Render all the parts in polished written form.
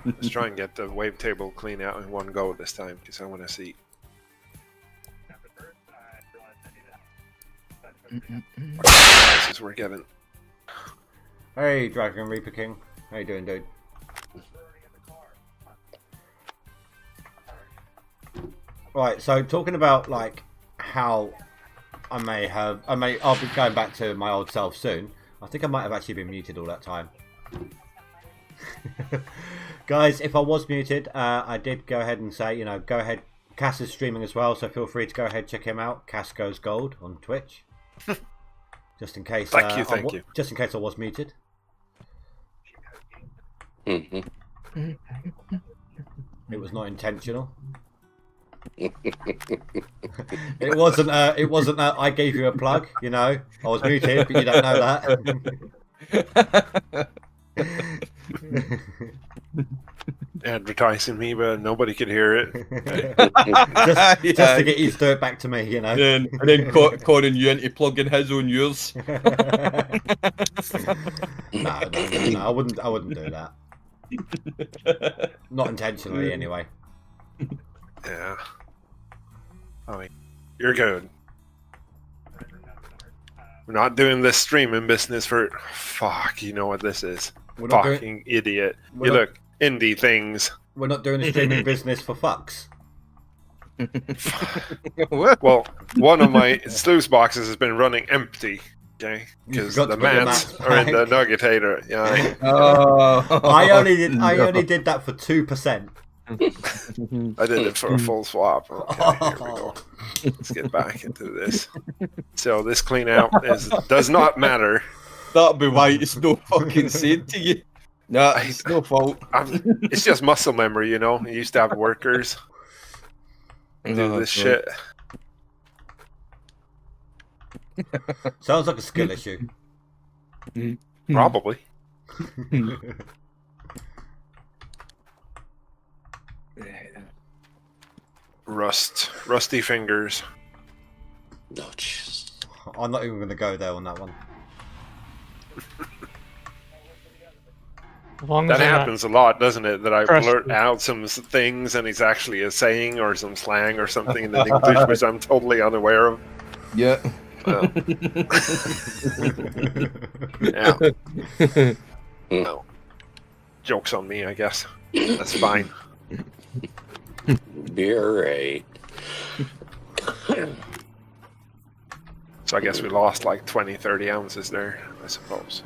Let's try and get the wavetable clean out in one go this time, because I want to see what prices we're getting. Hey, Dragon Reaper King. How you doing, dude? Right, so talking about like how I'll be going back to my old self soon. I think I might have actually been muted all that time. Guys, if I was muted, I did go ahead and say, go ahead. Cass is streaming as well, so feel free to go ahead and check him out. Cass Goes Gold on Twitch. Just in case. Thank you. Just in case I was muted. It was not intentional. It wasn't. I gave you a plug. I was muted, but you don't know that. Advertising me, but nobody could hear it. just to get you to do it back to me, And then calling you into plugging his own ears. No, I wouldn't do that. Not intentionally, anyway. Yeah. I mean, you're good. We're not doing this streaming business for... Fuck, you know what this is. Fucking idiot. You look, indie things. We're not doing a streaming business for fucks. Well, one of my sluice boxes has been running empty. Okay, because the mats are in the nuggetator. Yeah. I only did that for 2%. I did it for a full swap. Okay, here we go. Let's get back into this. So this clean out does not matter. That'll be why it's no fucking saying to you. No, it's no fault. It's just muscle memory, You used to have workers do this shit. Sounds like a skill issue. Probably. Rusty fingers. Oh, jeez. I'm not even going to go there on that one. That happens a lot, doesn't it? That I blurt out some things and it's actually a saying or some slang or something in English which I'm totally unaware of. Yeah. Well. Yeah. No. Joke's on me, I guess. That's fine. Be alright. So I guess we lost like 20-30 ounces there, I suppose.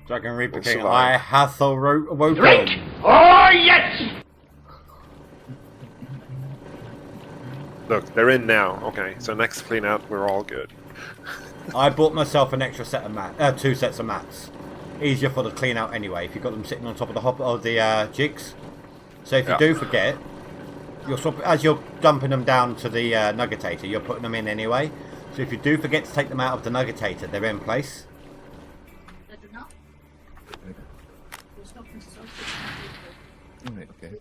Dragon Reaper King, I hath awoken. Drink! Oh, yes! Look, they're in now. Okay, so next clean out, we're all good. I bought myself an extra set of 2 sets of mats. Easier for the clean out anyway, if you've got them sitting on top of the jigs. So if you do forget, as you're dumping them down to the nuggetator, you're putting them in anyway. So if you do forget to take them out of the nuggetator, they're in place. Okay.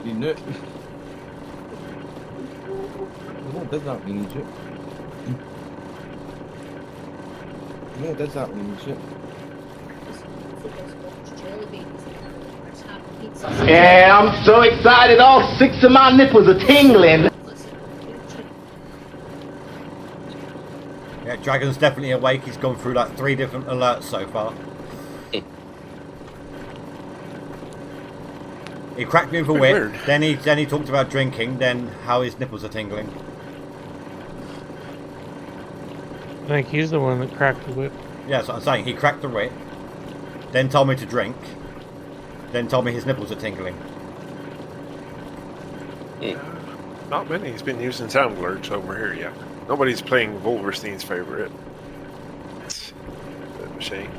You know. No, does that mean shit? No, does that mean shit? Yeah, I'm so excited. All 6 of my nipples are tingling. Yeah, Dragon's definitely awake. He's gone through like 3 different alerts so far. He cracked me with a whip, then he talked about drinking, then how his nipples are tingling. I think he's the one that cracked the whip. Yeah, that's what I'm saying. He cracked the whip, then told me to drink, then told me his nipples are tingling. Not many. He's been using sound alerts over here yet. Nobody's playing Wolverstein's favorite. It's a bit of a shame.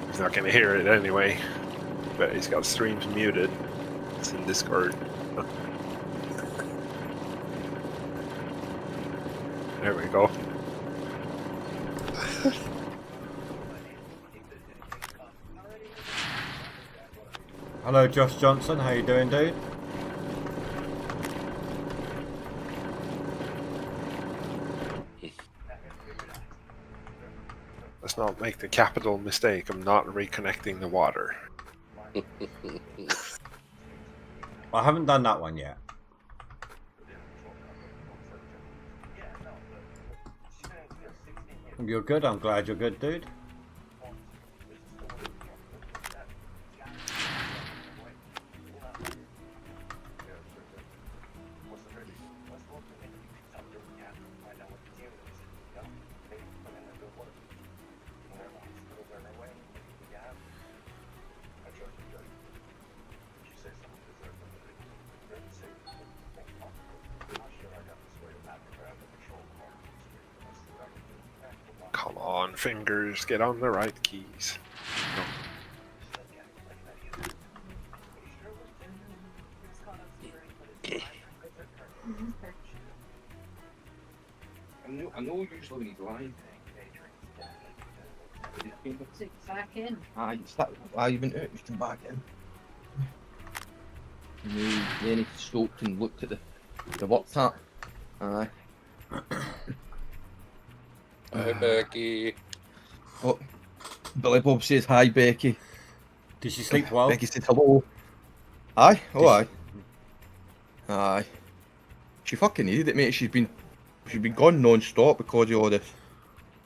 He's not going to hear it anyway. But he's got streams muted. It's in Discord. There we go. Hello, Josh Johnson. How you doing, dude? Let's not make the capital mistake of not reconnecting the water. I haven't done that one yet. You're good. I'm glad you're good, dude. Come on, fingers, get on the right keys. I know usually when he's lying. Back in. You've been out, you've come back in. And then he stopped and looked at the work tap. Aye. Hi, Becky. Oh, Billy Bob says hi, Becky. Did she sleep well? Becky said hello. Aye, oh aye. Aye. She fucking needed it, mate. She's been gone non-stop because of all this.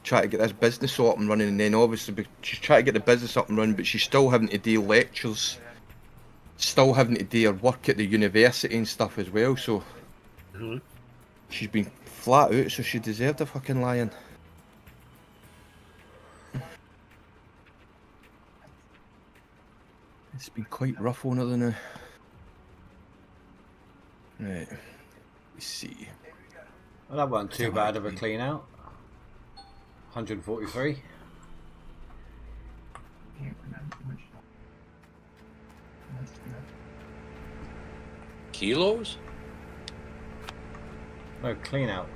Trying to get this business up and running, and then obviously she's trying to get the business up and running, but she's still having to do lectures, still having to do her work at the university and stuff as well. So she's been flat out, so she deserved a fucking lion. It's been quite rough on her now. Right, let's see. Well, that wasn't too bad of a clean out. 143. Kilos? No, clean out.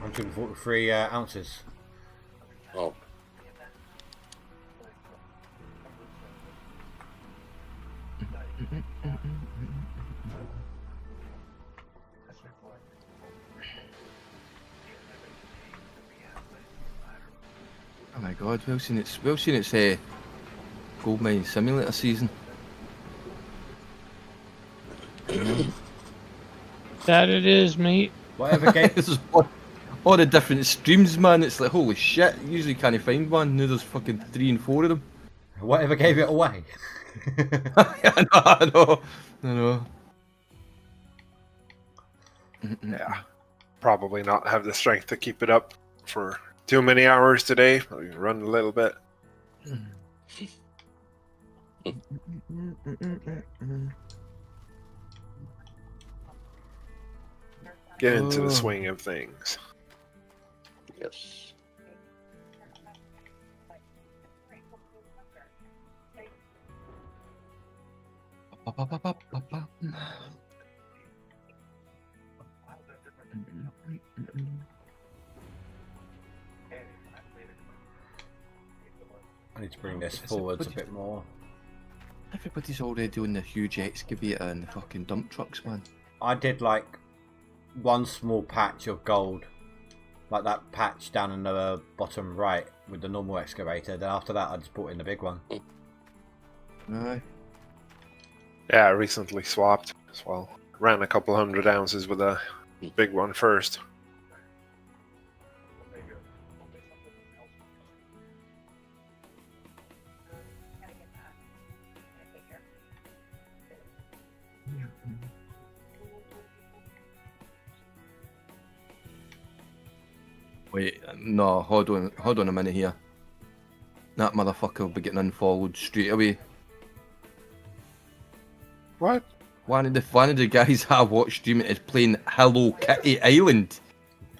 143 ounces. Oh. Oh my god, well seen it's Gold Mine Simulator season. That it is, mate. Whatever game. This is all the different streams, man. It's like holy shit. Usually can't find one. Now there's fucking 3 and 4 of them. Whatever gave it away. I know. Yeah, probably not have the strength to keep it up for too many hours today. I'll run a little bit. Get into the swing of things. Yes. I need to bring this forwards a bit more. Everybody's already doing the huge excavator and the fucking dump trucks, man. I did like one small patch of gold, like that patch down in the bottom right with the normal excavator. Then after that, I just brought in the big one. Aye. Yeah, I recently swapped as well. Ran a couple 100 ounces with a big one first. Wait, no, hold on a minute here. That motherfucker will be getting unfollowed straight away. What? One of the guys I watched streaming is playing Hello Kitty Island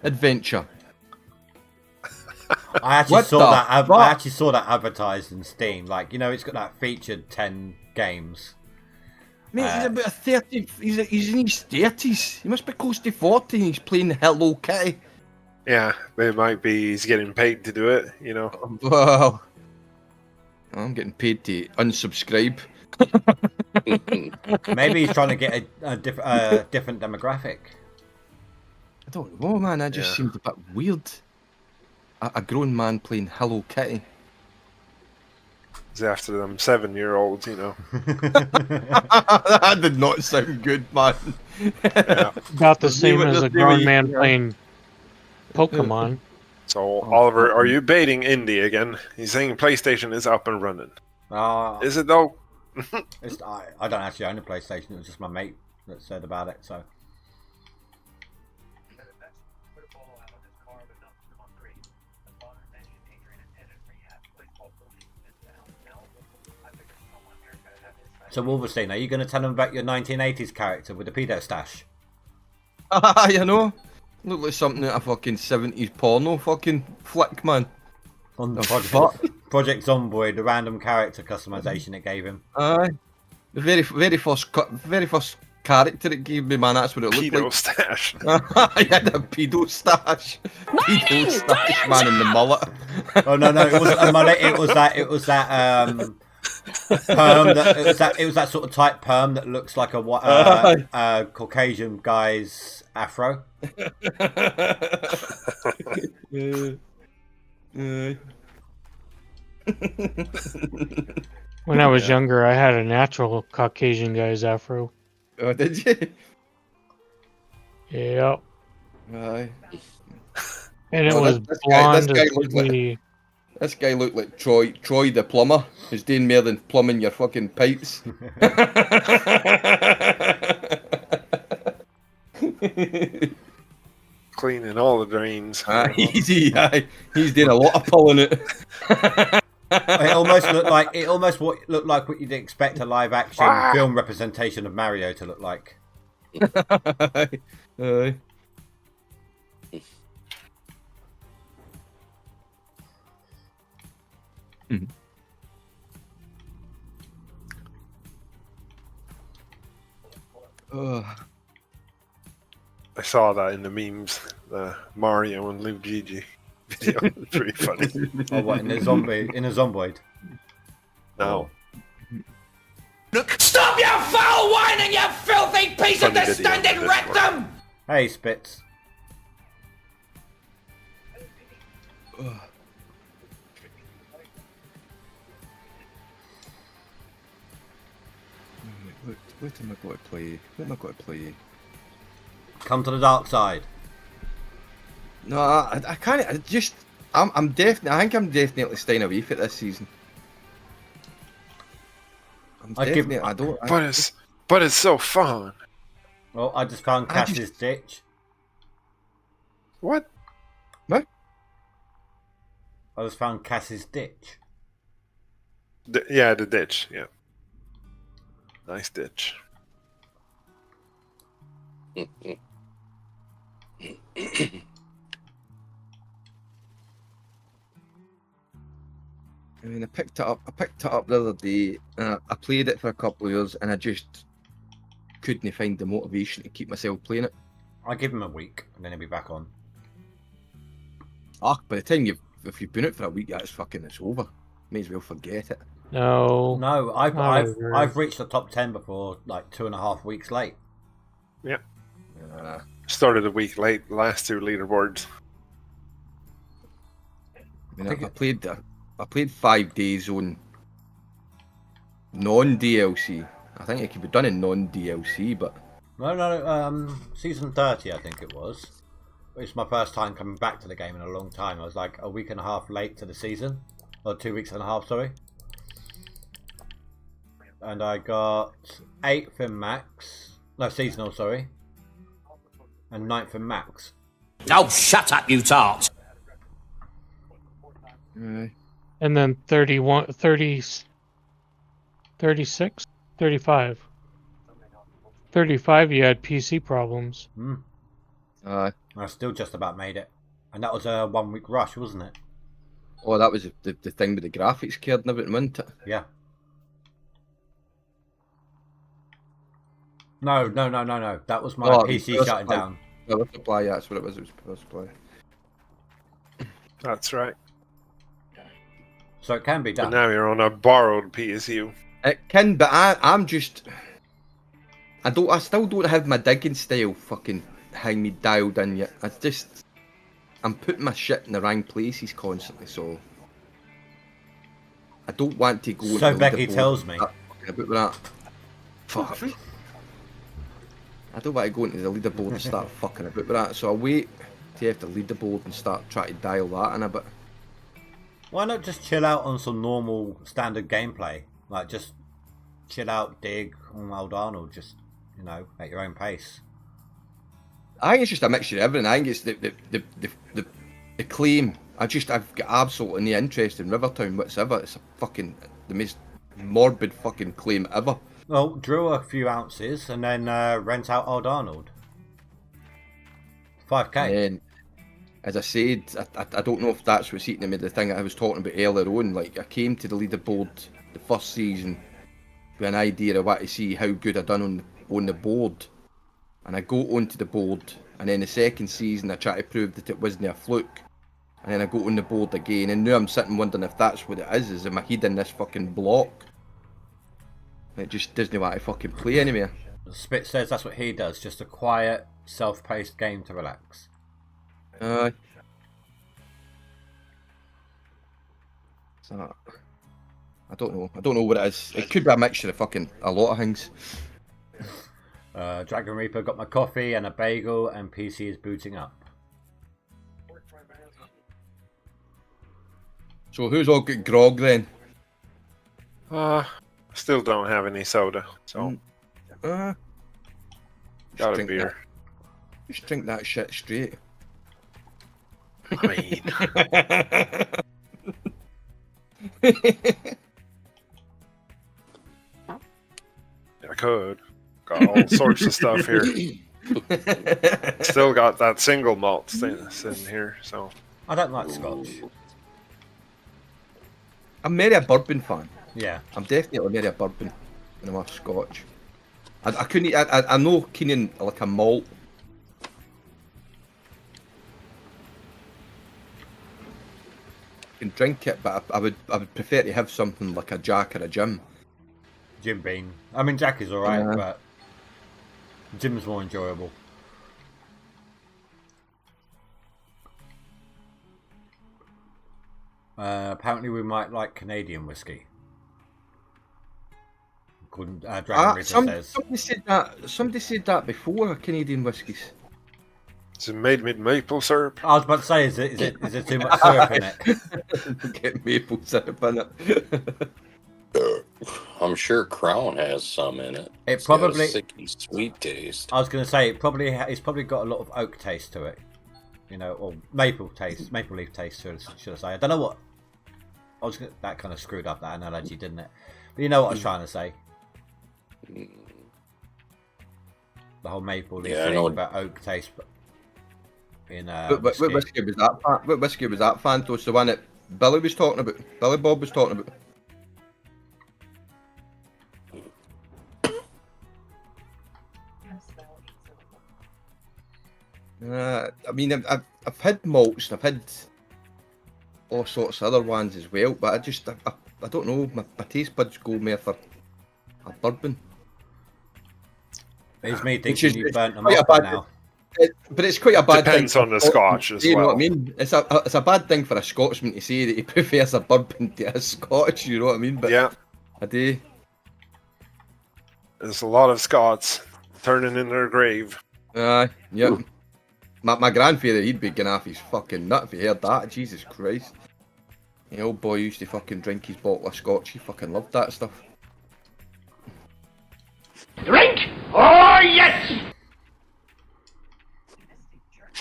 Adventure. I actually What saw the that. fuck? I actually saw that advertised in Steam. Like, you know, it's got that featured 10 games. Mate, he's about 30. He's in his 30s. He must be close to 40 and he's playing Hello Kitty. Yeah, it might be he's getting paid to do it, you know. Well, I'm getting paid to unsubscribe. Maybe he's trying to get a different demographic. I don't know, man. That just Yeah. seemed a bit weird. a grown man playing Hello Kitty. It's after them 7-year-olds, you know. That did not sound good, man. Yeah. About the Let's see same what- as a let's see what grown you man can- playing Pokemon. So, Oliver, are you baiting Indy again? He's saying PlayStation is up and running. Is it though? I don't actually own a PlayStation. It was just my mate that said about it. So Wolverstein, are you going to tell them about your 1980s character with the pedo stash? You know, look like something out of fucking 70s porno fucking flick, man. On the fuck? Project Zomboid, the random character customization it gave him. Aye. The very first character it gave me, man, that's what it looked Pedo like. stash. I had a pedo stash. Pedo stash, man, in the mullet. Oh no, it wasn't a mullet. It was that perm. It was that sort of tight perm that looks like a Caucasian guy's afro. When I was younger, I had a natural Caucasian guy's afro. Oh, did you? Yep. Aye. And it Oh, was this blonde guy as looked could like- be. This guy looked like Troy the plumber, who's doing more than plumbing your fucking pipes. Cleaning all the drains. Easy, aye. He's doing a lot of pulling it. It almost looked like what you'd expect a live action film representation of Mario to look like. Aye. I saw that in the memes. The Mario and Luigi video. It's pretty funny. Oh, what, in a zomboid? No. Stop your foul whining, you filthy piece Funny of video distended for this rectum! Hey, Spitz. What am I going to play? What am I going to play? Come to the dark side. No, I can't. I'm definitely. I think I'm definitely staying away for this season. But it's so fun. Well, I just found Cass's ditch. What? What? I just found Cass's ditch. Yeah, the ditch. Yeah. Nice ditch. I mean, I picked it up the other day. I played it for a couple of years, and I just couldn't find the motivation to keep myself playing it. I give him a week, and then he'll be back on. By the time if you've been out for a week, it's over. May as well forget it. No, I've agree. reached the top 10 before, like 2.5 weeks late. Yeah. Started a week late. The last two leaderboards. I mean, I played 5 days on non-DLC. I think it could be done in non-DLC, but No, season 30, I think it was. It's my first time coming back to the game in a long time. I was like a week and a half late to the season, or 2 weeks and a half, sorry. And I got 8th in max, no, seasonal, sorry, and 9th in max. Oh, shut up, you tart! And then 31, 30, 36, 35. 35, you had PC problems. I still just about made it. And that was a 1 week rush, wasn't it? oh, that was the thing with the graphics card and everything, wasn't it? Yeah. No. That was my PC shutting down. Power supply, yeah, that's what it was. It was power supply. That's right. So it can be But done. now you're on a borrowed PSU. It can, but I'm just. I still don't have my digging style fucking hang me dialed in yet. I'm putting my shit in the wrong places constantly, so I don't want to go. So into the Becky leaderboard tells and me. start fucking about with that. Fuck. I don't want to go into the leaderboard and start fucking about with that, so I'll wait to have the leaderboard and start trying to dial that in a bit. Why not just chill out on some normal standard gameplay? Like just chill out, dig on Old Arnold, just at your own pace. I think it's just a mixture of everything. I think it's the claim. I've got absolutely no interest in Rivertown whatsoever. It's the most morbid fucking claim ever. Well, drill a few ounces and then rent out Old Arnold. 5k. And then, as I said, I don't know if that's what's eating me. The thing I was talking about earlier on, like I came to the leaderboard the first season with an idea of what to see how good I done on the board, and I go onto the board, and then the second season I try to prove that it wasn't a fluke, and then I go on the board again, and now I'm sitting wondering if that's what it is in my head in this fucking block. It just doesn't want to fucking play anymore. Spit says that's what he does, just a quiet, self-paced game to relax. So, I don't know what it is. It could be a mixture of fucking a lot of things. Dragon Reaper got my coffee and a bagel, and PC is booting up. So who's all got grog then? Still don't have any soda, so got a beer. Just drink that shit straight. I mean, I could. Got all sorts of stuff here. Still got that single malt sitting here, so. I don't like Scotch. I'm very a bourbon fan. Yeah. I'm definitely very a bourbon and I'm a Scotch. I couldn't. I know keen on like a malt. I can drink it, but I would prefer to have something like a Jack or a Jim. Jim Beam. I mean, Jack is alright, but Jim's more enjoyable. Apparently, we might like Canadian whiskey. Dragon Reaper says. Somebody said that before. Canadian whiskies. Is it made with maple syrup? I was about to say, is there too much syrup in it? Get maple syrup in it. I'm sure Crown has some in it. It It's got a probably. sickly sweet taste. I was going to say it's probably got a lot of oak taste to it, or maple leaf taste. Should I say? I don't know what. That kind of screwed up that analogy, didn't it? But you know what I was trying to say. The whole maple leaf thing about oak taste. What whiskey was that? What whiskey was that, Phantos? The one that Billy was talking about. Billy Bob was talking about. I mean, I've had malts and I've had all sorts of other ones as well, but I don't know. My taste buds go more for a bourbon. It's me thinking you burnt them quite up now. But it's quite a bad Depends thing. on the Scotch as you know well. what I mean? It's a bad thing for a Scotsman to say that he prefers a bourbon to a Scotch. You know what I mean? But Yeah, I do. there's a lot of Scots turning in their grave. Yep. My grandfather, he'd be getting off his fucking nut if he heard that. Jesus Christ. The old boy used to fucking drink his bottle of Scotch. He fucking loved that stuff. Drink? Oh, yes!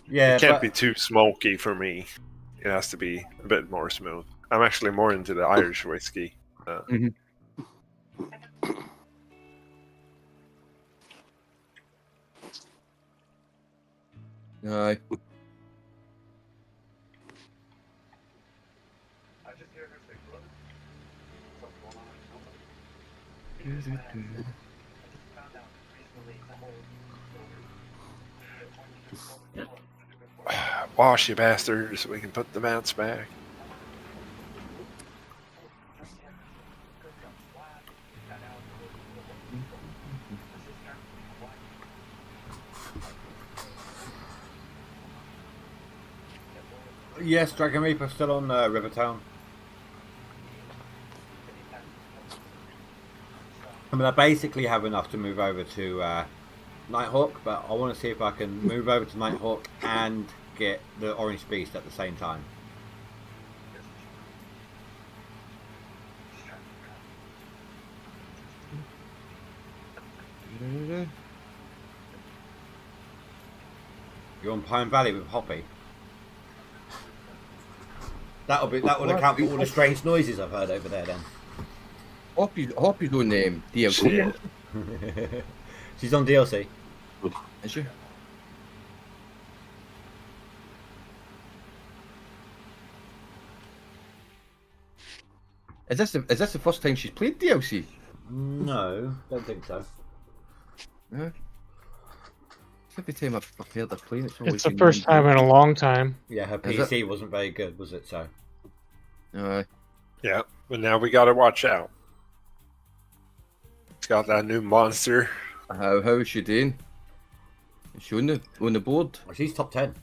Yeah, It can't be too smoky for me. It has to be a bit more smooth. I'm actually more into the Irish whiskey. Aye. Wash, you bastards, so we can put the mats back. Yes, Dragon Reaper still on Rivertown. I mean, I basically have enough to move over to Nighthawk, but I want to see if I can move over to Nighthawk and get the Orange Beast at the same time. You're on Pine Valley with Hoppy. That will account for all the strange noises I've heard over there then. Hoppy's on DLC. She's on DLC. Is she? Is this the first time she's played DLC? No, don't think so. Yeah. Every time I've heard her play, It's the first time in a long time. Yeah, her PC wasn't very good, was it? So. Yeah, but now we got to watch out. It's got that new monster. How is she doing? Is she on the board? Well, she's top 10.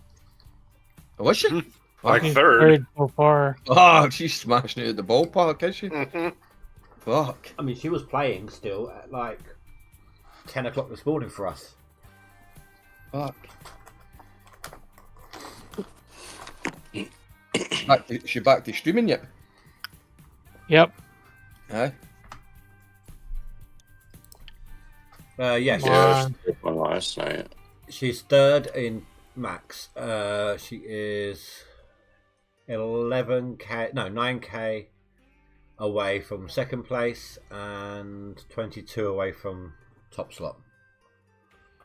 Oh, is she? Like He's third. third so far. Oh, she's smashing it at the ballpark, is she? Fuck. I mean, she was playing still at like 10 o'clock this morning for us. Fuck. Is she back to streaming yet? Yep. Aye. Yeah, Yeah, Come I on. did one last night. she's third in max. She is 11k, no, 9k away from second place and 22 away from top slot.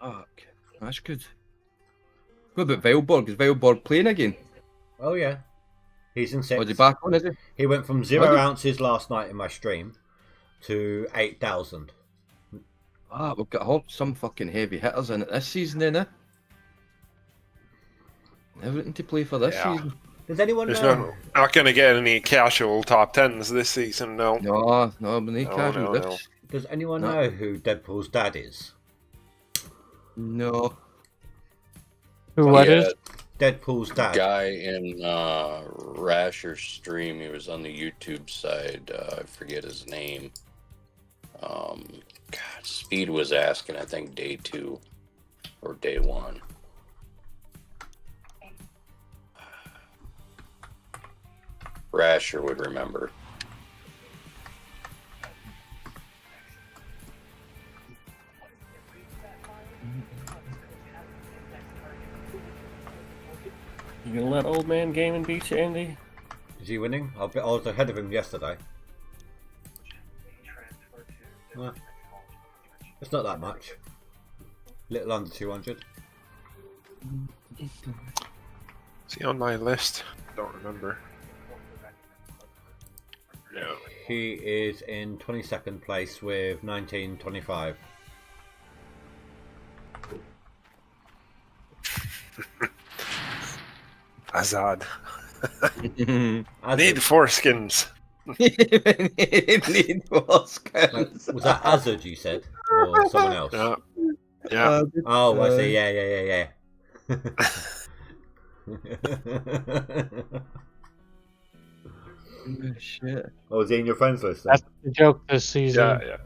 Fuck. That's good. What about Veilborg? Is Veilborg playing again? Oh yeah, he's in Or is sixth. he back on, is he? He went from 0 ounces last night in my stream to 8,000. Ah, we've got some fucking heavy hitters in it this season, then, eh? Everything to play for this Yeah. season. Does anyone There's know? not going to get any casual top 10s this season, no. No, we need No, casual no, this. Does anyone No. know who Deadpool's dad is? No. Who what Yeah, is? Deadpool's dad. Guy in Rasher's stream, he was on the YouTube side. I forget his name. God, Speed was asking, I think day 2 or day 1. Rasher would remember. You gonna let old man gaming beat you, Andy? Is he winning? I was ahead of him yesterday. Well, it's not that much. Little under 200. Is he on my list? Don't remember. No. He is in 22nd place with 1925. Azad. Azad. Need foreskins. Need Was that Azad you said? Or someone else? Yeah. Yeah. Oh, I see. Yeah. Shit. Oh, is he in your friends list then? That's the joke this season. Yeah.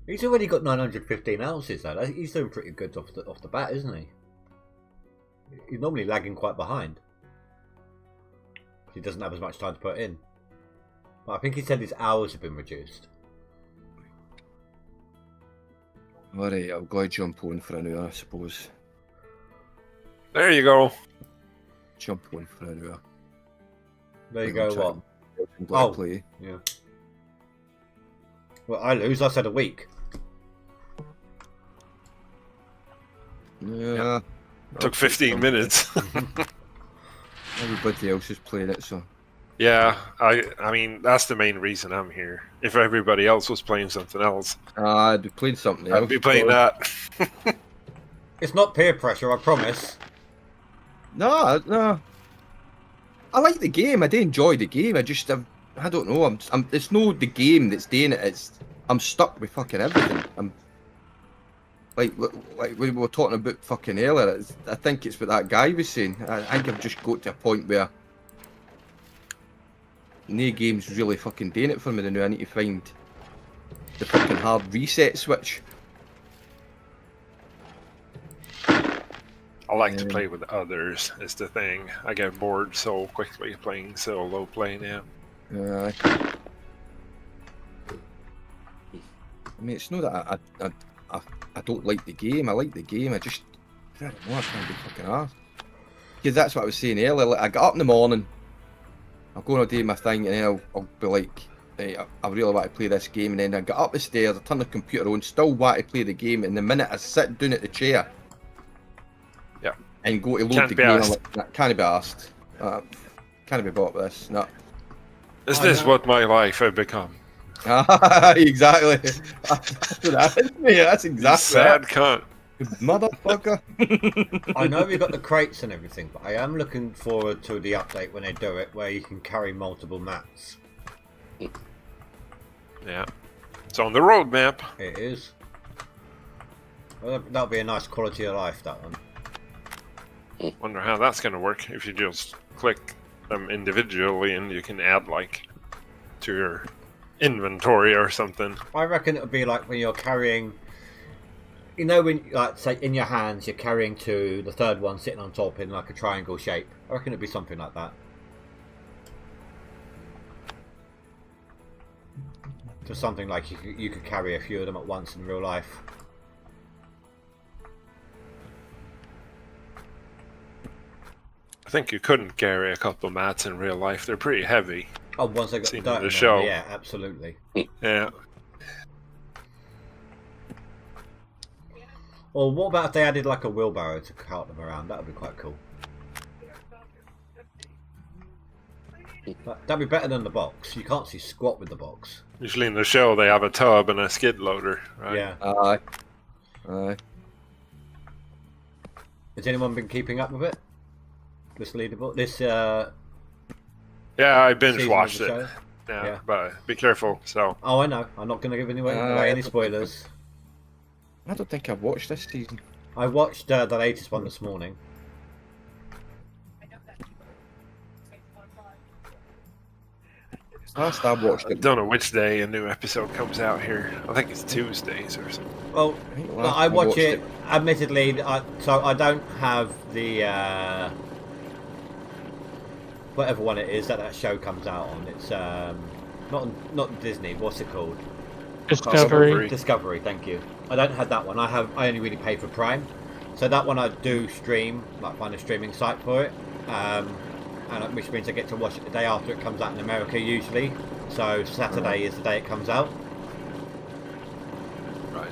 He's already got 915 ounces though. He's doing pretty good off the bat, isn't he? He's normally lagging quite behind. He doesn't have as much time to put in. But I think he said his hours have been reduced. Alright, I'll go jump on for an hour, I suppose. There you go. Jump on for an hour. There you go. What? Oh. Play. Yeah. Well, I lose. I said a week. Yeah. Took 15 minutes. Everybody else is playing it, so. Yeah, I mean, that's the main reason I'm here. If everybody else was playing something else, I'd be playing something else. I'd be playing that. It's not peer pressure, I promise. No. I like the game. I do enjoy the game. I don't know. It's no the game that's doing it. I'm stuck with fucking everything. like we were talking about fucking earlier, I think it's what that guy was saying. I think I've just got to a point where no game's really fucking doing it for me now. I need to find the fucking hard reset switch. I like to play with others, is the thing. I get bored so quickly playing solo play now. I mean, it's not that I don't like the game. I like the game. I don't know. I can't be fucking arsed. Because that's what I was saying earlier. Like, I get up in the morning, I'll go and I'll do my thing, and then I'll be like, hey, I really want to play this game. And then I get up the stairs, I turn the computer on, still want to play the game. And the minute I sit down at the chair, and go to load the game, I'm like, can't be asked. Can't be bought with this. No. Is this what my life had become? Exactly. That's exactly sad cunt. Motherfucker. I know we've got the crates and everything, but I am looking forward to the update when they do it, where you can carry multiple mats. Yeah. It's on the roadmap. It is. Well, that'll be a nice quality of life, that one. Wonder how that's going to work if you just click them individually and you can add like to your inventory or something. I reckon it would be like when you're carrying, you know, when like say in your hands you're carrying two, the third one sitting on top in like a triangle shape. I reckon it'd be something like that. Just something like you could carry a few of them at once in real life. I think you couldn't carry a couple of mats in real life. They're pretty heavy. Oh, once they got the dirt in the them, show. yeah, absolutely. Yeah. Or what about if they added like a wheelbarrow to cart them around? That would be quite cool. That'd be better than the box. You can't see squat with the box. Usually in the show they have a tub and a skid loader, right? Yeah. Aye. Has anyone been keeping up with it? This leaderboard? This, Yeah, I binge watched season of it. the show? Yeah, but be careful, so. Oh, I know. I'm not going to give away any spoilers. I don't think I've watched this season. I watched the latest one this morning. Last I watched I it. don't know which day a new episode comes out here. I think it's Tuesdays or something. Well, last I time I watch watched it, it- admittedly, so I don't have the, whatever one it is that show comes out on. It's, not Disney, what's it called? Discovery. Discovery, thank you. I don't have that one. I only really pay for Prime. So that one I do stream, like find a streaming site for it. And which means I get to watch it the day after it comes out in America usually. So Saturday is the day it comes out. Right.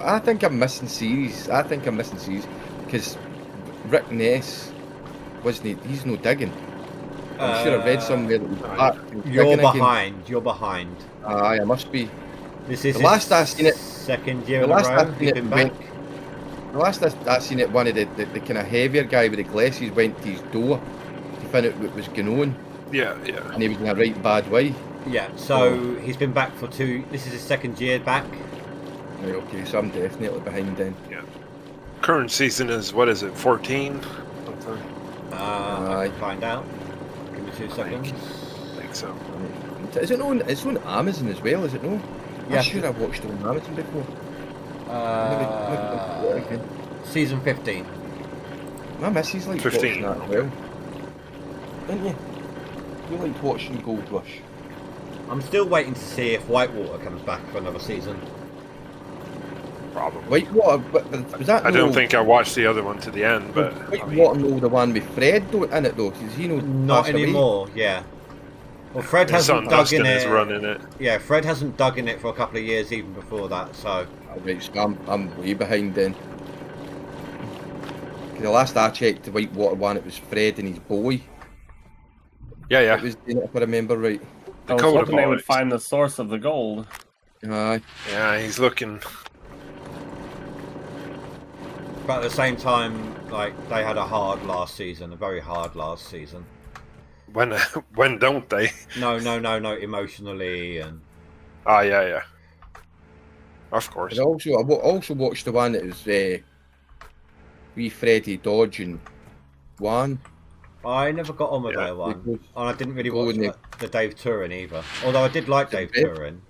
I think I'm missing series. Because Rick Ness he's no digging. I'm sure I read somewhere that he's back. You're behind. You're behind. Aye, I must be. This is The last I seen it- second year the in a last row. I seen He's it been went- back. The last I seen it, one of the kind of heavier guy with the glasses went to his door to find out what was going on, Yeah. and he was in a right bad way. Yeah. So he's been back for two. This is his second year back. Right, okay, so I'm definitely behind then. Yeah. Current season is, what is it, 14? Something. I Aye. can find out. Give me 2 seconds. I think so. Is it on? It's on Amazon as well, is it no? Yeah. I'm sure I've watched it on Amazon before. Maybe Season 15. my missus likes 15, watching that as well. Didn't you? You liked watching Gold Rush. I'm still waiting to see if Whitewater comes back for another season. Probably. Whitewater, but was that I don't no- think I watched the other one to the end, but I mean, Whitewater, no, the one with Fred in it though, because he Not passed away? anymore. Yeah. Well, Fred his son hasn't dug Dustin in is it. running it. Yeah, Fred hasn't dug in it for a couple of years even before that. So Right, so I'm way behind then. 'Cause the last I checked, the Whitewater one, it was Fred and his boy. Yeah. It was doing it, if I remember right. I was Dakota hoping they would boys. find the source of the gold. Aye. Yeah, he's looking. but at the same time, like they had a hard last season, a very hard last season. When don't they? No, emotionally and Ah, yeah. Of course. I also watched the one that was wee Freddy Dodge and Juan. I never got on with Yeah, that one, because and I didn't really go watch in the Dave Turin either. Although I did like The Dave bit- Turin.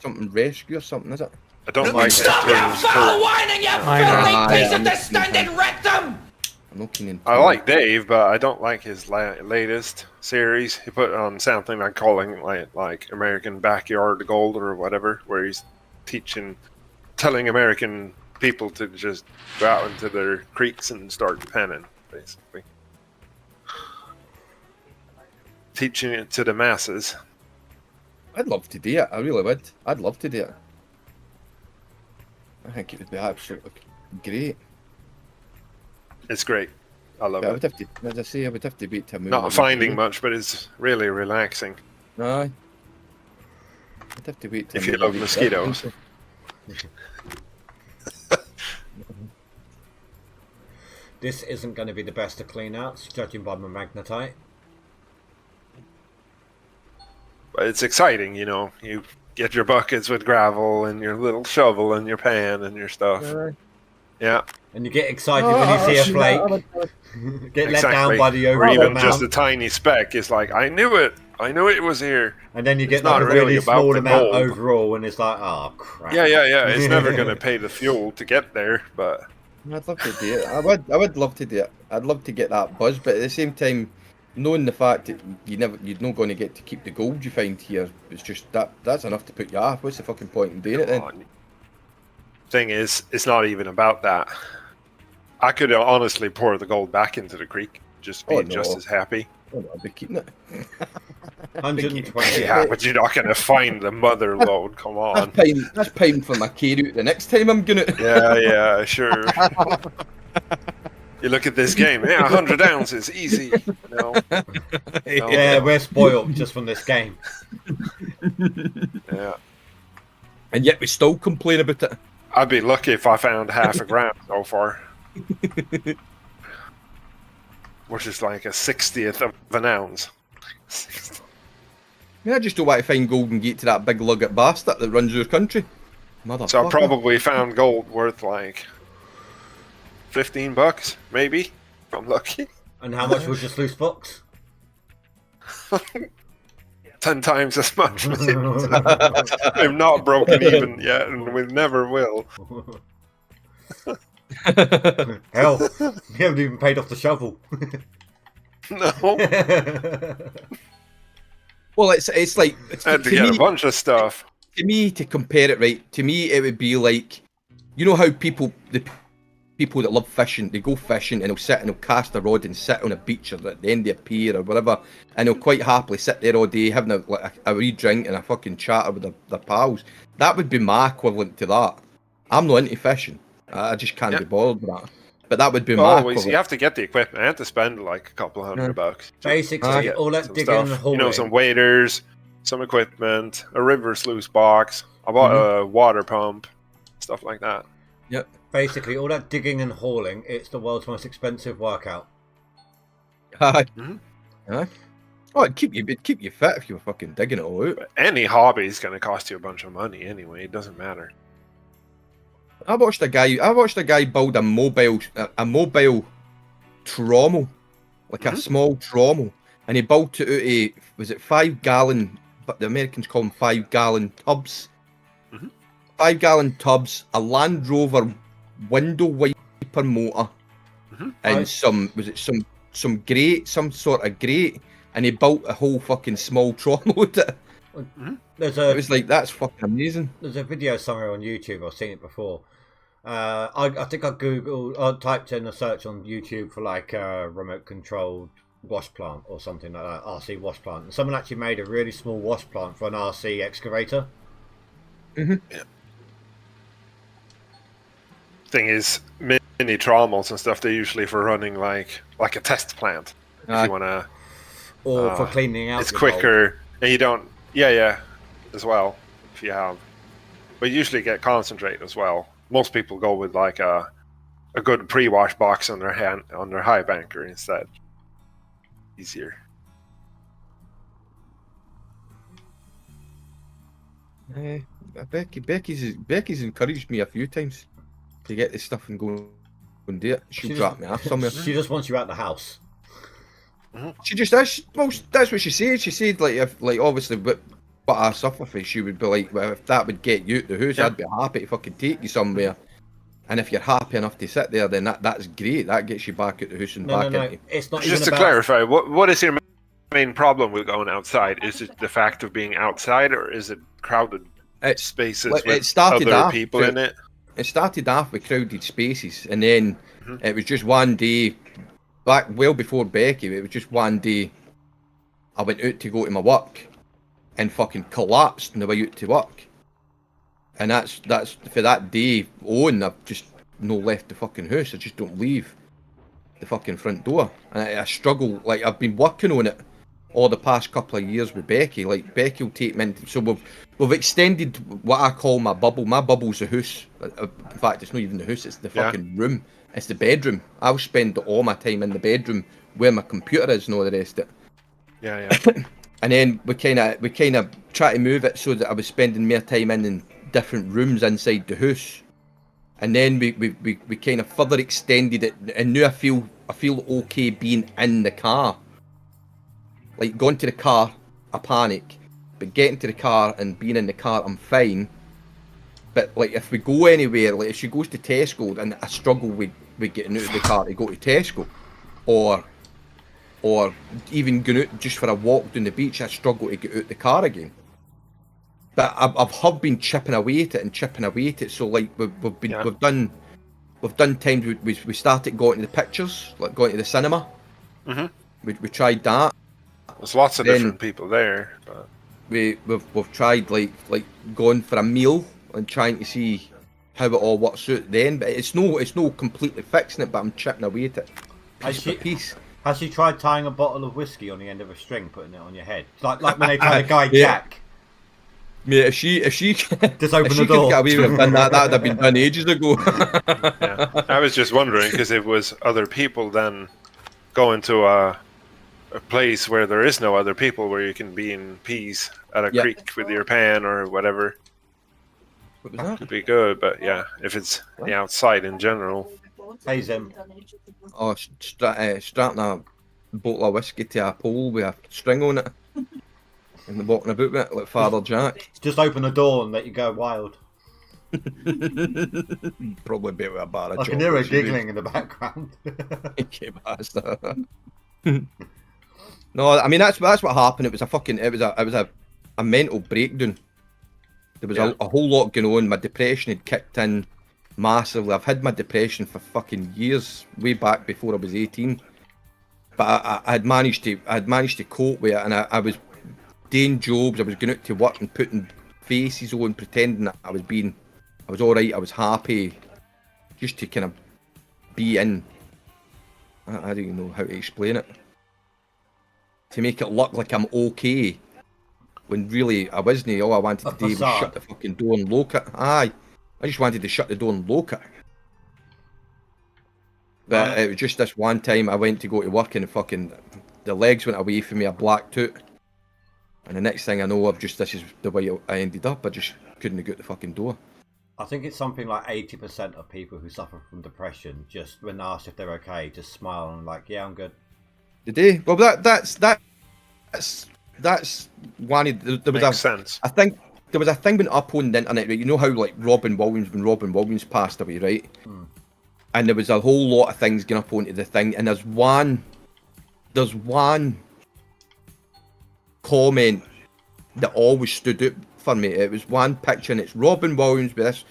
Something rescue or something, is it? I don't like Stop your Turin's foul Turin. whining, you I know. filthy piece Yeah, of distended rectum! I'm not keen on I like Dave, but I don't like his latest series. He put on something like calling like American Backyard Gold or whatever, where he's telling American people to just go out into their creeks and start penning, basically. Teaching it to the masses. I'd love to do it. I really would. I'd love to do it. I think it would be absolutely great. It's great. I love But I it. would have to, as I say, I would have to beat to Not finding much, but it's really relaxing. Aye. I'd have to wait till If you maybe love we get mosquitoes. into- This isn't going to be the best of cleanouts, judging by my magnetite. But it's exciting, you know. You get your buckets with gravel and your little shovel and your pan and your stuff. Yeah, And you get excited when you see a flake. Get let down by the or overall even amount. just a tiny speck. It's like, I knew it was here. And then you get It's like not a really really about small the amount gold. overall, and it's like, oh crap. Yeah. It's never going to pay the fuel to get there, but I'd love to do it. I would love to do it. I'd love to get that buzz, but at the same time, knowing the fact that you're not going to get to keep the gold you find here, it's just that's enough to put you off. What's the fucking point in doing it then? thing is, it's not even about that. I could honestly pour the gold back into the creek, just be Oh, no. just as happy. Oh, no, I'd be keeping it. 120. Yeah, but you're not going to find the mother load. Come on. That's paying for my K route the next time I'm gonna. Yeah, sure. You look at this game, 100 ounces, easy. No. Yeah, we're spoiled just from this game. Yeah. And yet we still complain about it. I'd be lucky if I found half a gram so far. Which is like a 60th of an ounce. I mean, I just don't want to find gold and get to that big lugget bastard that runs our country. Motherfucker. So I probably found gold worth like $15, maybe, if I'm lucky. And how much was your sluice box? 10 times as much. We've not broken even yet, and we never will. Hell, you haven't even paid off the shovel. No. Well, it's like I had to get a bunch of stuff. To me, to compare it, right? To me, it would be like, you know how the people that love fishing, they go fishing and they'll sit and they'll cast a rod and sit on a beach or at the end of a pier or whatever, and they'll quite happily sit there all day having a wee drink and a fucking chatter with their pals. That would be my equivalent to that. I'm not into fishing. I just can't be bothered with that. But that would be my Always, equivalent. you have to get the equipment. I have to spend like a couple $100. Basically, get all that some digging and stuff. hauling. You know, some waders, some equipment, a river sluice box. I bought a water pump, stuff like that. Yep. Basically, all that digging and hauling, it's the world's most expensive workout. Aye. Mhm. Aye. Oh, it'd keep you fit if you were fucking digging it all out. But any hobby is going to cost you a bunch of money anyway. It doesn't matter. I watched a guy build a mobile trommel, like a small trommel, and he built it out of, was it 5 gallon, but the Americans call them 5 gallon tubs. 5 gallon tubs, a Land Rover window wiper motor, and some sort of grate, and he built a whole fucking small trommel with it. It was like, that's fucking amazing. There's a video somewhere on YouTube. I've seen it before. I think I typed in a search on YouTube for like a remote controlled wash plant or something like that, RC wash plant. And someone actually made a really small wash plant for an RC excavator. Yeah. Thing is, mini trommels and stuff, they're usually for running like a test plant. If you want to, or for cleaning out. It's the quicker, and you don't. Yeah, as well. If you have, but you usually get concentrate as well. Most people go with like a good pre-wash box on their high banker instead. Easier. Becky's encouraged me a few times to get this stuff and go and do it. She'll drop me off somewhere. She just wants you out the house. She just does. Well, that's what she said. She said, like, if, like, obviously, what I suffer for, she would be like, well, if that would get you out the house, I'd be happy to fucking take you somewhere. And if you're happy enough to sit there, then that's great. That gets you back at the house and back into. It's not Just even to about... clarify, what is your main problem with going outside? Is it the fact of being outside, or is it crowded spaces with other people in it? It started off with crowded spaces, and then it was just one day, back well before Becky, it was just one day I went out to go to my work and fucking collapsed on the way out to work. And that's for that day on, I've just no left the fucking house. I just don't leave the fucking front door. And I struggle, like, I've been working on it all the past couple of years with Becky. Like, Becky will take me into, so we've extended what I call my bubble. My bubble's the house. In fact, it's not even the house, it's the fucking room. It's the bedroom. I'll spend all my time in the bedroom where my computer is and all the rest of it. Yeah. And then we kind of try to move it so that I was spending more time in different rooms inside the house. And then we kind of further extended it, and now I feel okay being in the car. Like, going to the car, I panic, but getting to the car and being in the car, I'm fine. But like, if we go anywhere, like if she goes to Tesco, and I struggle with getting out of the car to go to Tesco, or even going out just for a walk down the beach, I struggle to get out the car again. But I've been chipping away at it. So like we've done times we started going to the pictures, like going to the cinema. We tried that. There's lots of different people there. But... We've tried like going for a meal and trying to see how it all works out then. But it's no completely fixing it. But I'm chipping away at it piece by piece. Has she tried tying a bottle of whiskey on the end of a string, putting it on your head, like when they tie the guy Jack? Mate, if she just open if the she door. Could get away with that would have been done ages ago. I was just wondering, because it was other people then going to a place where there is no other people, where you can be in peace at a creek with your pan or whatever. What was that? Could be good, but yeah, if it's outside in general. Hey Zim. Oh, strapping a bottle of whiskey to a pole with a string on it. And walking about with it like Father Jack. Just open the door and let you go wild. Probably be with a bar of I can hear her giggling in the background. No, I mean that's what happened. It was a mental breakdown. There was a whole lot going on. My depression had kicked in massively. I've had my depression for fucking years, way back before I was 18. But I had managed to cope with it, and I was doing jobs. I was going out to work and putting faces on, pretending that I was all right. I was happy, just to kind of be in. I don't even know how to explain it. To make it look like I'm okay, when really I wasn't. All I wanted to do was shut the fucking door and lock it. Aye, I just wanted to shut the door and lock it. But it was just this one time I went to go to work and the legs went away from me. I blacked out. And the next thing I know, this is the way I ended up. I just couldn't get out the fucking door. I think it's something like 80% of people who suffer from depression, just when asked if they're okay, just smile and like, yeah, I'm good. Did they? Well, that's one of there was Makes sense. I think there was a thing went up on the internet, right? You know how like when Robin Williams passed away, right? And there was a whole lot of things going up onto the thing, and there's one comment that always stood out for me. It was one picture, and it's Robin Williams with this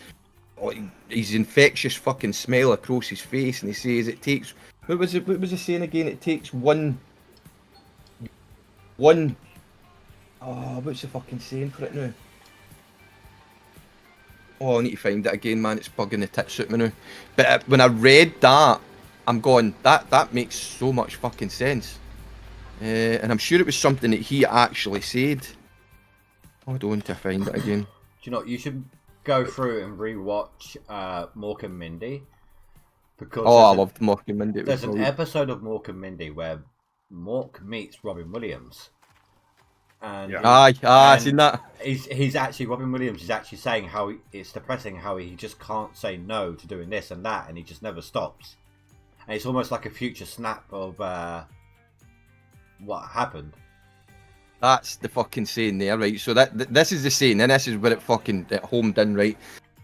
his infectious fucking smile across his face, and he says it takes what was he saying again? It takes one what's the fucking saying for it now? Oh, I need to find it again, man. It's bugging the tits out me now. But when I read that, I'm going, that makes so much fucking sense. And I'm sure it was something that he actually said. Hold on to find it again. Do you know what? You should go through and rewatch Mork and Mindy. Because I loved Mork and Mindy. There's an episode of Mork and Mindy where Mork meets Robin Williams. And Yeah. I seen that. he's actually Robin Williams is actually saying how it's depressing how he just can't say no to doing this and that, and he just never stops. And it's almost like a future snap of what happened. That's the fucking saying there, right? So this is the saying, and this is where it fucking it homed in, right?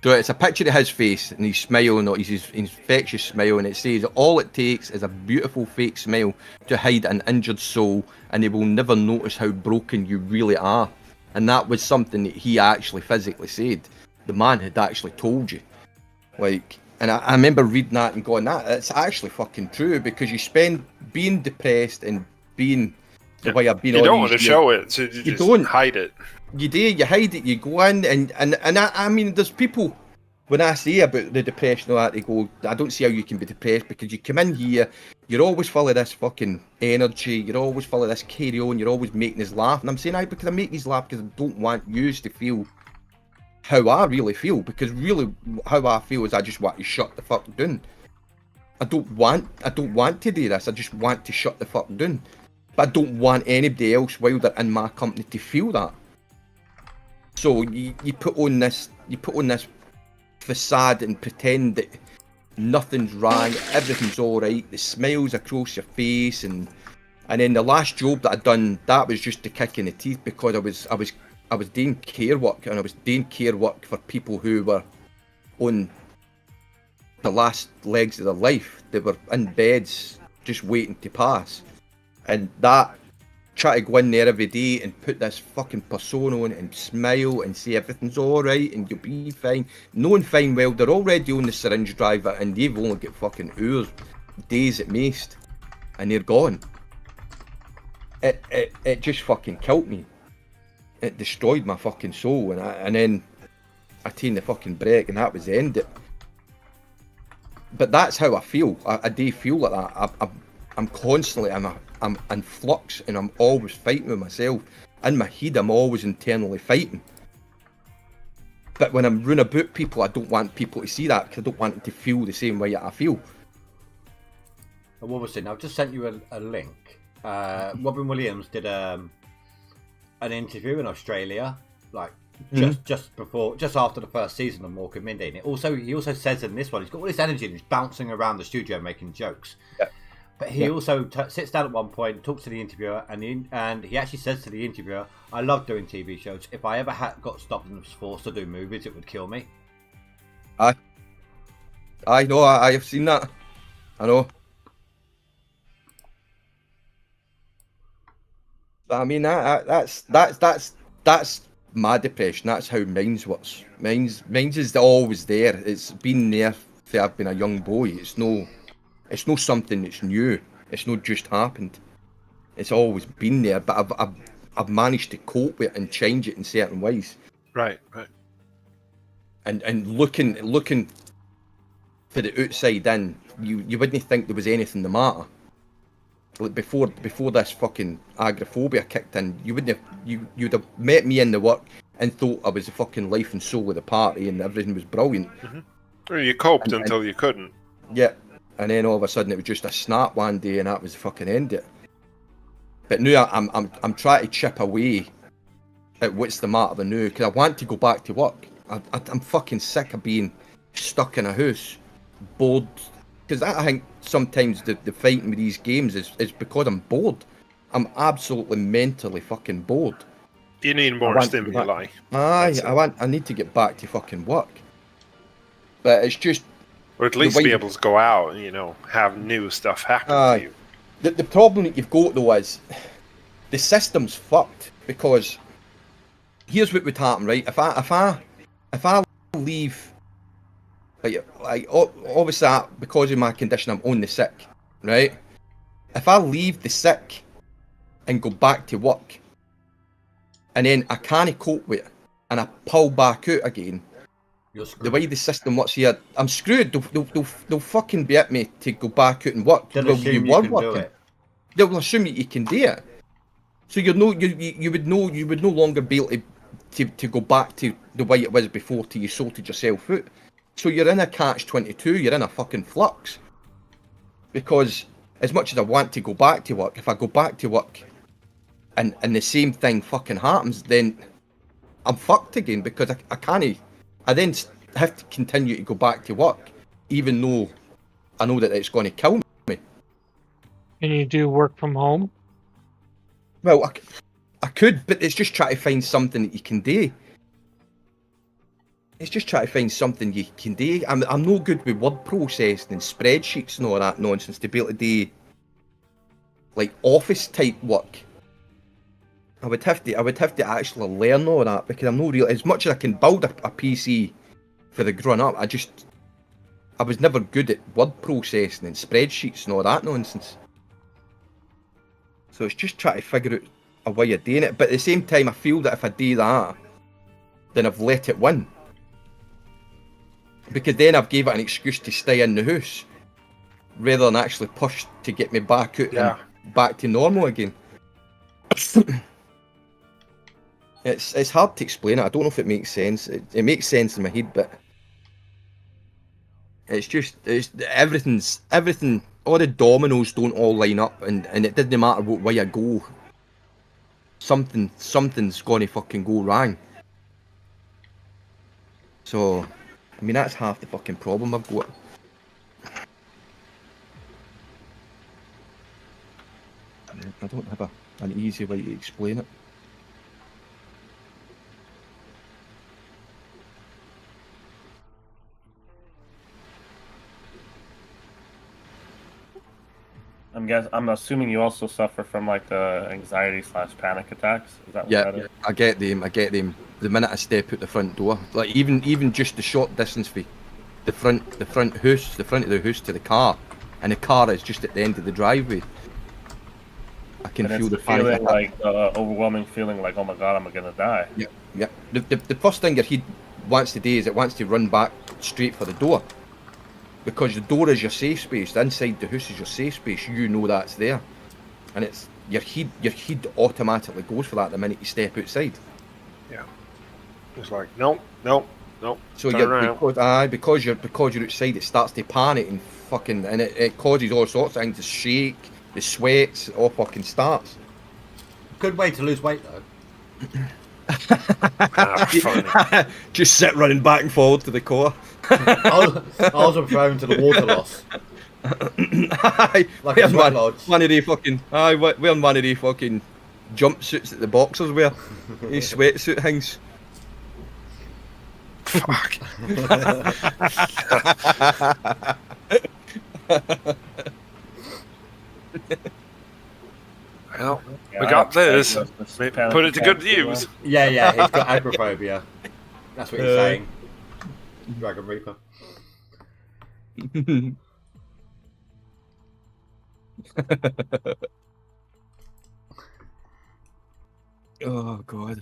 So it's a picture of his face, and he's smiling, or his infectious smile, and it says, all it takes is a beautiful fake smile to hide an injured soul, and they will never notice how broken you really are. And that was something that he actually physically said. The man had actually told you. Like, and I remember reading that and going, it's actually fucking true, because you spend being depressed and being the way I've been. You all don't these want to years, show it, so you just don't hide it. You do, you hide it, you go in, and I mean, there's people, when I say about the depression, all that, they go, I don't see how you can be depressed, because you come in here, you're always full of this fucking energy, you're always full of this carry on, you're always making us laugh. And I'm saying, because I make these laugh because I don't want you to feel how I really feel, because really how I feel is I just want to shut the fuck down. I don't want to do this, I just want to shut the fuck down. But I don't want anybody else while they're in my company to feel that. So you put on this facade and pretend that nothing's wrong, everything's all right, the smiles across your face, and then the last job that I'd done, that was just a kick in the teeth, because I was doing care work, and I was doing care work for people who were on the last legs of their life. They were in beds just waiting to pass, and that, try to go in there every day and put this fucking persona on and smile and say everything's alright and you'll be fine, knowing fine well they're already on the syringe driver and they've only got fucking hours, days at most, and they're gone. It just fucking killed me. It destroyed my fucking soul, and then I taken the fucking break, and that was the end of it. But that's how I feel. I do feel like that. I'm constantly, I'm in flux, and I'm always fighting with myself. In my head, I'm always internally fighting. But when I'm running about people, I don't want people to see that, because I don't want them to feel the same way I feel. What was it? I've just sent you a link. Robin Williams did an interview in Australia, like just after the first season of Mork and Mindy. And he also says in this one, he's got all this energy and he's bouncing around the studio making jokes. Yeah. But he also sits down at one point, talks to the interviewer, and he actually says to the interviewer, "I love doing TV shows. If I ever got stopped and was forced to do movies, it would kill me." I know. I have seen that. I know. But I mean, that's my depression. That's how mine's works. Mine's is always there. It's been there since I've been a young boy. It's no something that's new. It's not just happened. It's always been there. But I've managed to cope with it and change it in certain ways. Right. And looking for the outside in, you wouldn't think there was anything the matter. Like before this fucking agoraphobia kicked in, you'd have met me in the work and thought I was the fucking life and soul of the party and everything was brilliant. Mm-hmm. Or you coped until you couldn't. Yeah, and then all of a sudden it was just a snap one day and that was the fucking end of it. But now I'm trying to chip away at what's the matter now, because I want to go back to work. I'm fucking sick of being stuck in a house, bored. Because I think sometimes the fighting with these games is because I'm bored. I'm absolutely mentally fucking bored. You need more stimuli. I need to get back to fucking work. But it's just... Or at least be able to go out and, have new stuff happen to you. The problem that you've got, though, is the system's fucked. Because here's what would happen, right? If I leave... Like obviously, because of my condition, I'm on the sick, right? If I leave the sick and go back to work, and then I can't cope with it, and I pull back out again, the way the system works here, I'm screwed. They'll fucking be at me to go back out and work. They'll assume you can do it. They'll assume that you can do it. So you would no longer be able to go back to the way it was before till you sorted yourself out. So you're in a catch-22, you're in a fucking flux. Because as much as I want to go back to work, if I go back to work and the same thing fucking happens, then I'm fucked again because I can't. I then have to continue to go back to work, even though I know that it's going to kill me. Can you do work from home? Well, I could, but it's just trying to find something that you can do. It's just trying to find something you can do. I'm no good with word processing and spreadsheets and all that nonsense to be able to do like office type work. I would have to actually learn all that because I'm not real. As much as I can build a PC for the grown up, I was never good at word processing and spreadsheets and all that nonsense. So it's just trying to figure out a way of doing it. But at the same time, I feel that if I do that, then I've let it win. Because then I've gave it an excuse to stay in the house, rather than actually push to get me back out and back to normal again. It's hard to explain it. I don't know if it makes sense. It makes sense in my head, but it's everything. All the dominoes don't all line up, and it doesn't matter what way I go. Something's gonna fucking go wrong. So, I mean, that's half the fucking problem I've got. I don't have an easy way to explain it. I'm assuming you also suffer from like the anxiety/panic attacks. Is that what that is? I get them. The minute I step out the front door, like even just the short distance for the front of the house to the car, and the car is just at the end of the driveway. I can feel the panic feeling, like overwhelming feeling, like, oh my god, I'm gonna die. Yeah. The first thing your head wants to do is it wants to run back straight for the door. Because the door is your safe space, the inside the house is your safe space, you know that's there. And it's your head automatically goes for that the minute you step outside. Yeah. It's like, nope. So because you're outside, it starts to panic and fucking, and it causes all sorts of things to shake, the sweats, it all fucking starts. Good way to lose weight though. Just sit running back and forward to the core. I was referring to the water loss. Like wearing one of the fucking wearing one of the fucking jumpsuits that the boxers wear. These sweatsuit things. Fuck. Well, we got this. Put it to good use. Yeah, he's got agoraphobia. That's what he's saying. Dragon Reaper. Oh god.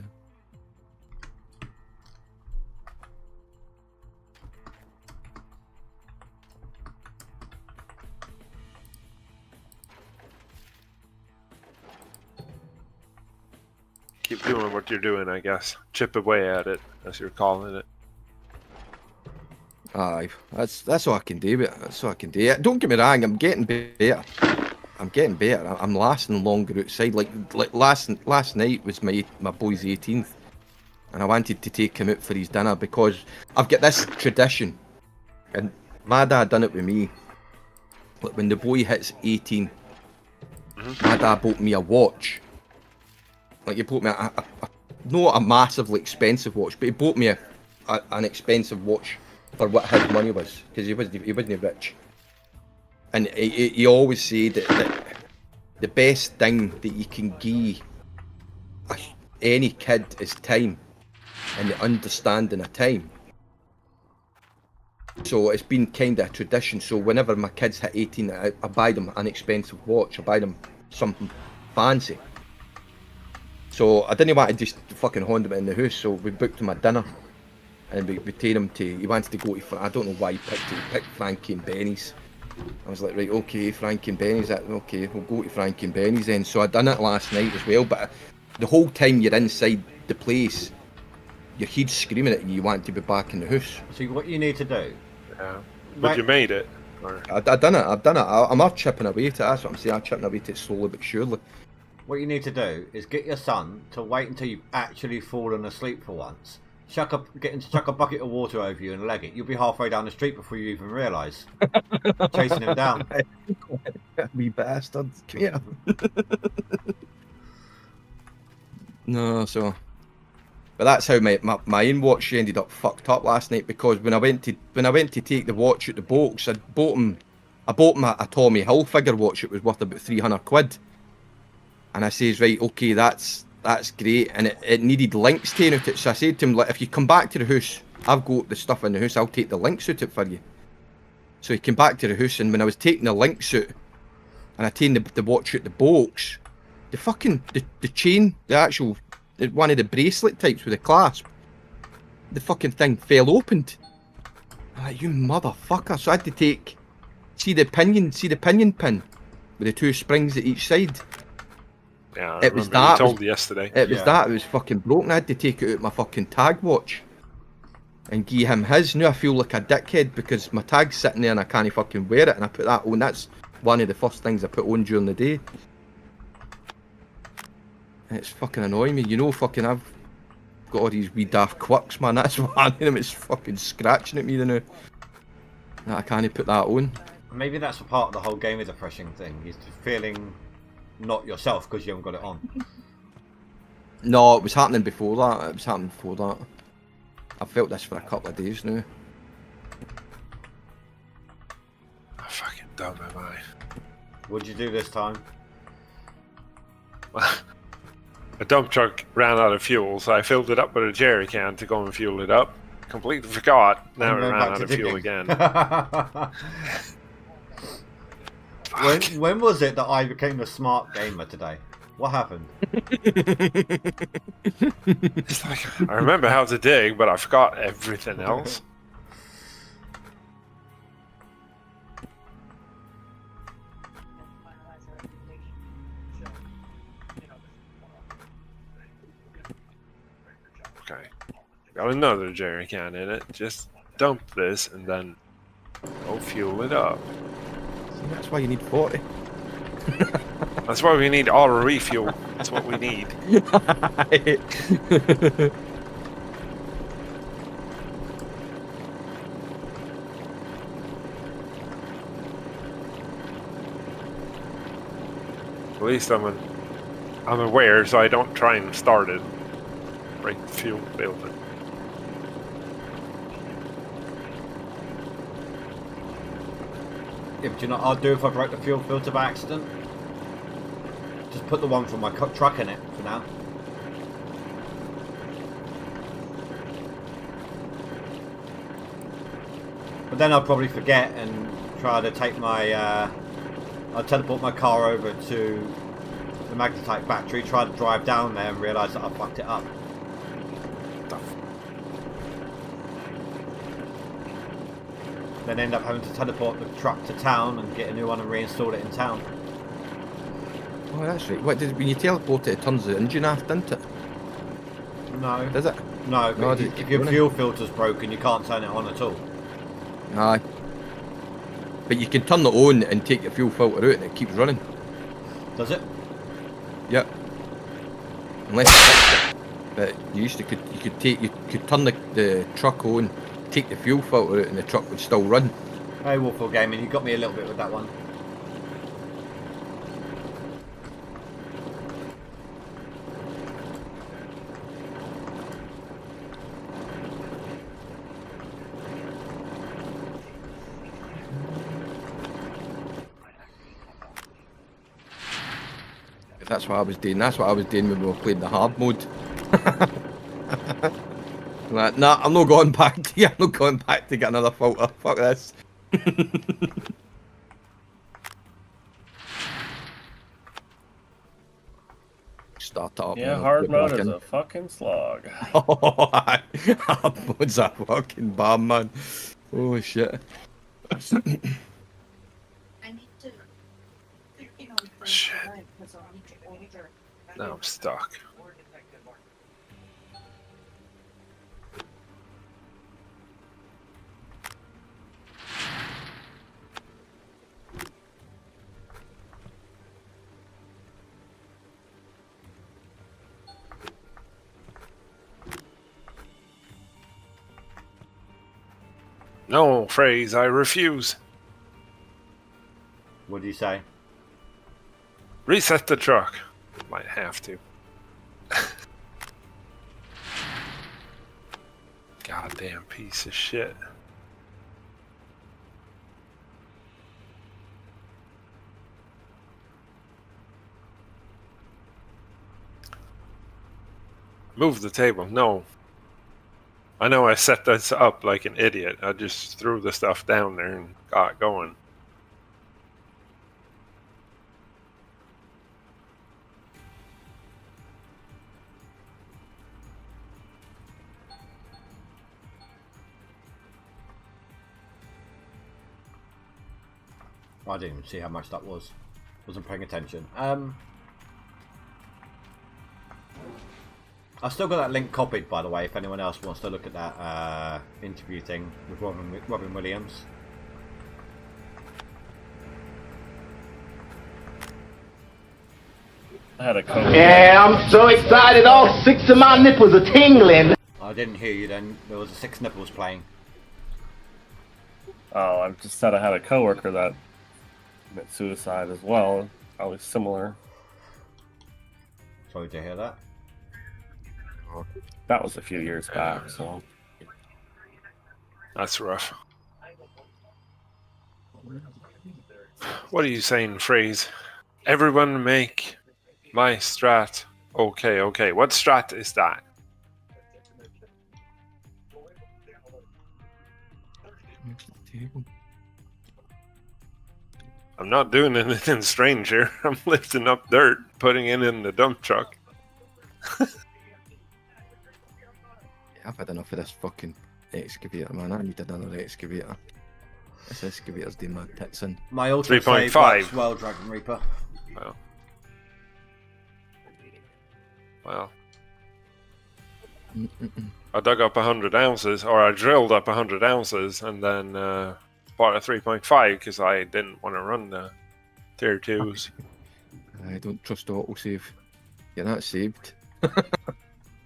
Keep doing what you're doing, I guess. Chip away at it, as you're calling it. Aye, that's all I can do. But that's all I can do. Don't get me wrong, I'm getting better. I'm lasting longer outside. Like last night was my boy's 18th, and I wanted to take him out for his dinner because I've got this tradition, and my dad done it with me. Like when the boy hits 18, my dad bought me a watch. Like he bought me not a massively expensive watch, but he bought me an expensive watch for what his money was, because he wasn't rich. And he always said that the best thing that you can give any kid is time, and the understanding of time. So it's been kind of a tradition. So whenever my kids hit 18, I buy them an expensive watch. I buy them something fancy. So I didn't want to just fucking hand him in the house, so we booked him a dinner. And we take him to, he wanted to go to, I don't know why he picked Frankie and Benny's. I was like, right, okay, Frankie and Benny's, okay, we'll go to Frankie and Benny's then. So I done it last night as well, but the whole time you're inside the place, your head's screaming at you, you want to be back in the house. See, what you need to do... Yeah, but you made it. Or... I've done it, I'm not chipping away to it, that's what I'm saying, I'm chipping away to it slowly but surely. What you need to do is get your son to wait until you've actually fallen asleep for once. Get him to chuck a bucket of water over you and leg it. You'll be halfway down the street before you even realise. Chasing him down. Wee bastard. Come here. No, so... But that's how my own watch ended up fucked up last night, because when I went to take the watch at the box, I bought him a Tommy Hilfiger watch. It was worth about 300 quid. And I says, right, okay, that's great, and it needed links taken out it. So I said to him, like, if you come back to the house, I've got the stuff in the house, I'll take the links out it for you. So he came back to the house, and when I was taking the links out, and I taken the watch out the box, the chain, the actual, one of the bracelet types with the clasp, the fucking thing fell opened. I'm like, you motherfucker. So I had to take, see the pinion pin with the two springs at each side. Yeah, it was that. You told yesterday. It was that. It was fucking broken. I had to take it out my fucking tag watch and give him his. Now I feel like a dickhead because my tag's sitting there and I can't fucking wear it, and I put that on. That's one of the first things I put on during the day. And it's fucking annoying me. You know, fucking I've got all these wee daft quirks, man. That's one of them. It's fucking scratching at me now. That I can't put that on. Maybe that's a part of the whole game is a depressing thing. You're feeling not yourself because you haven't got it on. No, it was happening before that. It was happening before that. I've felt this for a couple of days now. How fucking dumb am I? What'd you do this time? A dump truck ran out of fuel, so I filled it up with a jerry can to go and fuel it up. Completely forgot. Now it ran out of fuel again. When was it that I became a smart gamer today? What happened? It's like, I remember how to dig, but I forgot everything else. Okay. Got another jerry can in it. Just dump this and then go fuel it up. See, that's why you need 40. That's why we need auto refuel. That's what we need. At least I'm aware, so I don't try and start it. Break the fuel filter. Yeah, but you know what I'll do if I break the fuel filter by accident? Just put the one from my truck in it for now. But then I'll probably forget and try to take my... I'll teleport my car over to the magnetite battery, try to drive down there and realise that I fucked it up. Then end up having to teleport the truck to town and get a new one and reinstall it in town. Oh, that's right. When you teleport it turns the engine off, doesn't it? No. Does it? No, No, if your fuel filter's broken, you can't turn it on at all. Aye. But you can turn it on and take your fuel filter out and it keeps running. Does it? Yep. Unless but you could turn the truck on, take the fuel filter out and the truck would still run. Hey Warful Gaming, you got me a little bit with that one. That's what I was doing. That's what I was doing when we were playing the hard mode. Like, nah, I'm not going back to I'm not going back to get another filter. Fuck this. Start up. Yeah, hard mode is a fucking slog. Oh, hard mode's a fucking bomb, man. Oh shit. Shit. Now I'm stuck. No, phrase, I refuse. What do you say? Reset the truck. Might have to. Goddamn piece of shit. Move the table. No. I know I set this up like an idiot. I just threw the stuff down there and got going. I didn't even see how much that was. Wasn't paying attention. I've still got that link copied, by the way, if anyone else wants to look at that interview thing with Robin Williams. I had a coworker. Yeah, I'm so excited, all 6 of my nipples are tingling. I didn't hear you then. There was a 6 nipples playing. Oh, I just said I had a coworker that committed suicide as well. Probably similar. Sorry to hear that. That was a few years back, so. That's rough. What are you saying, phrase? Everyone make my strat. Okay, okay. What strat is that? I'm not doing anything strange here. I'm lifting up dirt, putting it in the dump truck. I've had enough of this fucking excavator, man. I need another excavator. This excavator's doing my tits in. My auto 3.5. works well, Dragon Reaper. Well. I dug up 100 ounces, or I drilled up 100 ounces, and then bought a 3.5 because I didn't want to run the tier 2s. I don't trust autosave. You're not saved.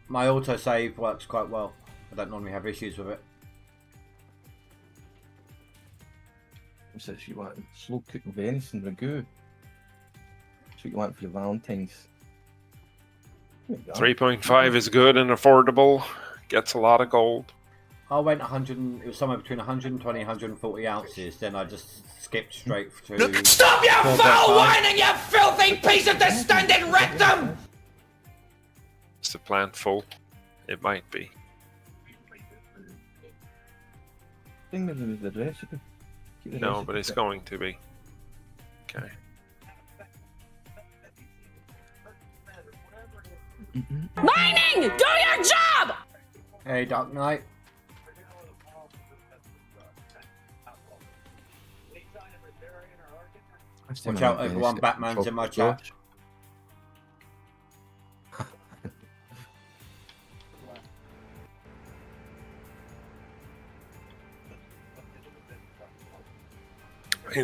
My autosave works quite well. I don't normally have issues with it. What's this you want? Slow cooking venison ragu. That's what you want for your Valentine's. 3.5 is good and affordable. Gets a lot of gold. I went 100. It was somewhere between 120 and 140 ounces. Then I just skipped straight to. Stop your 4.5. foul whining, you filthy piece of distended rectum! Is the plant full? It might be. Thing with the recipe. Keep the No, recipe but it's set. going to be. Okay. Mining! Do your job! Hey, Dark Knight. Last time Watch I out, went everyone. venison, Batman's in my chocolate chat.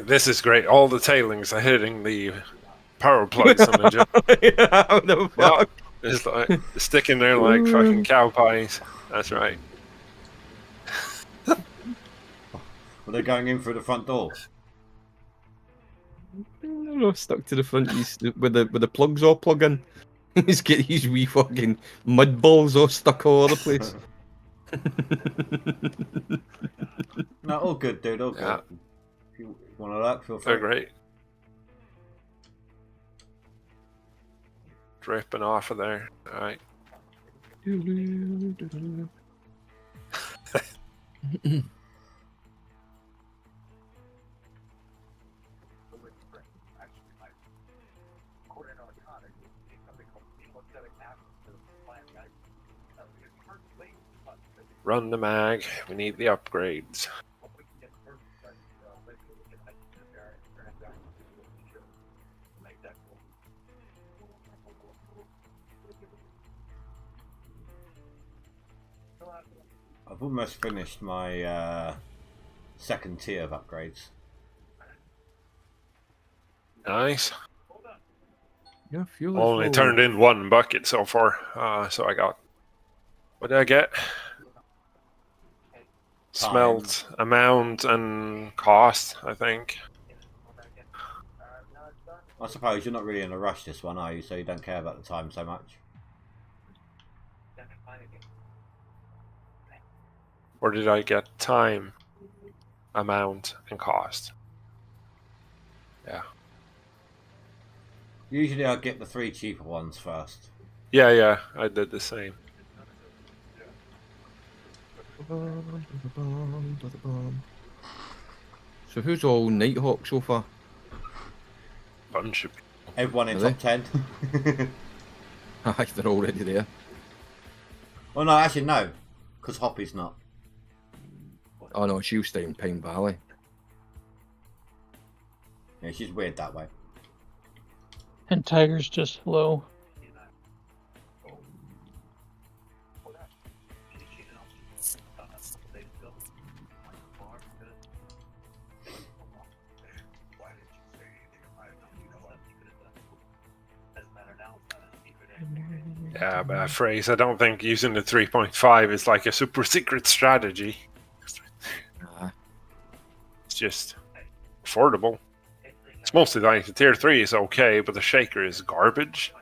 This is great. All the tailings are hitting the power plugs on the job. Yeah, how the fuck? It's like sticking there like fucking cow pies. That's right. Well, they're going in through the front door. No, stuck to the front. He's with the plugs all plugging. He's got his wee fucking mud balls all stuck all over the place. No, all good, dude. All good. Yeah. If you want to lurk, feel free. They're great. Dripping off of there. Alright. Run the mag. We need the upgrades. I've almost finished my second tier of upgrades. Nice. Yeah, fuel is Only full. turned in one bucket so far. So I got. What did I get? smelt amount and cost, I think. I suppose you're not really in a rush this one, are you? So you don't care about the time so much. Or did I get time, amount, and cost? Yeah. Usually I get the 3 cheaper ones first. Yeah, I did the same. So who's all Nighthawk so far? Bunch of people. Everyone in Really? top 10. Aye, they're already there. Well, no, actually no, because Hoppy's not. Oh no, she'll stay in Pine Valley. Yeah, she's weird that way. And Tiger's just low. Yeah, but phrase. I don't think using the 3.5 is like a super secret strategy. It's just affordable. It's mostly like the tier 3 is okay, but the shaker is garbage.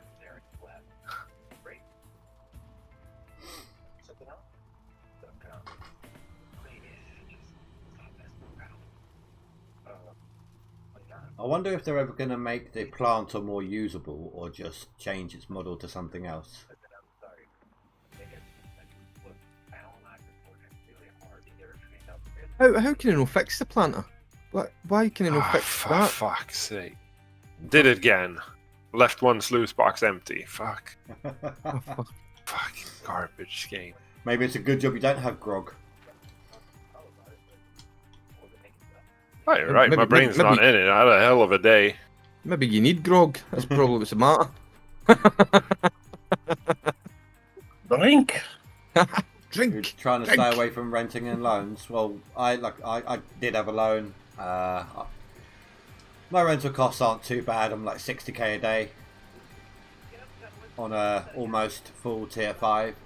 I wonder if they're ever going to make the planter more usable or just change its model to something else. How can they not fix the planter? Why can they not fix For that? fuck's sake. Did it again. Left one sluice box empty. Fuck. Oh, fuck. Fucking garbage game. Maybe it's a good job you don't have grog. Oh, you're right. My Maybe- brain's not maybe- in it. I had a hell of a day. Maybe you need grog. That's probably what's the matter. Drink. You're Drink. trying to Drink. stay away from renting and loans. Well, I did have a loan. My rental costs aren't too bad. I'm like 60k a day on a almost full tier 5.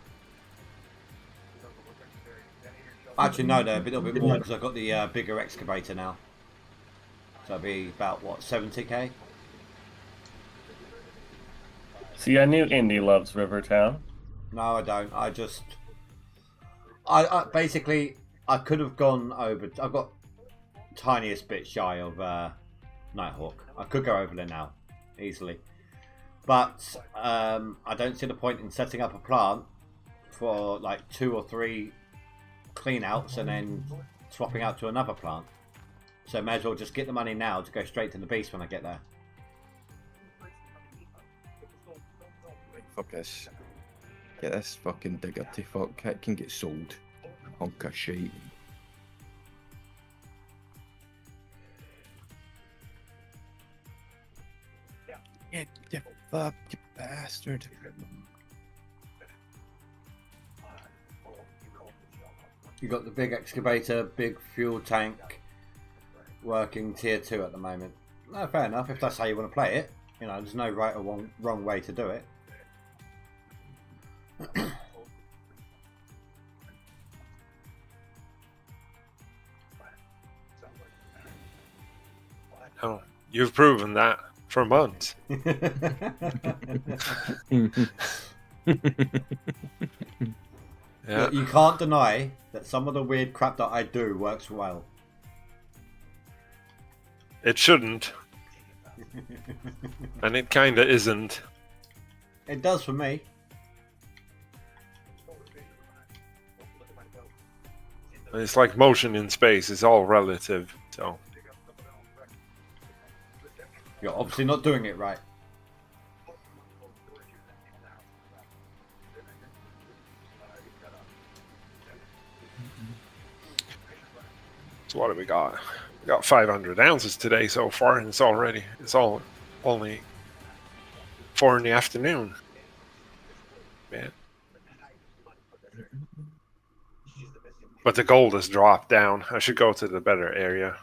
Actually, no, they're a little bit more because I've got the bigger excavator now. So it'll be about what, 70k? See, I knew Indy loves Rivertown. No, I don't. I basically I could have gone over. I've got tiniest bit shy of Nighthawk. I could go over there now easily, but I don't see the point in setting up a plant for like 2 or 3 clean outs and then swapping out to another plant. So I may as well just get the money now to go straight to the beast when I get there. Fuck this. Get this fucking digger to fuck. It can get sold. Hunk of shit. Get the fuck, you bastard. You got the big excavator, big fuel tank, working tier 2 at the moment. No, fair enough. If that's how you want to play it, you know, there's no right or wrong way to do it. Oh, you've proven that for months. Yeah. Look, you can't deny that some of the weird crap that I do works well. It shouldn't. And it kinda isn't. It does for me. It's like motion in space, it's all relative, so. You're obviously not doing it right. So what have we got? We got 500 ounces today so far, and it's all only 4 in the afternoon. Man. But the gold has dropped down. I should go to the better area.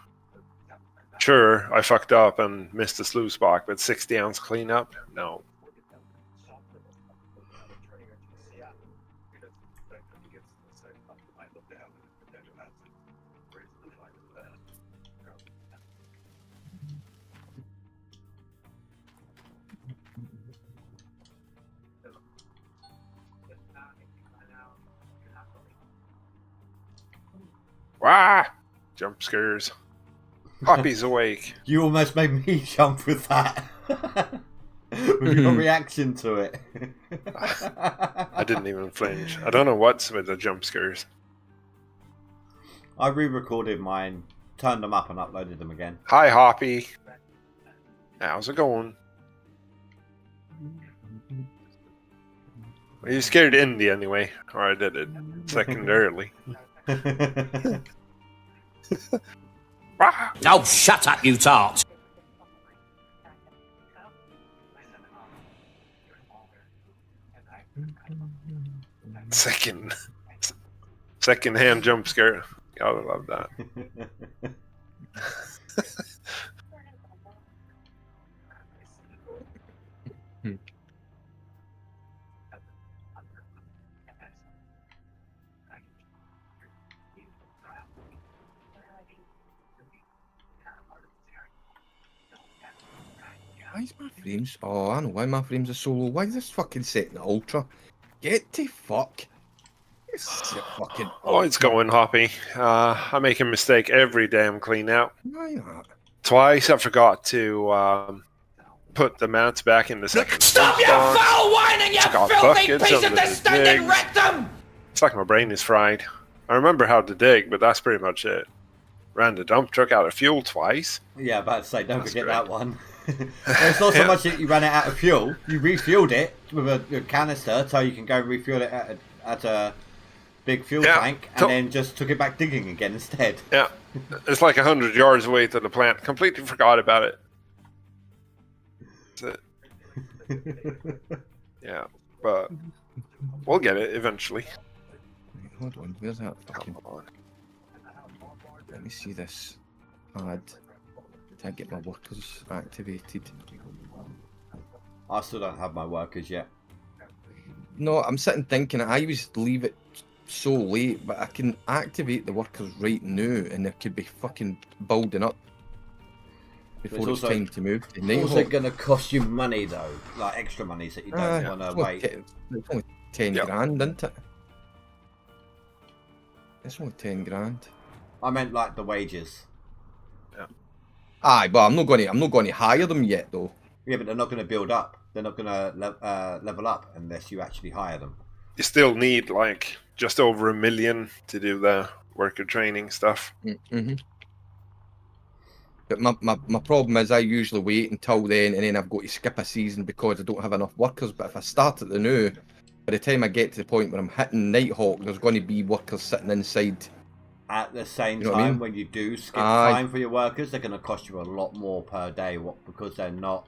Sure, I fucked up and missed the sluice box, but 60 ounce cleanup? No. Wah! Jump scares. Hoppy's awake. You almost made me jump with that. With your reaction to it. I didn't even flinch. I don't know what's with the jump scares. I re-recorded mine, turned them up and uploaded them again. Hi, Hoppy. How's it going? Well, you scared Indy anyway, or I did it secondarily. Oh, shut up, you tart. Second-hand jump scare. Gotta love that. Why is my frames? Oh, I know why my frames are so low. Why is this fucking set in ultra? Get to fuck. It's fucking. Oh, it's going, Hoppy. I make a mistake every damn clean out. Why not? Twice I forgot to put the mats back in the second. Stop your box. foul whining, you Got filthy buckets piece of under the distended digs. rectum! It's like my brain is fried. I remember how to dig, but that's pretty much it. Ran the dump truck out of fuel twice. Yeah, about to say, don't That's forget great. that one. It's not so much that you ran it out of fuel, you refueled it with a canister so you can go and refuel it at a big fuel tank and then just took it back digging again instead. Yeah, it's like 100 yards away to the plant. Completely forgot about it. That's it. Yeah, but we'll get it eventually. Hold on, where's that fucking... Come on. Let me see this ad. Can't get my workers activated. I still don't have my workers yet. No, I'm sitting thinking I always leave it so late, but I can activate the workers right now and they could be fucking building up before it's also- time to move. It's also going to cost you money though, like extra money that you don't want to wait. It's only 10 grand, isn't it? It's only 10 grand. I meant like the wages. Aye, but I'm not going to hire them yet though. Yeah, but they're not going to build up. They're not going to level up unless you actually hire them. You still need like just over $1 million to do the worker training stuff. Mm-hmm. But my problem is I usually wait until then and then I've got to skip a season because I don't have enough workers. But if I start at the new, by the time I get to the point where I'm hitting Nighthawk, there's going to be workers sitting inside. At the same You know what I time, mean? when you do skip Aye. time for your workers, they're going to cost you a lot more per day because they're not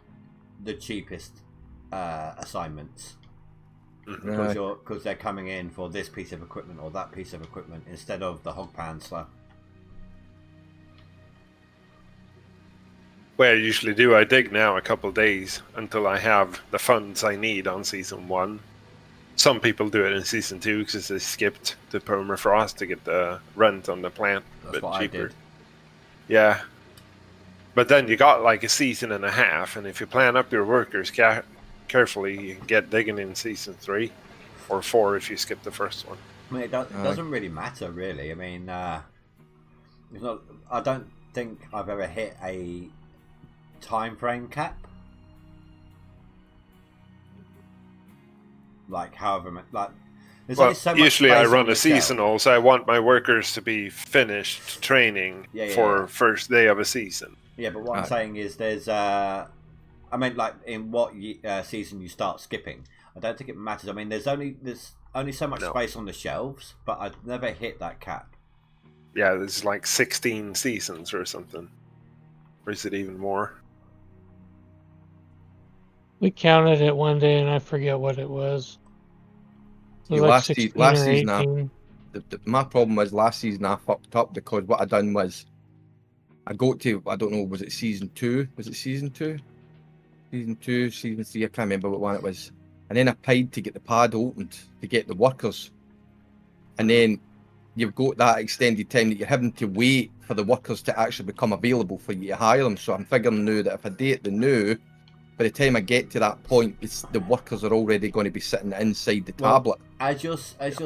the cheapest assignments. Aye. Because they're coming in for this piece of equipment or that piece of equipment instead of the hog pantsler. What I usually do, I dig now a couple days until I have the funds I need on season 1. Some people do it in season 2 because they skipped the permafrost to get the rent on the plant a That's bit what cheaper. I did. Yeah, but then you got like a season and a half, and if you plan up your workers carefully, you can get digging in season 3 or 4 if you skip the first one. I mean, it doesn't really matter, really. I mean, it's not. I don't think I've ever hit a time frame cap. Like, however, like there's Well, only so much usually I space run on a the shelf. seasonal, so I want my workers to be finished training for first day of a season. Yeah, but what I'm saying is there's I mean, like in what season you start skipping. I don't think it matters. I mean, there's only so much space on the shelves, but I've never hit that cap. Yeah, there's like 16 seasons or something. Or is it even more? We counted it one day, and I forget what it was. It was See, like last 16 last or season, 18. my problem was last season I fucked up because what I done was I got to, I don't know, was it season 2? Was it season 2? Season 2, season 3, I can't remember what one it was. And then I paid to get the pad opened to get the workers. And then you've got that extended time that you're having to wait for the workers to actually become available for you to hire them. So I'm figuring now that if I do it the new, by the time I get to that point, the workers are already going to be sitting inside the tablet. As you're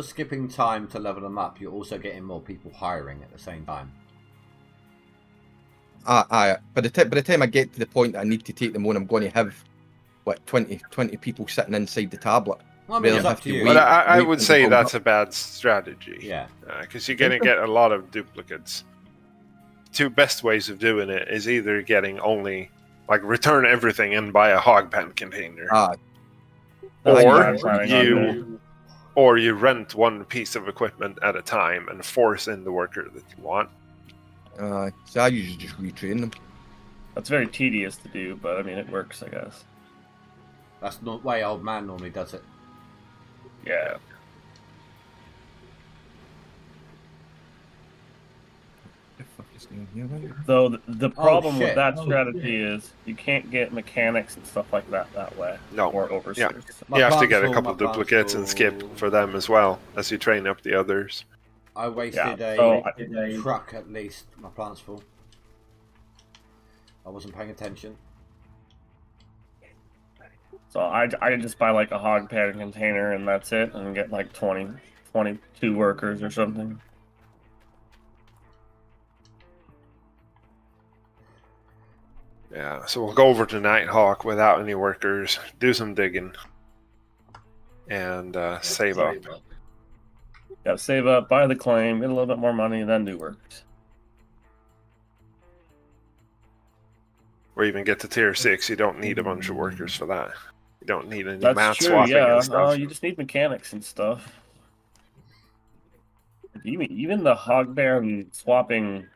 skipping time to level them up, you're also getting more people hiring at the same time. By the time I get to the point that I need to take them on, I'm going to have what 20 people sitting inside the tablet. Well, I mean, it's up to you. But I would say that's a bad strategy. Yeah. Because you're going to get a lot of duplicates. Two best ways of doing it is either getting only, like, return everything and buy a hog pen container. Or you rent one piece of equipment at a time and force in the worker that you want. So I usually just retrain them. That's very tedious to do, but I mean, it works, I guess. That's not the way old man normally does it. Yeah. Though the problem with that strategy is you can't get mechanics and stuff like that way. No. Or overseers. Yeah. You have to get a couple duplicates and skip for them as well as you train up the others. I wasted a truck at least. My plant's full. I wasn't paying attention. So I just buy like a hog pad container and that's it, and get like 22 workers or something. Yeah, so we'll go over to Nighthawk without any workers, do some digging, and save up. Yeah, save up, buy the claim, get a little bit more money, then do workers. Or even get to tier 6, you don't need a bunch of workers for that. You don't need any That's mat true, swapping yeah. and stuff. You just need mechanics and stuff. Even the hog bear and swapping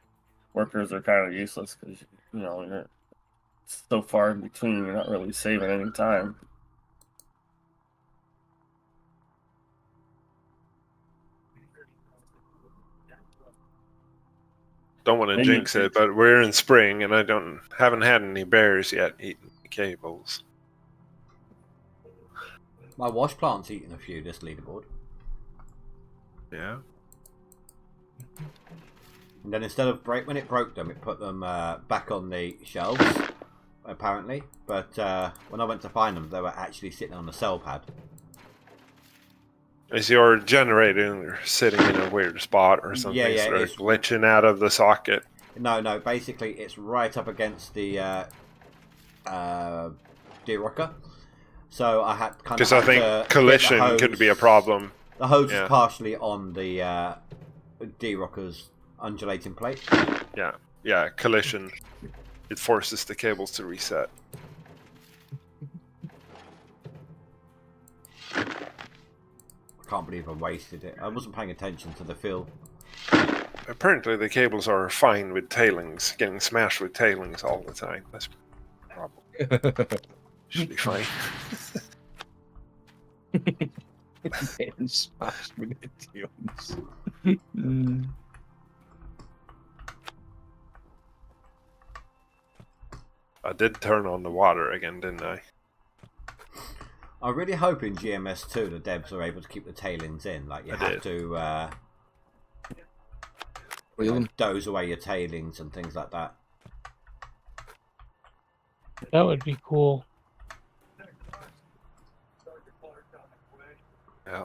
workers are kind of useless because, you know, you're so far in between, you're not really saving any time. Don't want to jinx it, but we're in spring and I haven't had any bears yet eating cables. My wash plant's eating a few this leaderboard. Yeah. And then instead of when it broke them, it put them back on the shelves, apparently. But when I went to find them, they were actually sitting on the cell pad. Is your generator sitting in a weird spot or something? Yeah, sort of it's glitching out of the socket? No. Basically, it's right up against the derocker. So I had kind of. Because I think collision could be a problem. The hose is partially on the derocker's undulating plate. Yeah, collision. It forces the cables to reset. I can't believe I wasted it. I wasn't paying attention to the fill. Apparently the cables are fine with tailings, getting smashed with tailings all the time. That's probably should be fine. Getting smashed with the tailings. I did turn on the water again, didn't I? I really hope in GMS2 the devs are able to keep the tailings in. Like you have to doze away your tailings and things like that. That would be cool. Yeah.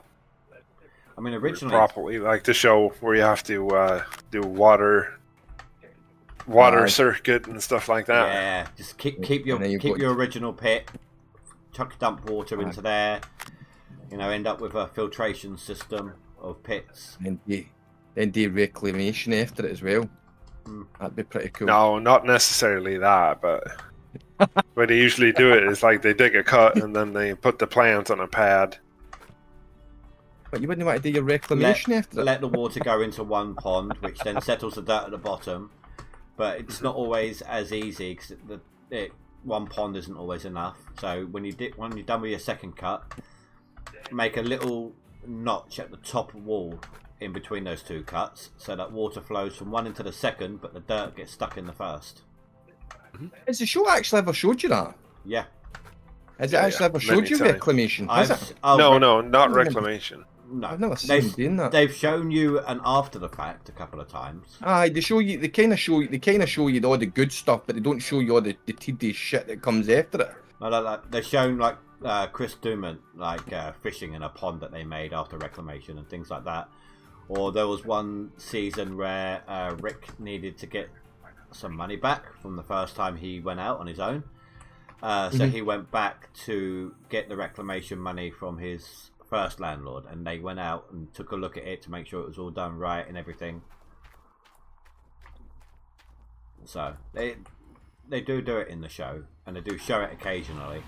I mean, originally, properly like to show where you have to do water circuit and stuff like that. Yeah, just keep your original pit. Dump water into there. You know, end up with a filtration system of pits. And then do reclamation after it as well. That'd be pretty cool. No, not necessarily that, but the way they usually do it is like they dig a cut and then they put the plant on a pad. But you wouldn't want to do your reclamation after it? Let the water go into one pond, which then settles the dirt at the bottom. But it's not always as easy because one pond isn't always enough. So when you're done with your second cut, make a little notch at the top wall in between those two cuts, so that water flows from one into the second, but the dirt gets stuck in the first. Has the show actually ever showed you that? Yeah. Has it actually ever showed you reclamation? No, not reclamation. No, I've never seen doing that. They've shown you an after the fact a couple of times. They show you. They kind of show you all the good stuff, but they don't show you all the tedious shit that comes after it. They've shown like Chris Dumont fishing in a pond that they made after reclamation and things like that. Or there was one season where Rick needed to get some money back from the first time he went out on his own. So he went back to get the reclamation money from his first landlord, and they went out and took a look at it to make sure it was all done right and everything. So they do it in the show, and they do show it occasionally.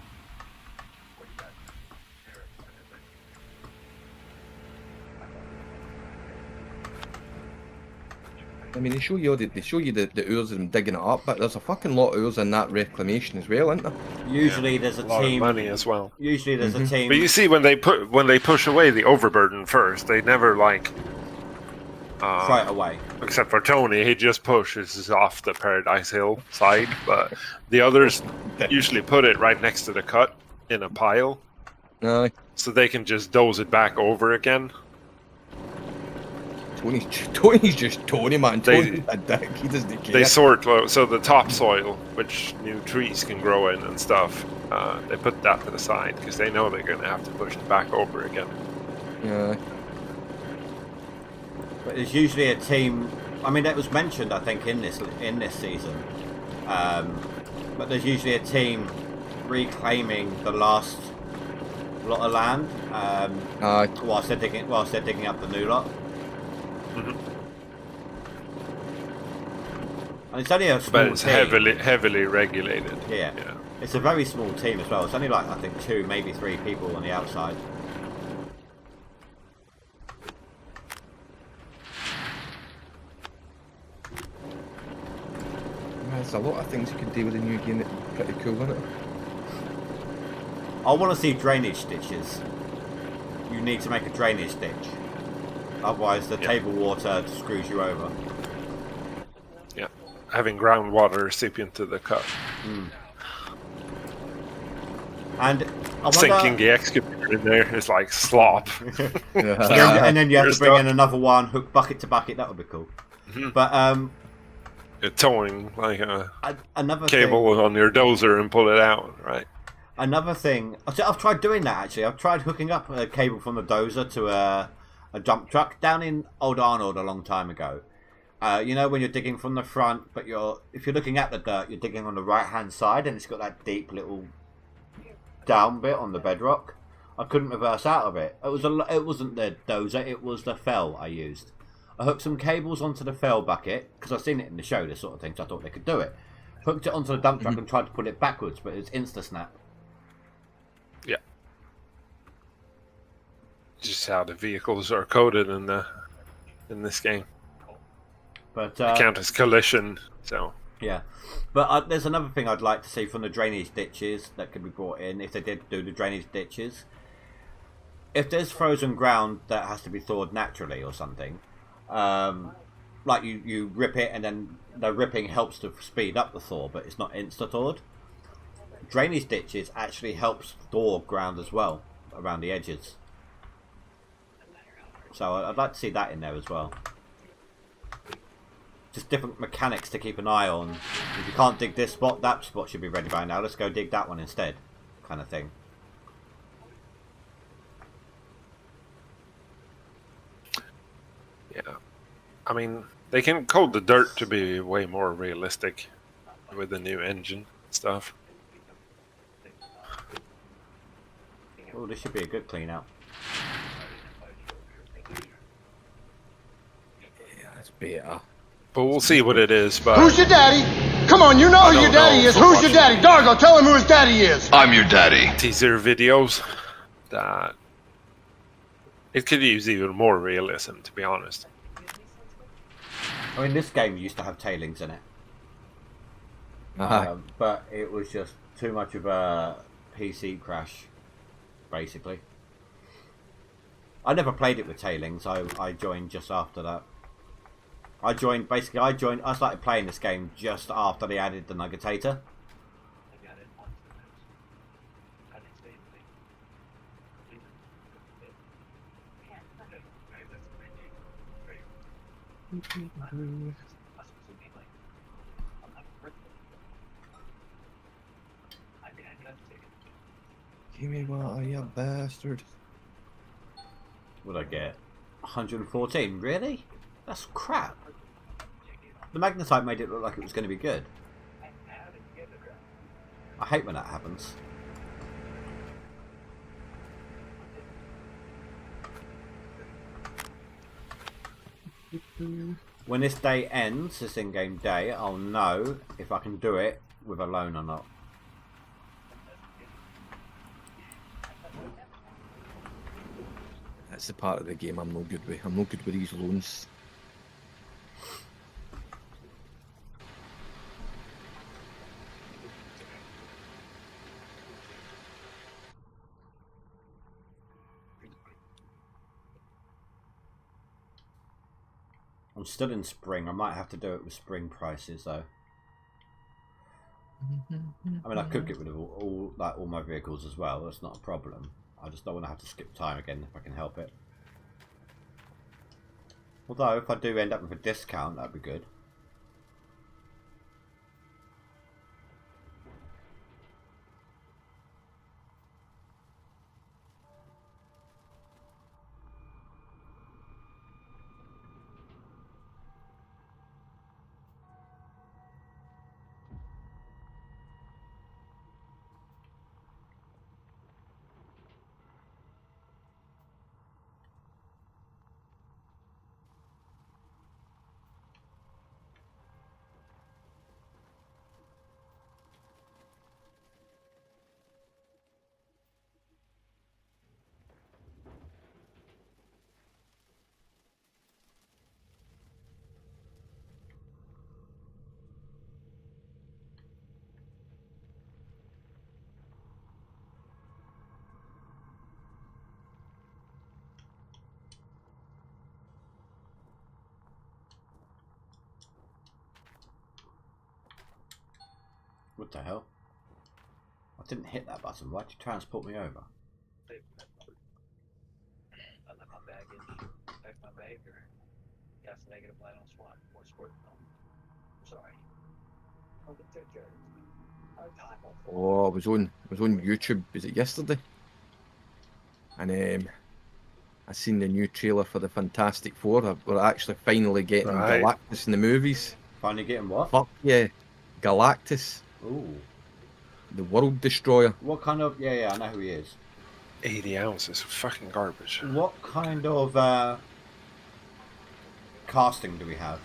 I mean, they show you the oars and digging it up, but there's a fucking lot of oars in that reclamation as well, isn't there? Usually there's a lot team. of money as well. Usually there's a team. But you see, when they push away the overburden first, they never throw it away. Except for Tony, he just pushes off the Paradise Hill side, but the others usually put it right next to the cut in a pile, so they can just doze it back over again. Tony's just Tony, man. Tony's a dick. He doesn't care. They sort so the topsoil, which new trees can grow in and stuff, they put that to the side because they know they're going to have to push it back over again. Yeah. But there's usually a team. I mean, that was mentioned, I think, in this season. But there's usually a team reclaiming the last lot of land whilst they're digging up the new lot. And it's only a small But it's team. heavily regulated. Yeah. It's a very small team as well. It's only I think 2, maybe 3 people on the outside. There's a lot of things you can do with the new game that are pretty cool, isn't it? I want to see drainage ditches. You need to make a drainage ditch. Otherwise the table water screws you over. Yeah. Having groundwater seep into the cut. And sinking the excavator in there is like slop. and then you have to bring in another one, hook bucket to bucket. That would be cool. But you're towing like another cable thing, on your dozer and pull it out, right? Another thing, I've tried doing that actually. I've tried hooking up a cable from the dozer to a dump truck down in Old Arnold a long time ago. You know when you're digging from the front, but if you're looking at the dirt, you're digging on the right hand side, and it's got that deep little down bit on the bedrock. I couldn't reverse out of it. It wasn't the dozer, it was the fell I used. I hooked some cables onto the fell bucket because I've seen it in the show, this sort of thing, so I thought they could do it. Hooked it onto the dump truck and tried to pull it backwards, but it's insta snap. Yeah. Just how the vehicles are coded in this game. But count as collision, so. Yeah, but there's another thing I'd like to see from the drainage ditches that could be brought in if they did do the drainage ditches. If there's frozen ground that has to be thawed naturally or something, like you rip it and then the ripping helps to speed up the thaw, but it's not insta thawed. Drainage ditches actually helps thaw ground as well around the edges. So I'd like to see that in there as well. Just different mechanics to keep an eye on. If you can't dig this spot, that spot should be ready by now. Let's go dig that one instead, kind of thing. Yeah, I mean they can code the dirt to be way more realistic with the new engine and stuff. Oh, this should be a good clean out. Yeah, that's better. But we'll see what it is. But Who's your daddy? Come on, you know who your daddy is. Who's your daddy? Dargo, tell him who his daddy is. I'm your daddy. Teaser videos that it could use even more realism, to be honest. I mean, this game used to have tailings in it. But it was just too much of a PC crash, basically. I never played it with tailings. I joined just after that. I started playing this game just after they added the Nuggetator. Give me water, you bastard. What'd I get? 114. Really? That's crap. The magnetite made it look like it was going to be good. I hate when that happens. When this day ends, this in-game day, I'll know if I can do it with a loan or not. That's the part of the game I'm no good with. I'm no good with these loans. I'm still in spring. I might have to do it with spring prices though. I mean, I could get rid of all my vehicles as well. That's not a problem. I just don't want to have to skip time again if I can help it. Although, if I do end up with a discount, that'd be good. What the hell? I didn't hit that button. Why'd you transport me over? Oh, I was on YouTube. Was it yesterday? And I seen the new trailer for the Fantastic Four. We're actually finally getting Galactus in the movies. Finally getting what? Fuck yeah, Galactus. Ooh. The World Destroyer. What kind of... Yeah, I know who he is. 80 ounces of fucking garbage. What kind of casting do we have?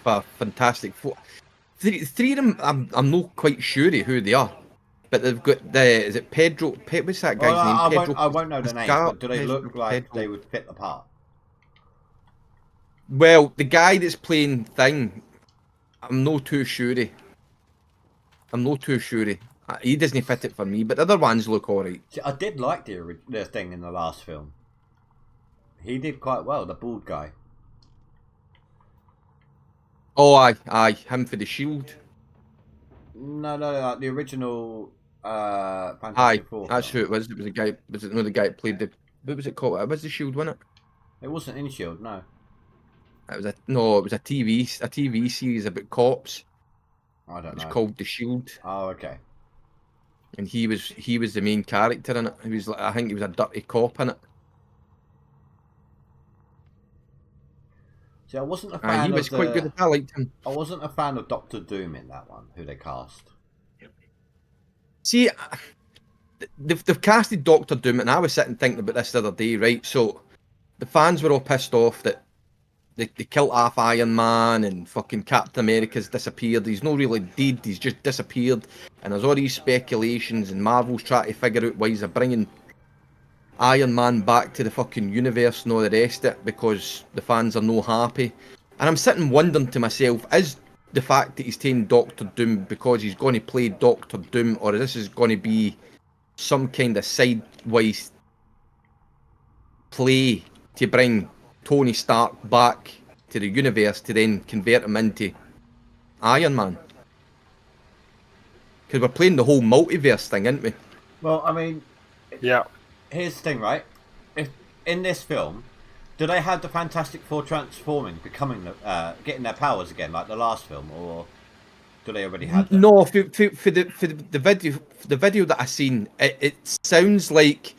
For Fantastic Four. Three of them, I'm not quite sure of who they are. But they've got is it Pedro? What's that guy's name? Pedro. I won't know the names, but do they look like they would fit the part? Well, the guy that's playing Thing, I'm not too sure. He doesn't fit it for me, but the other ones look alright. See, I did like the Thing in the last film. He did quite well, the bald guy. Oh, aye, him for the Shield. No, the original Fantastic Four. That's who it was. It was a guy. Was it not the guy that played the? What was it called? It was the Shield, wasn't it? It wasn't in Shield, no. It was a TV series about cops. I don't know. It's called The Shield. Oh, okay. And he was the main character in it. He was I think he was a dirty cop in it. See, I wasn't a fan he was of quite good. I liked him. I wasn't a fan of Doctor Doom in that one, who they cast. See, they've casted Doctor Doom, and I was sitting thinking about this the other day, right? So, the fans were all pissed off that they killed half Iron Man and fucking Captain America's disappeared. He's not really dead, he's just disappeared. And there's all these speculations, and Marvel's trying to figure out why they're bringing Iron Man back to the fucking universe and all the rest of it because the fans are no happy. And I'm sitting wondering to myself, is the fact that he's taking Doctor Doom because he's going to play Doctor Doom, or this is going to be some kind of sidewise play to bring Tony Stark back to the universe to then convert him into Iron Man? Because we're playing the whole multiverse thing, aren't we? Well, I mean... Yeah. Here's the thing, right? If in this film, do they have the Fantastic Four transforming, becoming, getting their powers again, like the last film, or Do they already have them? No, for the video that I seen, it sounds like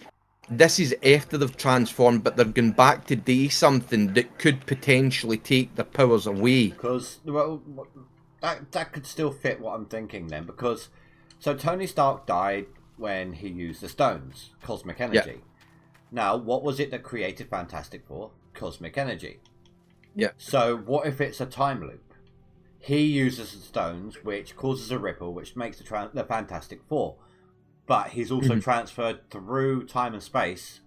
this is after they've transformed, but they're going back to do something that could potentially take their powers away. Because well, that could still fit what I'm thinking then. Because so Tony Stark died when he used the stones, cosmic energy. Yeah. Now, what was it that created Fantastic Four? Cosmic energy. Yeah. So what if it's a time loop? He uses the stones, which causes a ripple, which makes the Fantastic Four. But he's also transferred through time and space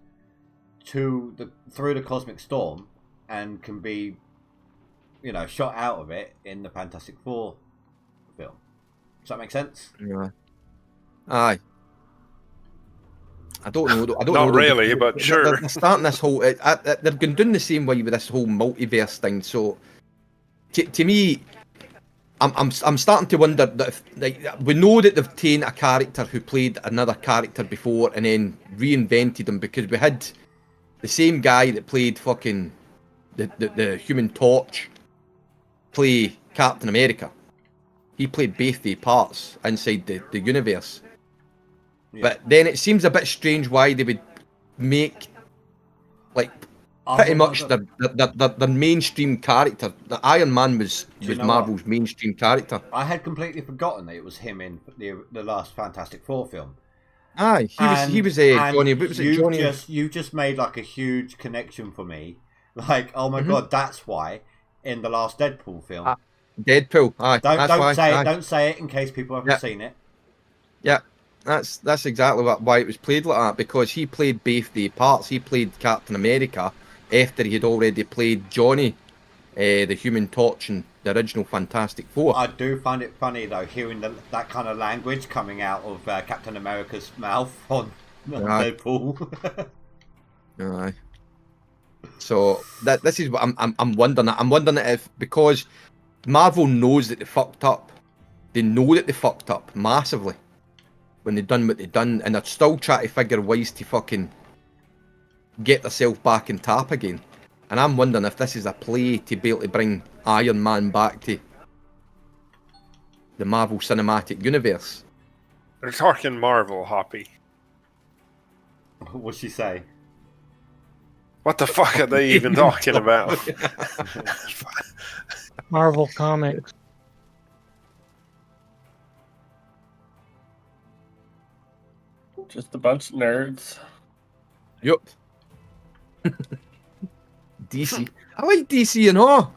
through the cosmic storm, and can be, shot out of it in the Fantastic Four film. Does that make sense? Yeah. Aye. I don't know. I don't Not know. really, but sure. They're starting this whole. They're going doing the same way with this whole multiverse thing. So, to me, I'm starting to wonder that if, we know that they've taken a character who played another character before and then reinvented him, because we had the same guy that played fucking the Human Torch play Captain America. He played both the parts inside the universe. Yeah. But then it seems a bit strange why they would make pretty much the mainstream character. The Iron Man was Marvel's mainstream character. I had completely forgotten that it was him in the last Fantastic Four film. Aye, he was Johnny. What was it, Johnny? You just made like a huge connection for me. Like, oh my god, that's why in the last Deadpool film. Deadpool. Aye. Don't say it in case people haven't seen it. Yeah. That's exactly why it was played like that, because he played both the parts. He played Captain America after he had already played Johnny, the Human Torch, in the original Fantastic Four. I do find it funny though, hearing that kind of language coming out of Captain America's mouth on Deadpool. Aye. So this is what I'm wondering. I'm wondering if, because Marvel knows that they fucked up, they know that they fucked up massively when they done what they done, and they're still trying to figure ways to fucking get themselves back in tap again. And I'm wondering if this is a play to be able to bring Iron Man back to the Marvel Cinematic Universe. They're talking Marvel, Hoppy. What'd she say? What the fuck are they even talking about? Marvel Comics. Just a bunch of nerds. Yup. DC. I like DC and all.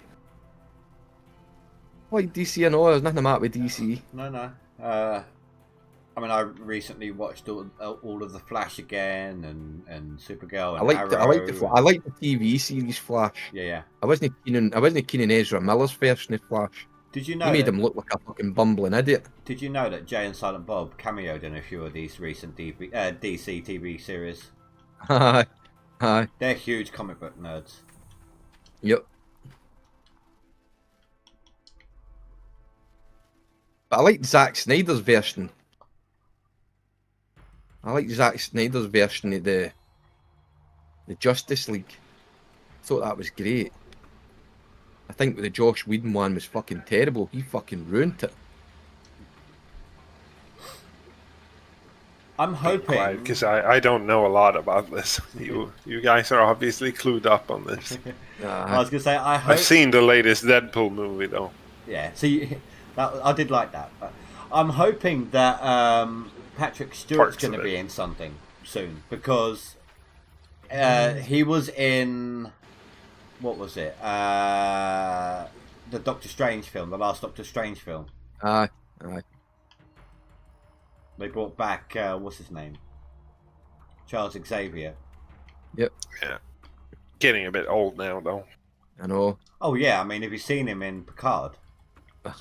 I like DC and all. There's nothing about with DC. No. I mean, I recently watched all of the Flash again, and Supergirl. And I like the TV series Flash. Yeah. I wasn't keen on Ezra Miller's version of Flash. Did you know he made him look like a fucking bumbling idiot? Did you know that Jay and Silent Bob cameoed in a few of these recent DC TV series? Hi. They're huge comic book nerds. Yep. But I like Zack Snyder's version. I like Zack Snyder's version of the Justice League. I thought that was great. I think the Josh Whedon one was fucking terrible. He fucking ruined it. I'm hoping, because I don't know a lot about this. You guys are obviously clued up on this. I was gonna say I've seen the latest Deadpool movie though. Yeah, see, I did like that. But I'm hoping that Patrick Stewart's going to be in something soon, because he was in, what was it? The Doctor Strange film, the last Doctor Strange film. Aye. They brought back what's his name? Charles Xavier. Yep. Yeah. Getting a bit old now though. I know. Oh yeah, I mean, have you seen him in Picard?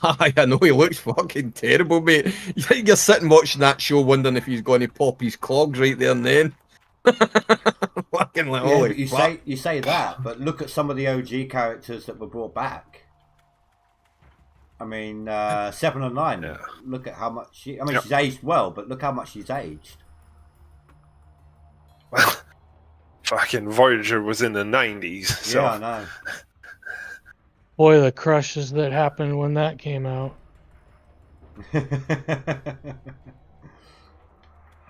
I know, he looks fucking terrible, mate. You're sitting watching that show wondering if he's going to pop his clogs right there and then. Fucking like, yeah, but you say that, but look at some of the OG characters that were brought back. I mean, 7 and 9. Yeah. Look at how much she's aged well, but look how much she's aged. Well, fucking Voyager was in the 90s. So. Yeah, I know. Boy, the crushes that happened when that came out.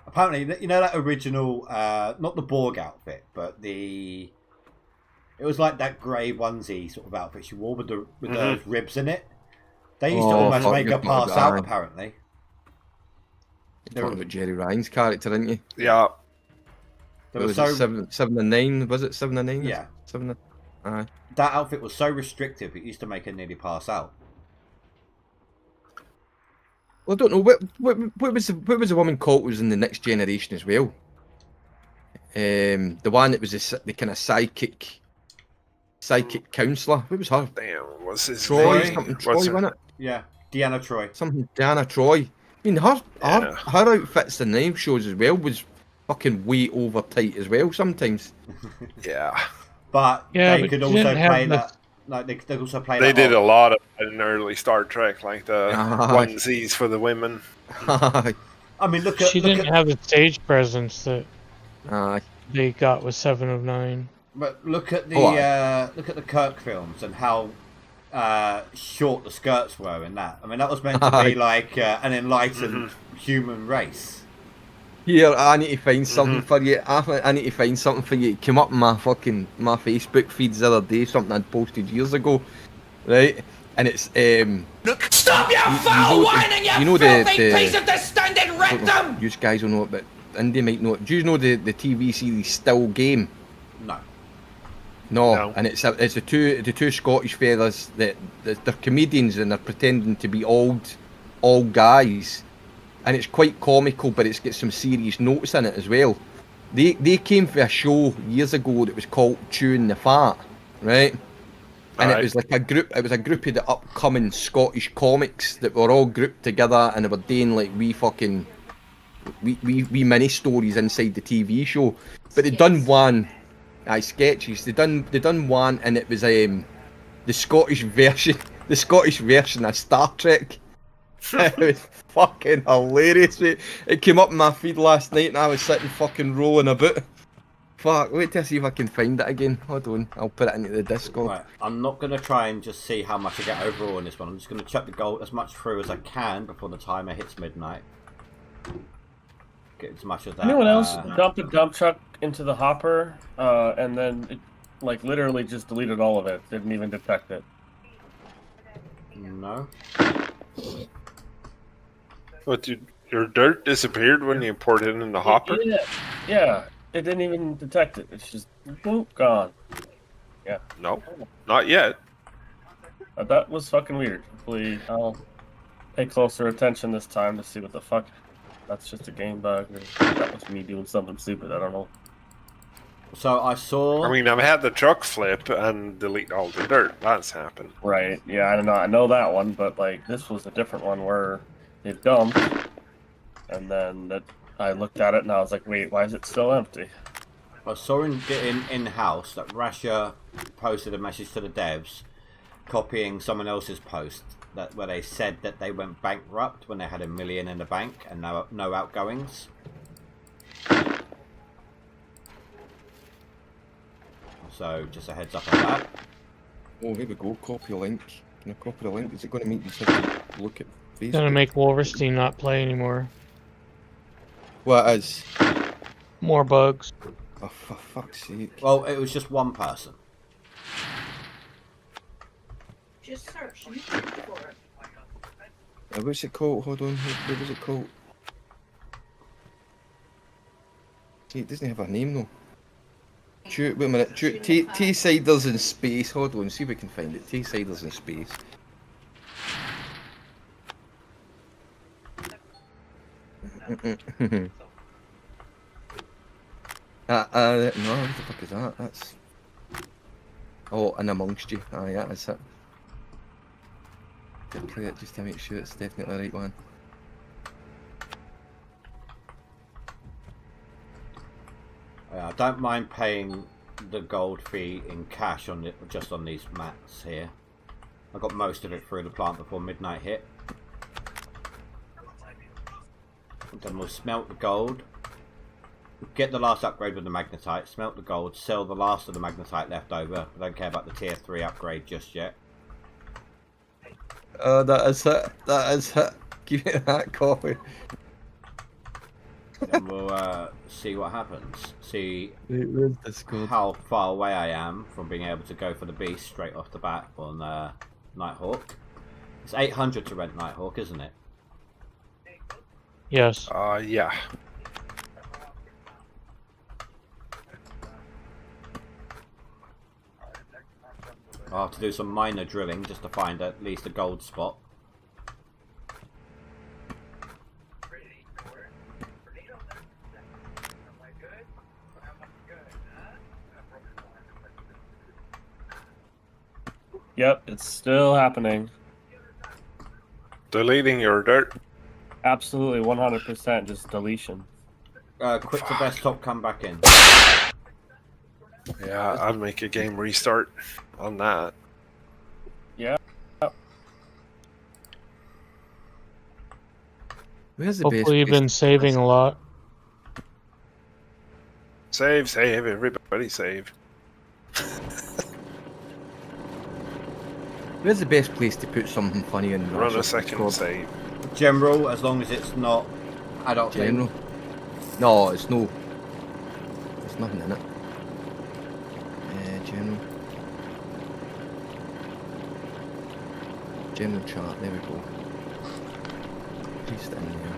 Apparently, you know that original, not the Borg outfit, but it was like that grey onesie sort of outfit she wore with those ribs in it. They used to almost fuck, make her you're talking pass about- out, apparently. You're talking about Jerry Ryan's character, aren't you? Yeah. They What were was so, it 7 and 9? Was it 7 and 9? Yeah. 7 and... Aye. that outfit was so restrictive, it used to make her nearly pass out. Well, I don't know. What was the woman called who was in the Next Generation as well? The one that was the kind of psychic counsellor. What was her? Damn, what's his Troy, name? something Troy, What's her- wasn't it? Yeah, Deanna Troy. Something Diana Troy. I mean, her outfits in the knife shows as well was fucking way over tight as well sometimes. Yeah. But Yeah, they but could you also didn't have play the- that. Like they also play. They that did a off. lot of it in early Star Trek, like the Aye. onesies for the women. Aye. I mean, look at. She look didn't at, have the stage presence that Aye. they got with 7 of 9. But look at the Oh, look at the Kirk films and how short the skirts were in that. I mean, that was meant to Aye. be like an enlightened human race. Here, I need to find something for you. I need to find something for you. It came up in my Facebook feeds the other day, something I'd posted years ago, right? And it's Stop your foul whining, you filthy piece of distended rectum! you guys will know it, but Indy might know it. Do you know the TV series Still Game? No. No. And it's the two Scottish fellas that they're comedians and they're pretending to be old guys, and it's quite comical, but it's got some serious notes in it as well. They came for a show years ago that was called Chewing the Fat, right? And it was like a group. It was a group of the upcoming Scottish comics that were all grouped together, and they were doing like wee mini stories inside the TV show. But they done one, sketches. They done one, and it was the Scottish version of Star Trek. It was fucking hilarious, mate. It came up in my feed last night, and I was sitting fucking rolling about. Fuck, wait till I see if I can find it again. Hold on, I'll put it into the Discord. Right, I'm not going to try and just see how much I get overall in this one. I'm just going to chuck the gold as much through as I can before the timer hits midnight. Get as much of that. Anyone else dumped a dump truck into the hopper, and then it, like, literally just deleted all of it. Didn't even detect it. No. What, your dirt disappeared when you poured it in the hopper? Yeah. It didn't even detect it. It's just boop, gone. Yeah. No, not yet. That was fucking weird. Hopefully, I'll pay closer attention this time to see what the fuck. That's just a game bug, or that was me doing something stupid. I don't know. So I saw. I mean, I've had the truck flip and delete all the dirt. That's happened. Right. Yeah, I don't know. I know that one, but like this was a different one where it dumped, and then I looked at it and I was like, wait, why is it still empty? I saw in-house that Rasha posted a message to the devs copying someone else's post where they said that they went bankrupt when they had $1 million in the bank and no outgoings. So just a heads up on that. Oh, here we go. Copy a link. Can I copy the link? Is it going to make you sit and look at Facebook? Gonna make Wolverstein not play anymore. What is? More bugs. Oh, for fuck's sake. Well, it was just one person. Just search YouTube for it. What's it called? Hold on. What was it called? See, it doesn't have a name though. Wait a minute. T-Siders in space. Hold on. See if we can find it. T-Siders in space. No, what the fuck is that? That's... Oh, and amongst you. Ah, yeah, that's it. Just play it just to make sure it's definitely the right one. I don't mind paying the gold fee in cash on it, just on these mats here. I got most of it through the plant before midnight hit. And then we'll smelt the gold. Get the last upgrade with the magnetite, smelt the gold, sell the last of the magnetite left over. I don't care about the tier 3 upgrade just yet. That is it. That is it. Give it that coffee. And we'll see what happens. See Where's Discord? how far away I am from being able to go for the beast straight off the bat on Nighthawk. It's 800 to rent Nighthawk, isn't it? Yes. Yeah. I'll have to do some minor drilling just to find at least a gold spot. Yep, it's still happening. Deleting your dirt. Absolutely, 100% just deletion. Quit the desktop, come back in. Yeah, I'll make a game restart on that. Yeah. Where's the Hopefully base you've been saving a lot. Save, save, everybody save. Where's the best place to put something funny in? Run a second save. General, as long as it's not adult General? No, it's no. There's nothing in it. General. General chart, there we go. Paste it in there.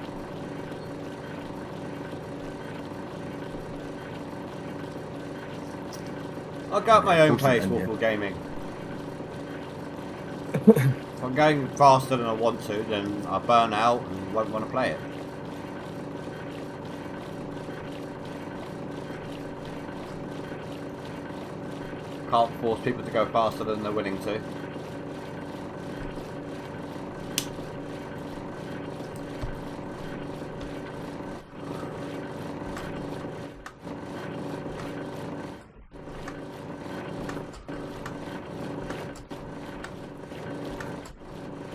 I'll go at my own Post it pace, in Waffle Gaming. If I'm going faster than I want to, then I burn out and won't want to play it. Can't force people to go faster than they're willing to.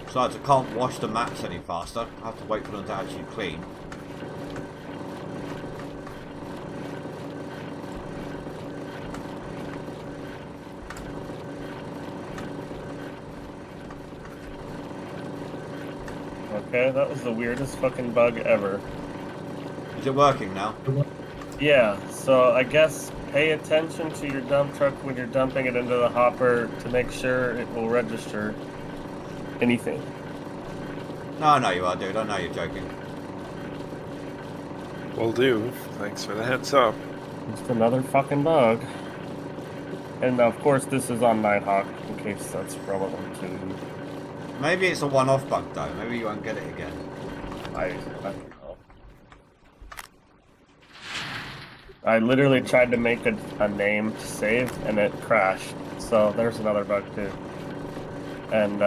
Besides, I can't wash the mats any faster. I have to wait for them to actually clean. Okay, that was the weirdest fucking bug ever. Is it working now? Yeah, so I guess pay attention to your dump truck when you're dumping it into the hopper to make sure it will register anything. No, I know you are, dude. I know you're joking. Will do. Thanks for the heads up. Just another fucking bug. And of course this is on Nighthawk, in case that's relevant to... Maybe it's a one-off bug, though. Maybe you won't get it again. I don't know. I literally tried to make a name to save, and it crashed. So there's another bug, too. And,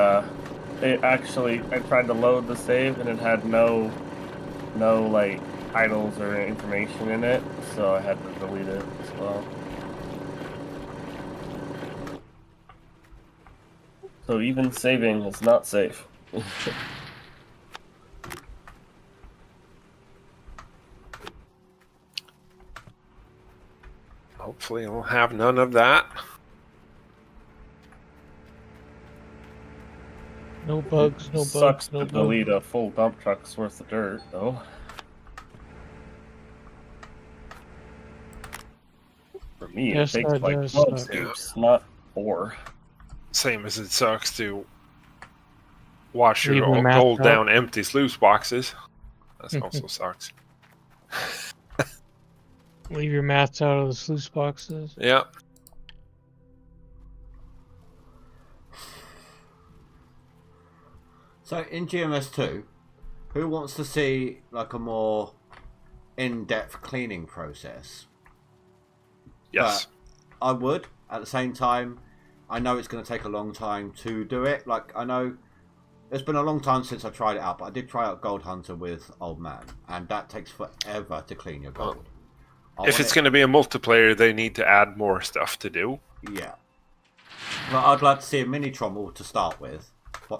it actually, I tried to load the save, and it had no, like, titles or information in it, so I had to delete it as well. So even saving is not safe. Hopefully I'll have none of that. No bugs, no bugs, Sucks no to bugs. delete a full dump truck's worth of dirt, though. For me, Yes, it takes that like does 12 suck. scoops, not 4. Same as it sucks to wash Leave your the mats gold out. down empty sluice boxes. That also sucks. Leave your mats out of the sluice boxes. Yeah. So, in GMS2, who wants to see, like, a more in-depth cleaning process? Yes. But I would. At the same time, I know it's going to take a long time to do it. Like, I know it's been a long time since I tried it out, but I did try out Gold Hunter with Old Man, and that takes forever to clean your gold. If it's going to be a multiplayer, they need to add more stuff to do. Yeah. But I'd like to see a mini trommel to start with,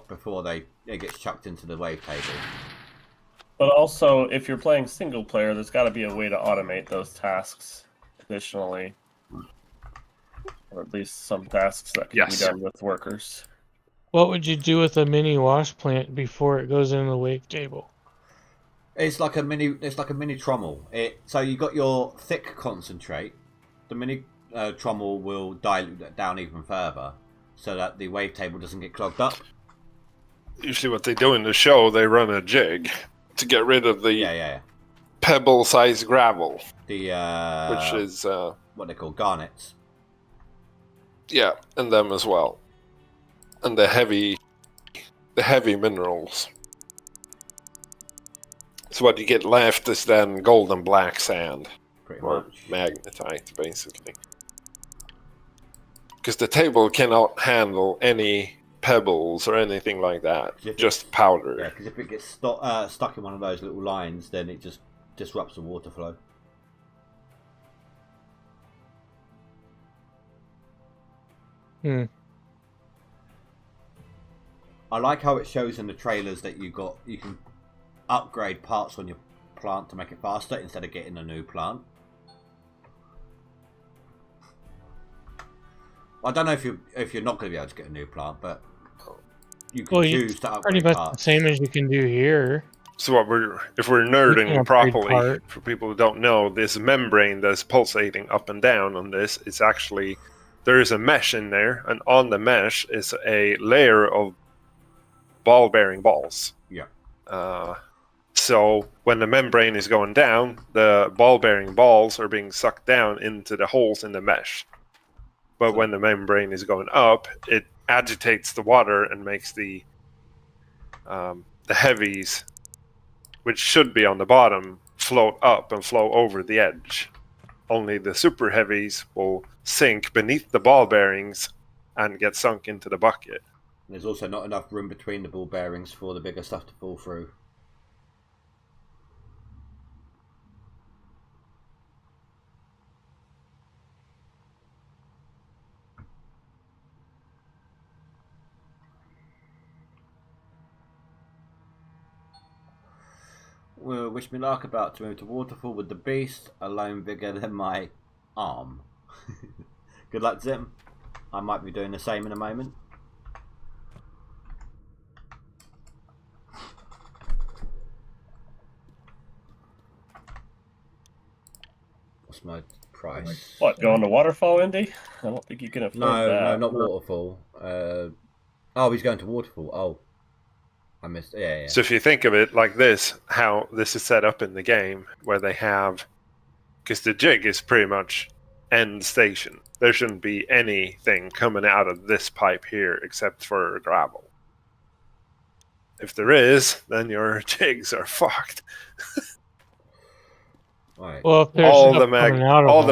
before it gets chucked into the wave table. But also, if you're playing single player, there's got to be a way to automate those tasks additionally. Or at least some tasks that can be done with workers. What would you do with a mini wash plant before it goes in the wake table? It's like a mini trommel. So you got your thick concentrate. The mini trommel will dilute that down even further, so that the wave table doesn't get clogged up. Usually, what they do in the show, they run a jig to get rid of the Yeah. pebble-sized gravel, The which is what they call garnets. yeah, and them as well, and the heavy minerals. So what you get left is then gold and black sand, Pretty or much. magnetite, basically. Because the table cannot handle any pebbles or anything like that, just powder. Yeah, because if it gets stuck in one of those little lines, then it just disrupts the water flow. I like how it shows in the trailers that you can upgrade parts on your plant to make it faster instead of getting a new plant. I don't know if you're not going to be able to get a new plant, but you can choose to upgrade pretty much parts. the same as you can do here. So if we're nerding properly, part. for people who don't know, this membrane that's pulsating up and down on this is actually, there is a mesh in there, and on the mesh is a layer of ball-bearing balls. Yeah. So when the membrane is going down, the ball-bearing balls are being sucked down into the holes in the mesh. But when the membrane is going up, it agitates the water and makes the heavies, which should be on the bottom, float up and flow over the edge. Only the super heavies will sink beneath the ball bearings and get sunk into the bucket. There's also not enough room between the ball bearings for the bigger stuff to fall through. Well, wish me luck about to move to Waterfall with the beast, alone bigger than my arm. Good luck, Zim. I might be doing the same in a moment. What's my price? What, going to Waterfall, Indy? I don't think you can afford that. No, not Waterfall. Oh, he's going to Waterfall. Oh. I missed. Yeah. So if you think of it like this, how this is set up in the game, where they have, because the jig is pretty much end station. There shouldn't be anything coming out of this pipe here except for gravel. If there is, then your jigs are fucked. Right. Well, if there's all the them,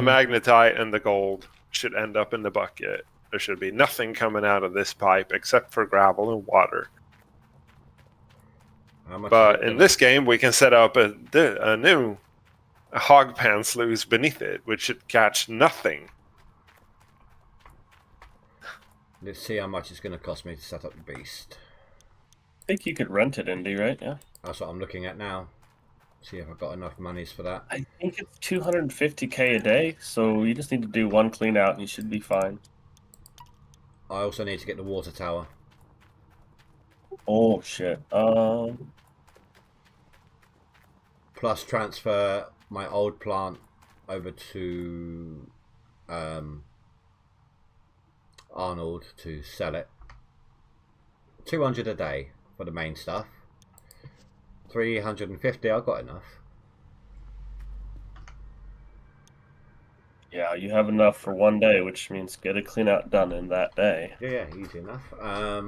magnetite and the gold should end up in the bucket. There should be nothing coming out of this pipe except for gravel and water. But in this game, we can set up a new hog pan sluice beneath it, which should catch nothing. Let's see how much it's going to cost me to set up the beast. I think you could rent it, Indy, right? Yeah. That's what I'm looking at now. See if I've got enough monies for that. I think it's 250k a day, so you just need to do one clean out and you should be fine. I also need to get the water tower. Oh shit. Plus transfer my old plant over to Arnold to sell it. 200 a day for the main stuff. 350, I've got enough. Yeah, you have enough for one day, which means get a clean out done in that day. Yeah, easy enough. I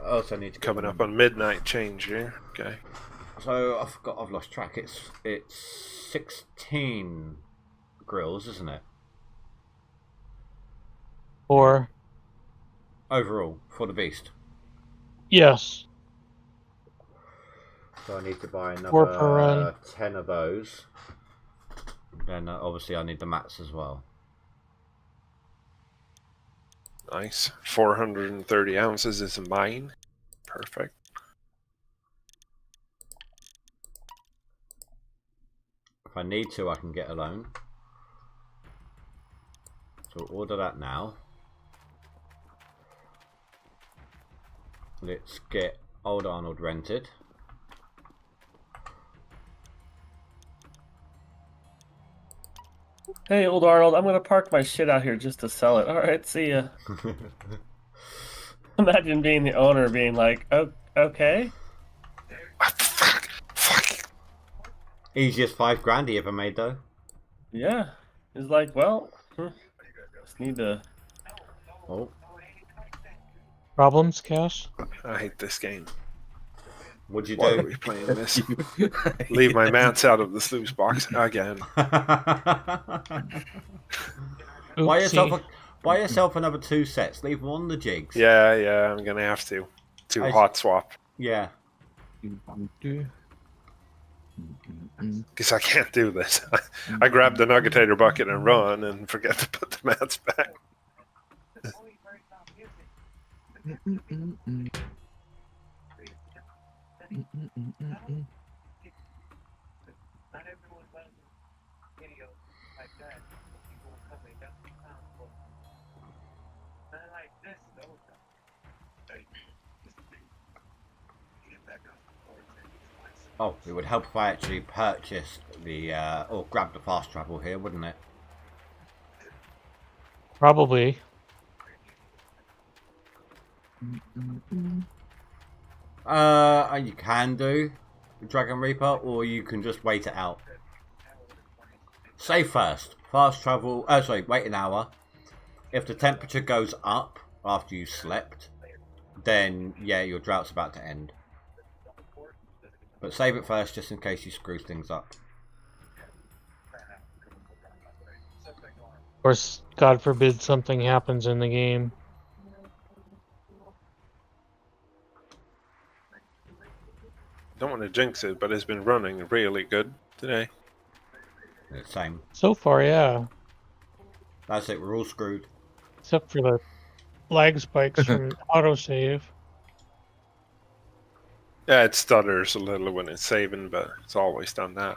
also need to coming up on midnight change here. Okay. So I've lost track. It's 16 grills, isn't it? Or overall for the beast. Yes. So I need to buy 4 per run. another 10 of those. Then obviously I need the mats as well. Nice. 430 ounces is mine. Perfect. If I need to, I can get a loan. So order that now. Let's get Old Arnold rented. Hey, old Arnold, I'm gonna park my shit out here just to sell it. All right, see ya. Imagine being the owner, being like, "Oh, okay." Fuck. Easiest 5 grand he ever made, though. Yeah, it's like, well, just need to. Oh, Problems, Cash? I hate this game. what'd you Why are do? we playing this? Leave my mats out of the sluice box again. Oopsie. Buy yourself another 2 sets. Leave them on the jigs. Yeah, I'm gonna have to. Hot swap. Yeah. Because I can't do this. I grab the nuggetator bucket and run and forget to put the mats back. Oh, it would help if I actually purchased the, or grabbed the fast travel here, wouldn't it? Probably. You can do Dragon Reaper, or you can just wait it out. Save first. Fast travel. Sorry, wait an hour. If the temperature goes up after you slept, then yeah, your drought's about to end. But save it first, just in case you screw things up. Or God forbid something happens in the game. Don't want to jinx it, but it's been running really good today. Same. So far, yeah. That's it, we're all screwed. Except for the lag spikes from autosave. Yeah, it stutters a little when it's saving, but it's always done that.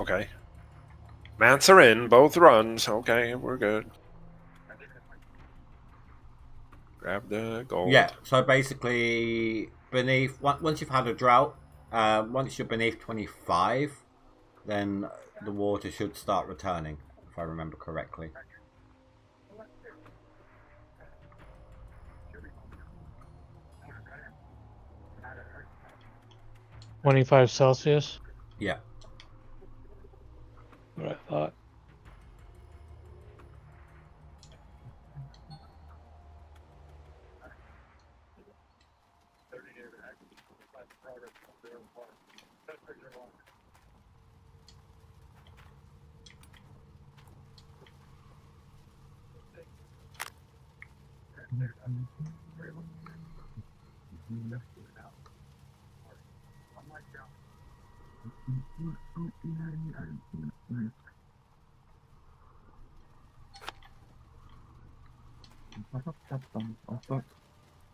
Okay. Mats are in, both runs. Okay, we're good. Grab the gold. Yeah, so basically, once you've had a drought, once you're beneath 25, then the water should start returning, if I remember correctly. $25 Celsius. Yeah. What I thought.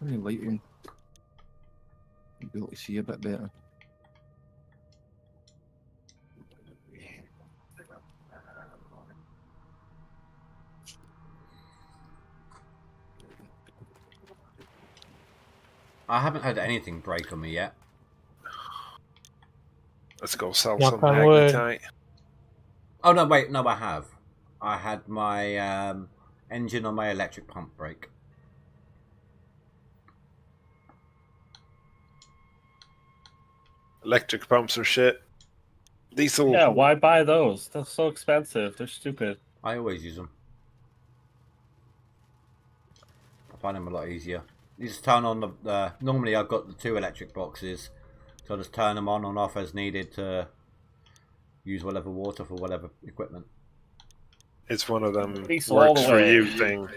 Any lighting? You'll be able to see a bit better. I haven't had anything break on me yet. Let's go sell Knock some on wood. magnetite. Oh, no, wait, no, I have. I had my engine on my electric pump break. Electric pumps are shit. Diesel. Yeah, why buy those? They're so expensive. They're stupid. I always use them. I find them a lot easier. You just turn on the... normally I've got the 2 electric boxes, so I just turn them on and off as needed to use whatever water for whatever equipment. It's one of them Diesel all works the for way. you thing.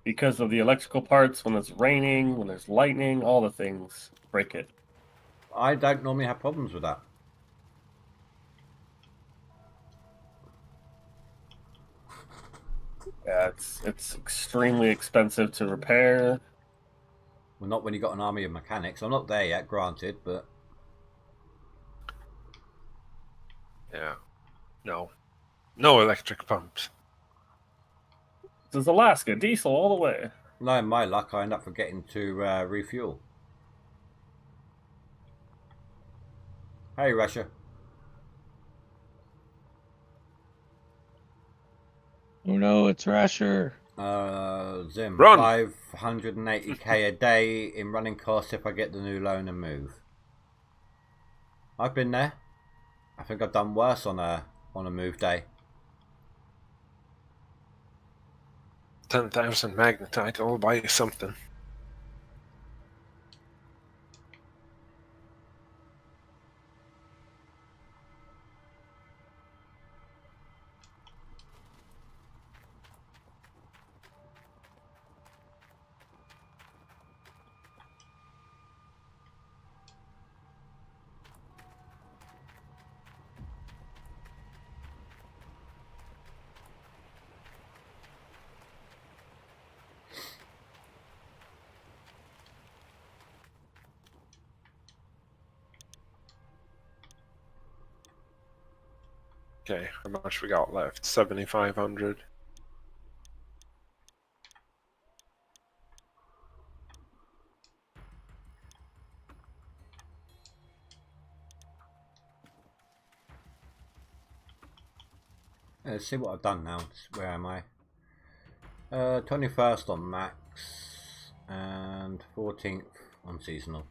Because of the electrical parts, when it's raining, when there's lightning, all the things break it. I don't normally have problems with that. Yeah, it's extremely expensive to repair. Well, not when you've got an army of mechanics. I'm not there yet, granted, but... Yeah. No. No electric pumps. This is Alaska, diesel all the way. No, in my luck, I end up forgetting to refuel. Hey, Russia. Oh no, it's Rasher. Zim. Run. 580k a day in running costs if I get the new loan and move. I've been there. I think I've done worse on a move day. 10,000 magnetite, I'll buy you something. Okay, how much we got left? 7,500. Let's see what I've done now. Where am I? 21st on max and 14th on seasonal.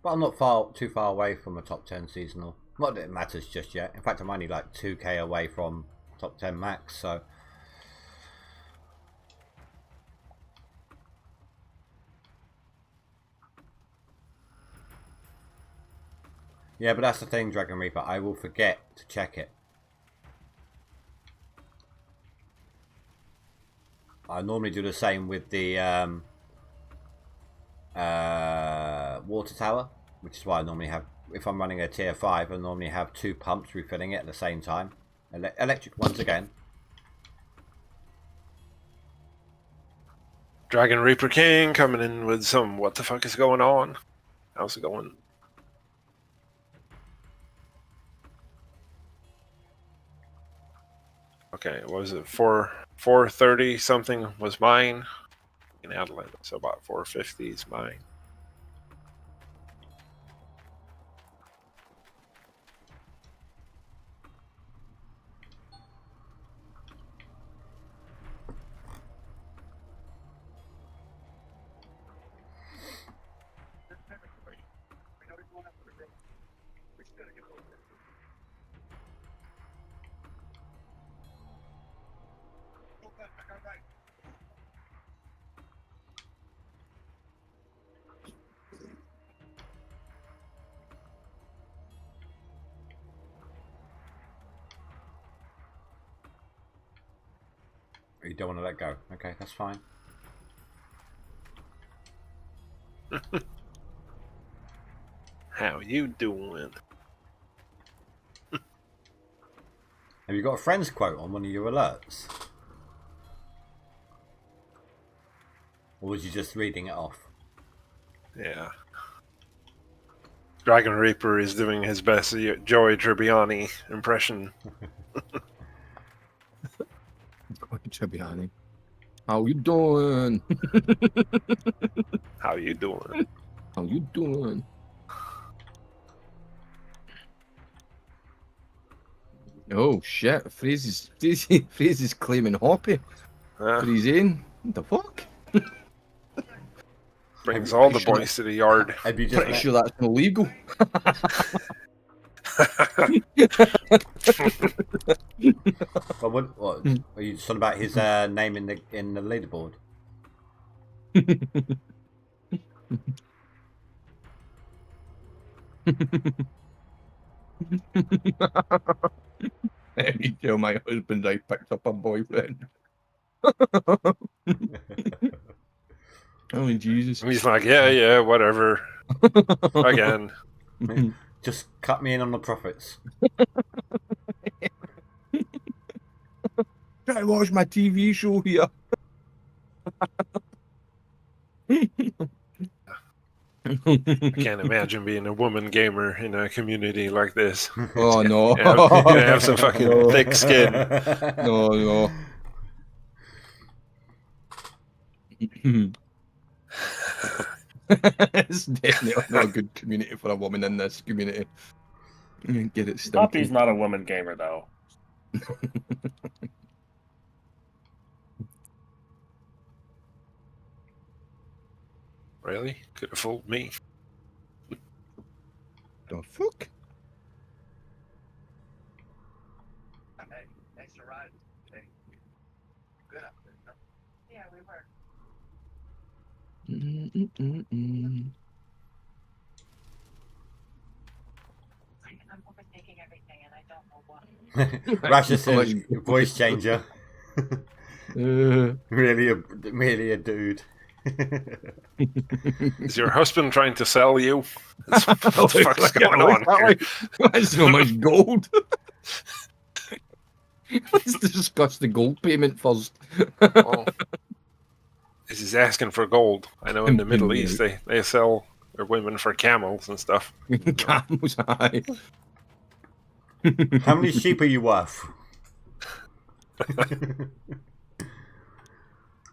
But I'm not too far away from a top 10 seasonal. Not that it matters just yet. In fact, I'm only like 2k away from top 10 max, so. Yeah, but that's the thing, Dragon Reaper. I will forget to check it. I normally do the same with the water tower, which is why I normally have, if I'm running a tier 5, I normally have 2 pumps refilling it at the same time. Electric ones again. Dragon Reaper King coming in with some what the fuck is going on? How's it going? Okay, what was it? 430 something was mine in Adelaide, so about 450 is mine. You don't want to let go. Okay, that's fine. How you doing? Have you got a friend's quote on one of your alerts? Or was you just reading it off? Yeah. Dragon Reaper is doing his best Joey Tribbiani impression. Tribbiani. How you doing? How you doing? How you doing? Oh shit! Fraser's claiming Hoppy for his own. What the fuck? Brings all the boys to the yard. Have you just Pretty sure that's illegal. But what are you talking about his name in the leaderboard? Let me tell my husband I picked up a boyfriend. Oh Jesus! He's like, yeah, whatever. Again. Just cut me in on the profits. Try to watch my TV show here. I can't imagine being a woman gamer in a community like this. Oh no! You have some fucking thick skin. No. It's definitely not a good community for a woman in this community. Get it Poppy's stinking. not a woman gamer though. Really? Could have fooled me. The fuck? Yeah, we were. I'm overthinking everything, and I don't know why. Rashis's voice changer. Really a dude. Is your husband trying to sell you? What the fuck's going on here? Why so much gold? Let's discuss the gold payment first. Well, he's asking for gold. I know in the Middle East they sell their women for camels and stuff. Camels, aye. How many sheep are you worth?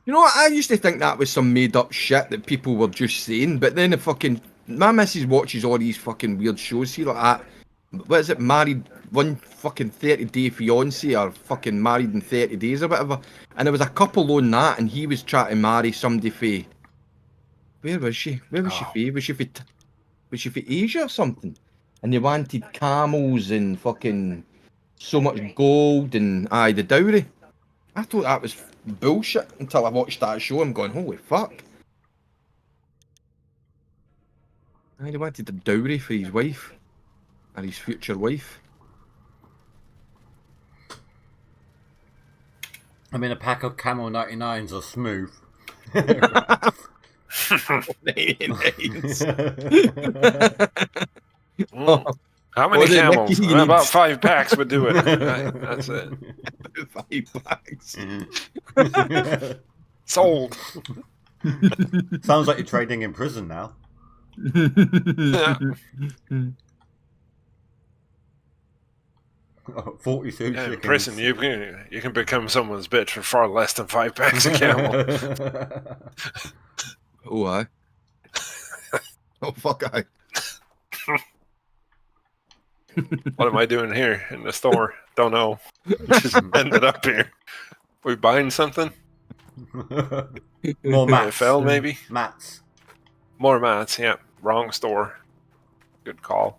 You know what? I used to think that was some made up shit that people were just saying, but then my missus watches all these fucking weird shows here like that. What is it? Married, one fucking 30-day fiance, or fucking married in 30 days or whatever. And there was a couple on that, and he was trying to marry somebody for. Where was she? Where was she for? Was she for Asia or something? And they wanted camels and fucking so much gold and the dowry. I thought that was bullshit until I watched that show. I'm going, holy fuck. He wanted the dowry for his wife. Or his future wife. I mean, a pack of Camel 99s are smooth. How many camels? About 5 packs would do it. That's it. 5 packs. Sold. Sounds like you're trading in prison now. Yeah. 42 In chickens. prison, you can become someone's bitch for far less than 5 packs of camel. Oh, aye. Oh, fuck, aye. What am I doing here in the store? Don't know. Just ended up here. We buying something? More mats. AFL, maybe? Mats. More mats, yeah. Wrong store. Good call.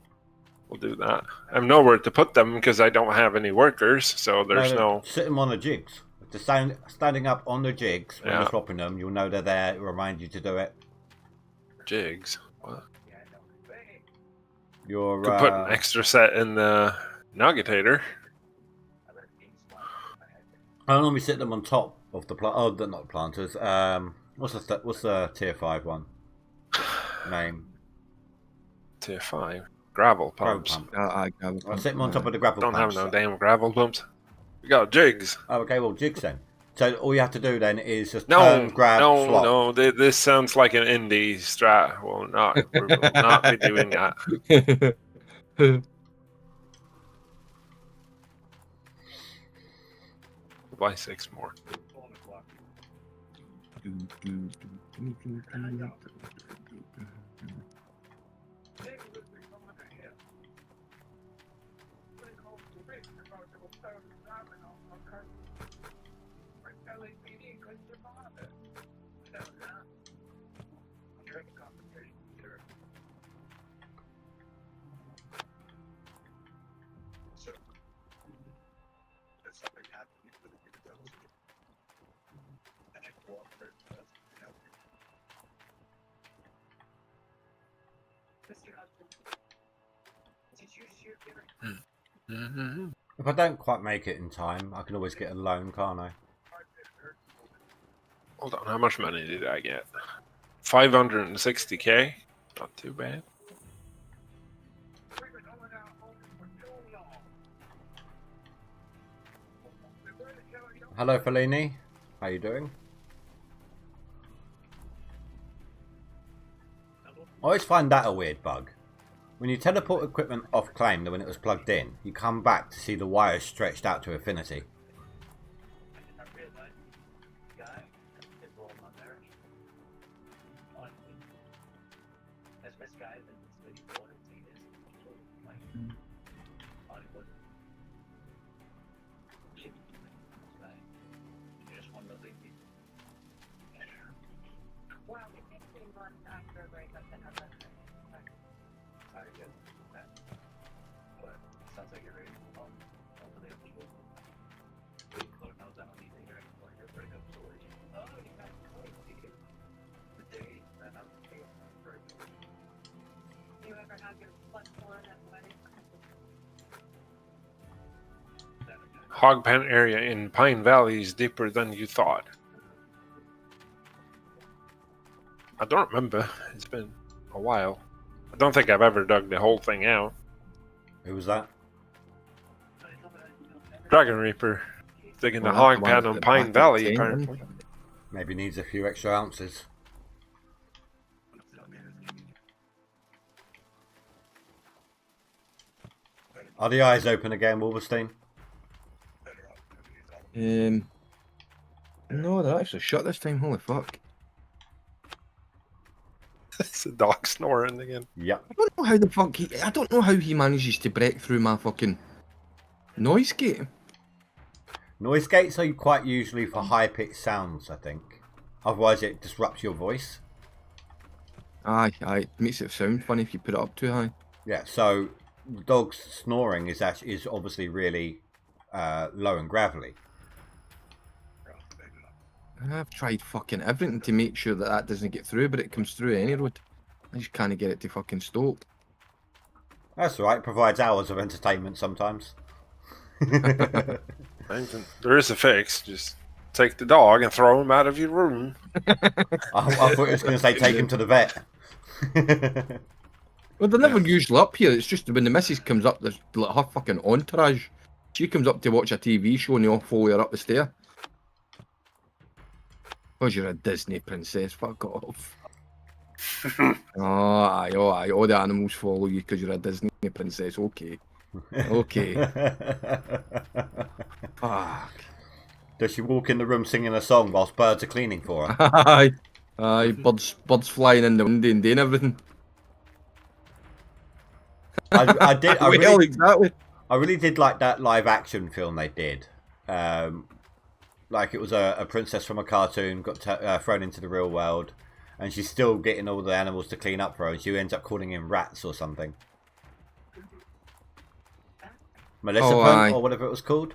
We'll do that. I have nowhere to put them because I don't have any workers, so there's no... Sit them on the jigs. Standing up on the jigs when Yeah. you're swapping them, you'll know they're there. It'll remind you to do it. Jigs? What? You're Could put an extra set in the nuggetator. I normally sit them on top of the plant. Oh, they're not planters. What's the tier 5 one? Name. Tier 5. Gravel pumps. I'll sit them on top of the gravel Don't pumps. have no damn gravel pumps. We got jigs. Oh, okay, well, jigs then. So all you have to do then is just No, turn, grab, swap. no. This sounds like an indie strat. We will not be doing that. Buy 6 more. If I don't quite make it in time, I can always get a loan, can't I? Hold on, how much money did I get? 560k? Not too bad. Hello, Fellini. How you doing? I always find that a weird bug. When you teleport equipment off claim when it was plugged in, you come back to see the wires stretched out to infinity. You ever have your plus one at the wedding? Hog pen area in Pine Valley is deeper than you thought. I don't remember. It's been a while. I don't think I've ever dug the whole thing out. Who was that? Dragon Reaper digging Well, the that's hog the one pen at on the Pine back of the Valley, tent, apparently. Maybe needs a few extra ounces. Are the eyes open again, Wolverstein? No, they're actually shut this time. Holy fuck! It's a dog snoring again. Yep. I don't know how the fuck I don't know how he manages to break through my fucking noise gate. Noise gates are quite usually for high-pitched sounds, I think. Otherwise it disrupts your voice. Aye, it makes it sound funny if you put it up too high. Yeah, so the dog's snoring is obviously really low and gravelly. I've tried fucking everything to make sure that that doesn't get through, but it comes through any road. I just can't get it to fucking stop. That's all right. It provides hours of entertainment sometimes. There is a fix. Just take the dog and throw him out of your room. I thought it was going to say take him to the vet. Well, they're never usually up here. It's just when the missus comes up, there's like her fucking entourage. She comes up to watch a TV show and they all follow her up the stair. Because you're a Disney princess, fuck off. Oh, aye, all the animals follow you because you're a Disney princess. Okay. Fuck. Does she walk in the room singing a song whilst birds are cleaning for her? Aye, birds flying in the window and doing everything. I did. Exactly. I really did like that live action film they did. Like it was a princess from a cartoon got thrown into the real world, and she's still getting all the animals to clean up for her. And she ends up calling in rats or something. Maleficent or whatever it was called.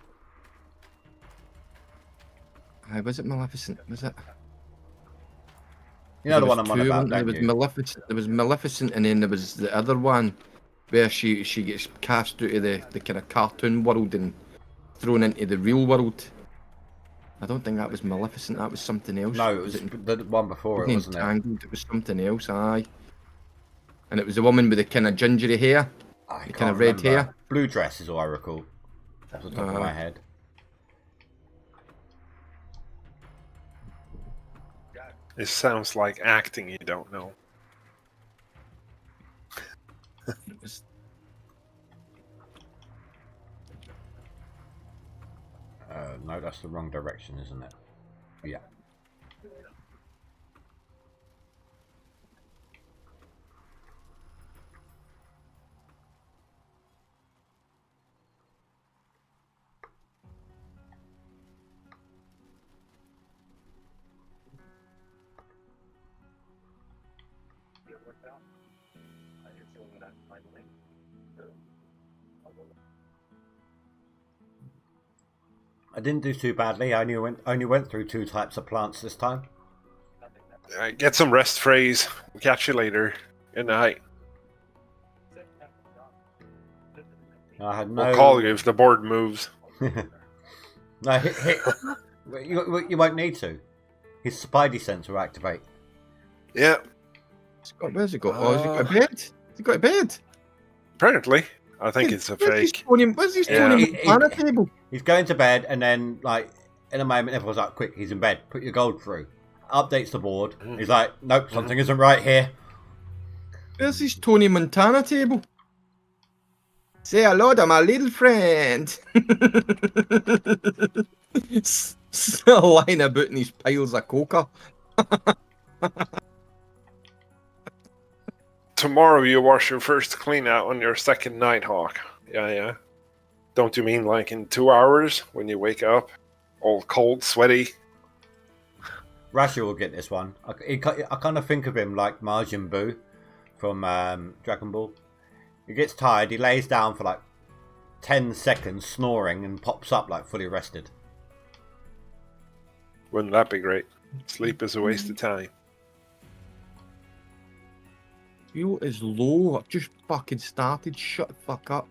Was it Maleficent? Was it? You know the one I'm on about, There was Maleficent. There was Maleficent, and then there was the other one where she gets cast out of the kind of cartoon world and thrown into the real world. I don't think that was Maleficent. That was something else. No, it was the one before it, wasn't Entangled. It was something else. Aye. And it was the woman with the kind of gingery hair, the kind of red hair. Blue dress is all I recall. Off the top of my head. It sounds like acting you don't know. No, that's the wrong direction, isn't it? Yeah. I didn't do too badly. I only went through 2 types of plants this time. Get some rest, Phrase. We'll catch you later. Good night. I had no... We'll call you if the board moves. No, you won't need to. His Spidey sense will activate. Yeah. Where's he got? Has he got a bed? Has he got a bed? Apparently. I think it's a fake. Where's he storing him on the table? He's going to bed, and then, like, in a moment, everyone's like, quick, he's in bed. Put your gold through. Updates the board. He's like, nope, something isn't right here. Where's his Tony Montana table? Say hello to my little friend. Lying about in his piles of coca. Tomorrow you wash your first clean out on your second Nighthawk. Yeah. Don't you mean like in 2 hours when you wake up? All cold, sweaty? Rasha will get this one. I kind of think of him like Majin Buu from Dragon Ball. He gets tired, he lays down for like 10 seconds snoring and pops up like fully rested. Wouldn't that be great? Sleep is a waste of time. Fuel is low. I've just fucking started. Shut the fuck up.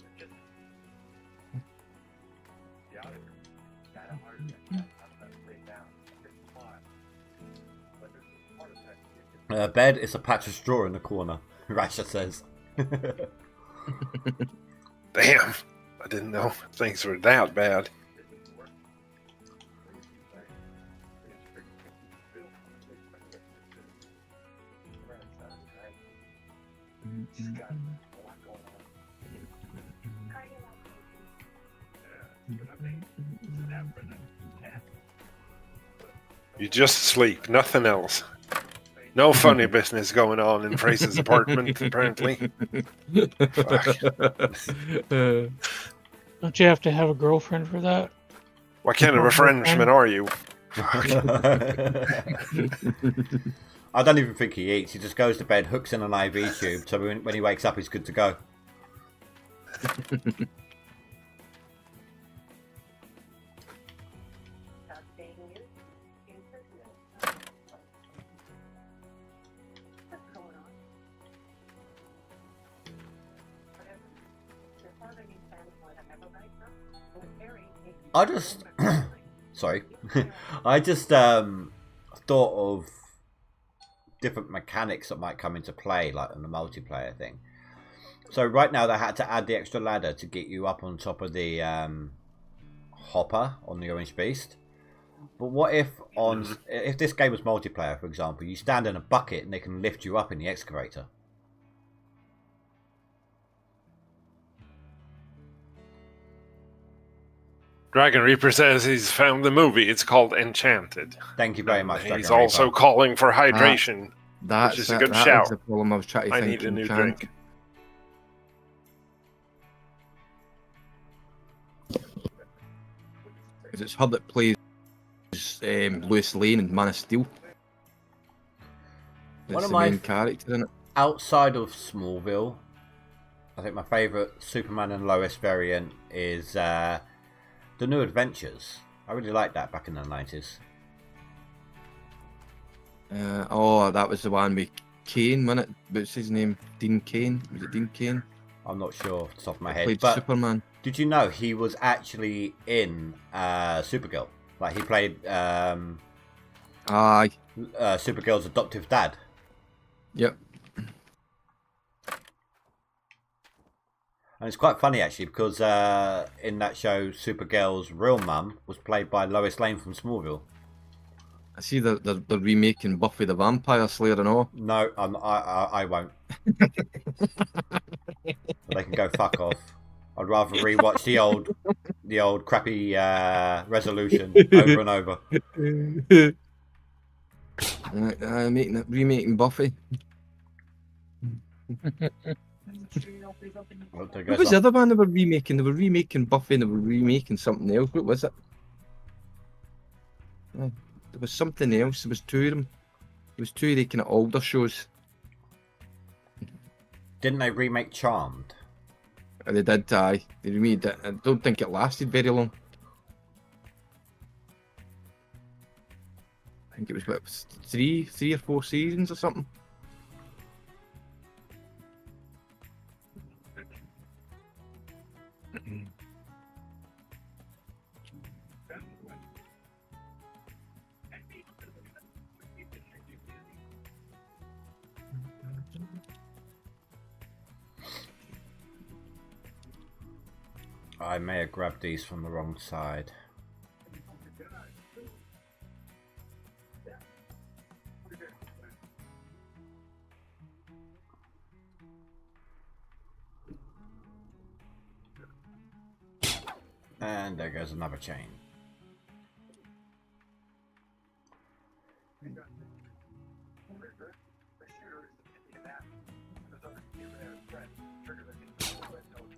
Bed is a patch of straw in the corner, Rasha says. Damn, I didn't know things were that bad. You just sleep, nothing else. No funny business going on in Fraser's apartment, apparently. Fuck. Don't you have to have a girlfriend for that? What kind of a Frenchman are you? I don't even think he eats. He just goes to bed, hooks in an IV tube, so when he wakes up, he's good to go. I just, sorry, I just thought of different mechanics that might come into play, like in the multiplayer thing. So right now they had to add the extra ladder to get you up on top of the hopper on the Orange Beast. But what if if this game was multiplayer, for example, you stand in a bucket and they can lift you up in the excavator? Dragon Reaper says he's found the movie. It's called Enchanted. Thank you very much, He's Dragon also Reaper. calling for hydration, which is a good shout. That's the problem I was trying to I think. need a new Enchant. drink. Because it's her that plays Lois Lane in Man of Steel. One It's of the my main character in it. Outside of Smallville, I think my favourite Superman and Lois variant is The New Adventures. I really liked that back in the 90s. Oh, that was the one with Kane, wasn't it? What's his name? Dean Kane? Was it Dean Kane? I'm not sure off the top of my head. Played But Superman. did you know he was actually in Supergirl? Like he played Aye. Supergirl's adoptive dad. Yep. And it's quite funny actually because in that show, Supergirl's real mum was played by Lois Lane from Smallville. I see they're remaking Buffy the Vampire Slayer and all. No, I won't. They can go fuck off. I'd rather rewatch the old crappy resolution over and over. Remaking Buffy. Well, there What goes was the that. other one they were remaking? They were remaking Buffy and they were remaking something else. What was it? Oh, there was something else. There was two of them. There was two of the kind of older shows. Didn't they remake Charmed? They did, aye. They remade it. I don't think it lasted very long. I think it was, what, three or four seasons or something. I may have grabbed these from the wrong side. And there goes another chain.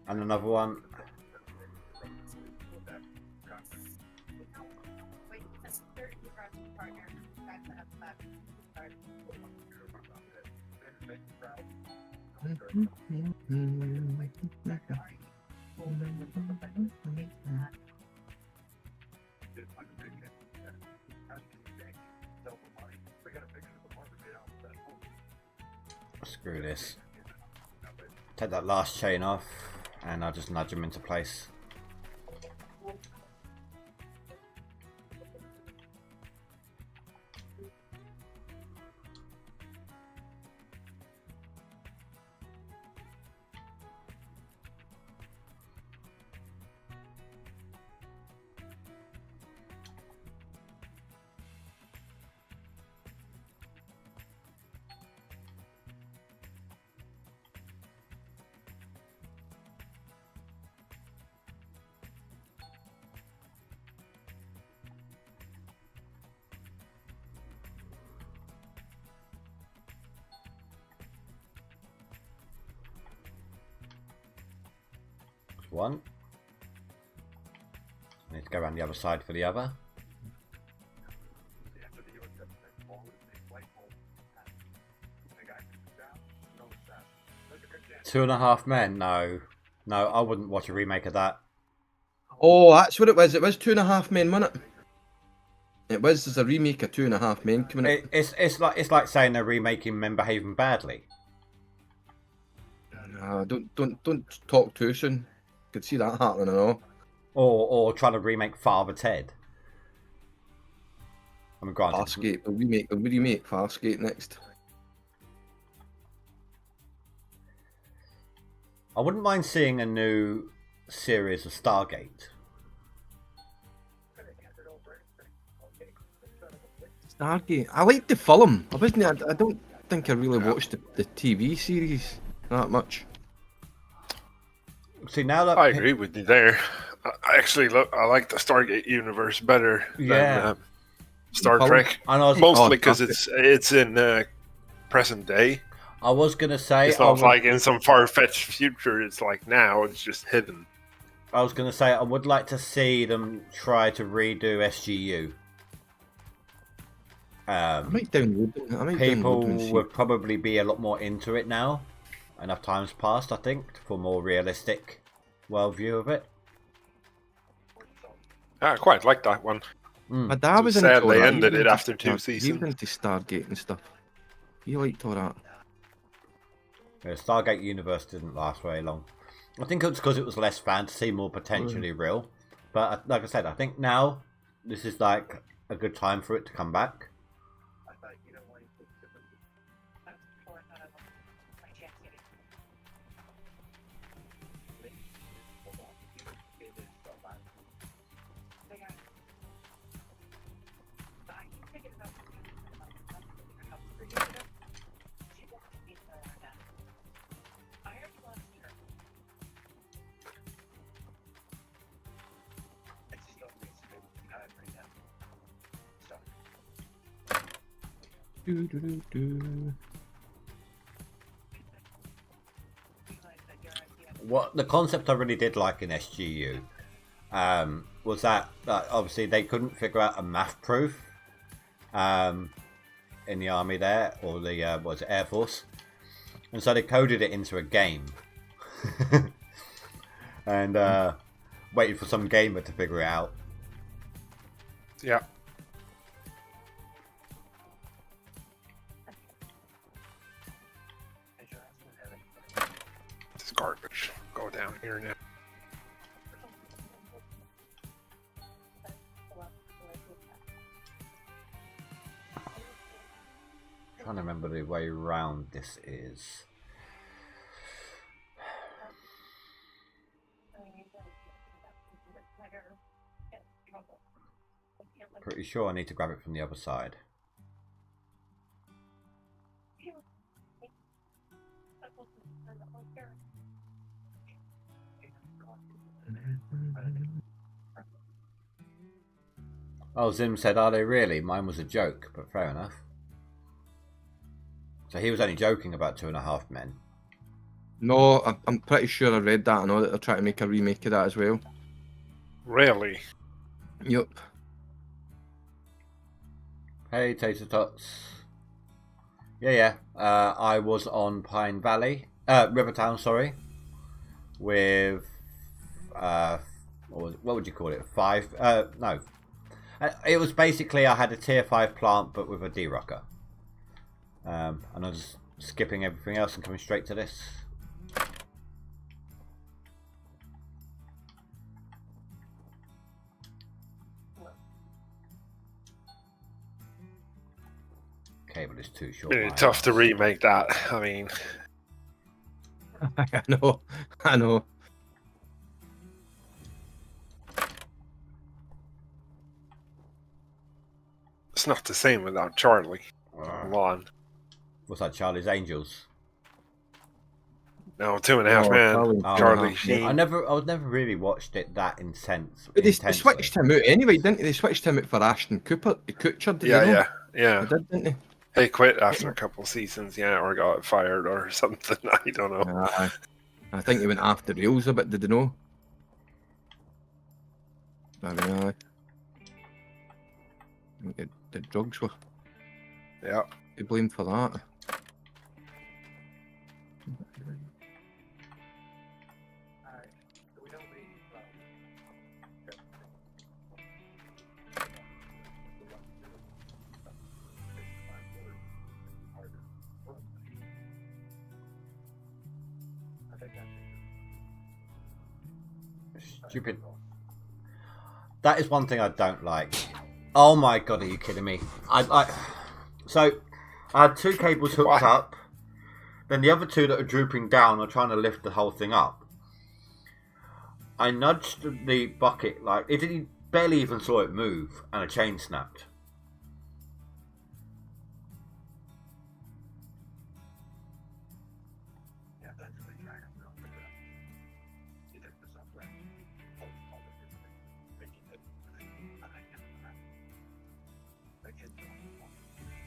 And another one. Screw this. Take that last chain off, and I'll just nudge him into place. One. I need to go around the other side for the other. 2.5 men? No. No, I wouldn't watch a remake of that. Oh, that's what it was. It was 2.5 men, wasn't it? It was. There's a remake of 2.5 men coming out. It's like saying they're remaking Men Behaving Badly. No, don't talk too soon. Could see that happening, I know. Or trying to remake Father Ted. I mean, granted, Farscape. We'll remake Farscape next. I wouldn't mind seeing a new series of Stargate. Stargate. I liked the film. I don't think I really watched the TV series that much. See, now that I agree with you there. I like the Stargate universe better than Star Trek. Mostly because it's in present day. I was gonna say it's not like in some far-fetched future. It's like now it's just hidden. I was gonna say I would like to see them try to redo SGU. I might download people them would probably be a lot more into it now. Enough time's passed, I think, for more realistic worldview of it. I quite like that one. My dad was sad into they that. ended it after 2 seasons. He was into Stargate and stuff. He liked all that. Yeah, Stargate universe didn't last very long. I think it's because it was less fantasy, more potentially real. But like I said, I think now this is like a good time for it to come back. What the concept I really did like in SGU was that obviously they couldn't figure out a math proof in the army there, or the Air Force, and so they coded it into a game and waited for some gamer to figure it out. Yeah. Garbage. Go down here now. Trying to remember the way round this is. Pretty sure I need to grab it from the other side. Oh, Zim said, are they really? Mine was a joke, but fair enough. So he was only joking about 2.5 men. No, I'm pretty sure I read that. I know that they're trying to make a remake of that as well. Really? Yep. Hey, Tater Tots. Yeah. I was on Pine Valley, Rivertown, sorry, with what would you call it? 5? No. It was basically I had a tier 5 plant, but with a D-rocker. And I was just skipping everything else and coming straight to this. Cable is too short. Really tough to remake that. I mean, I know. it's not the same without Charlie. Come on. What's that, Charlie's Angels? No, 2.5 Man. Charlie Sheen. I was never really watched it that intense. But they switched him out anyway, didn't they? They switched him out for Ashton Kutcher. Did Yeah. They did, didn't they? He quit after a couple of seasons, or got fired or something. I don't know. I think he went after reels a bit, did they know? I think the drugs were they blamed for that. Stupid. That is one thing I don't like. Oh my god, are you kidding me? So I had 2 cables hooked up, then the other 2 that are drooping down are trying to lift the whole thing up. I nudged the bucket, like it didn't, barely even saw it move, and a chain snapped.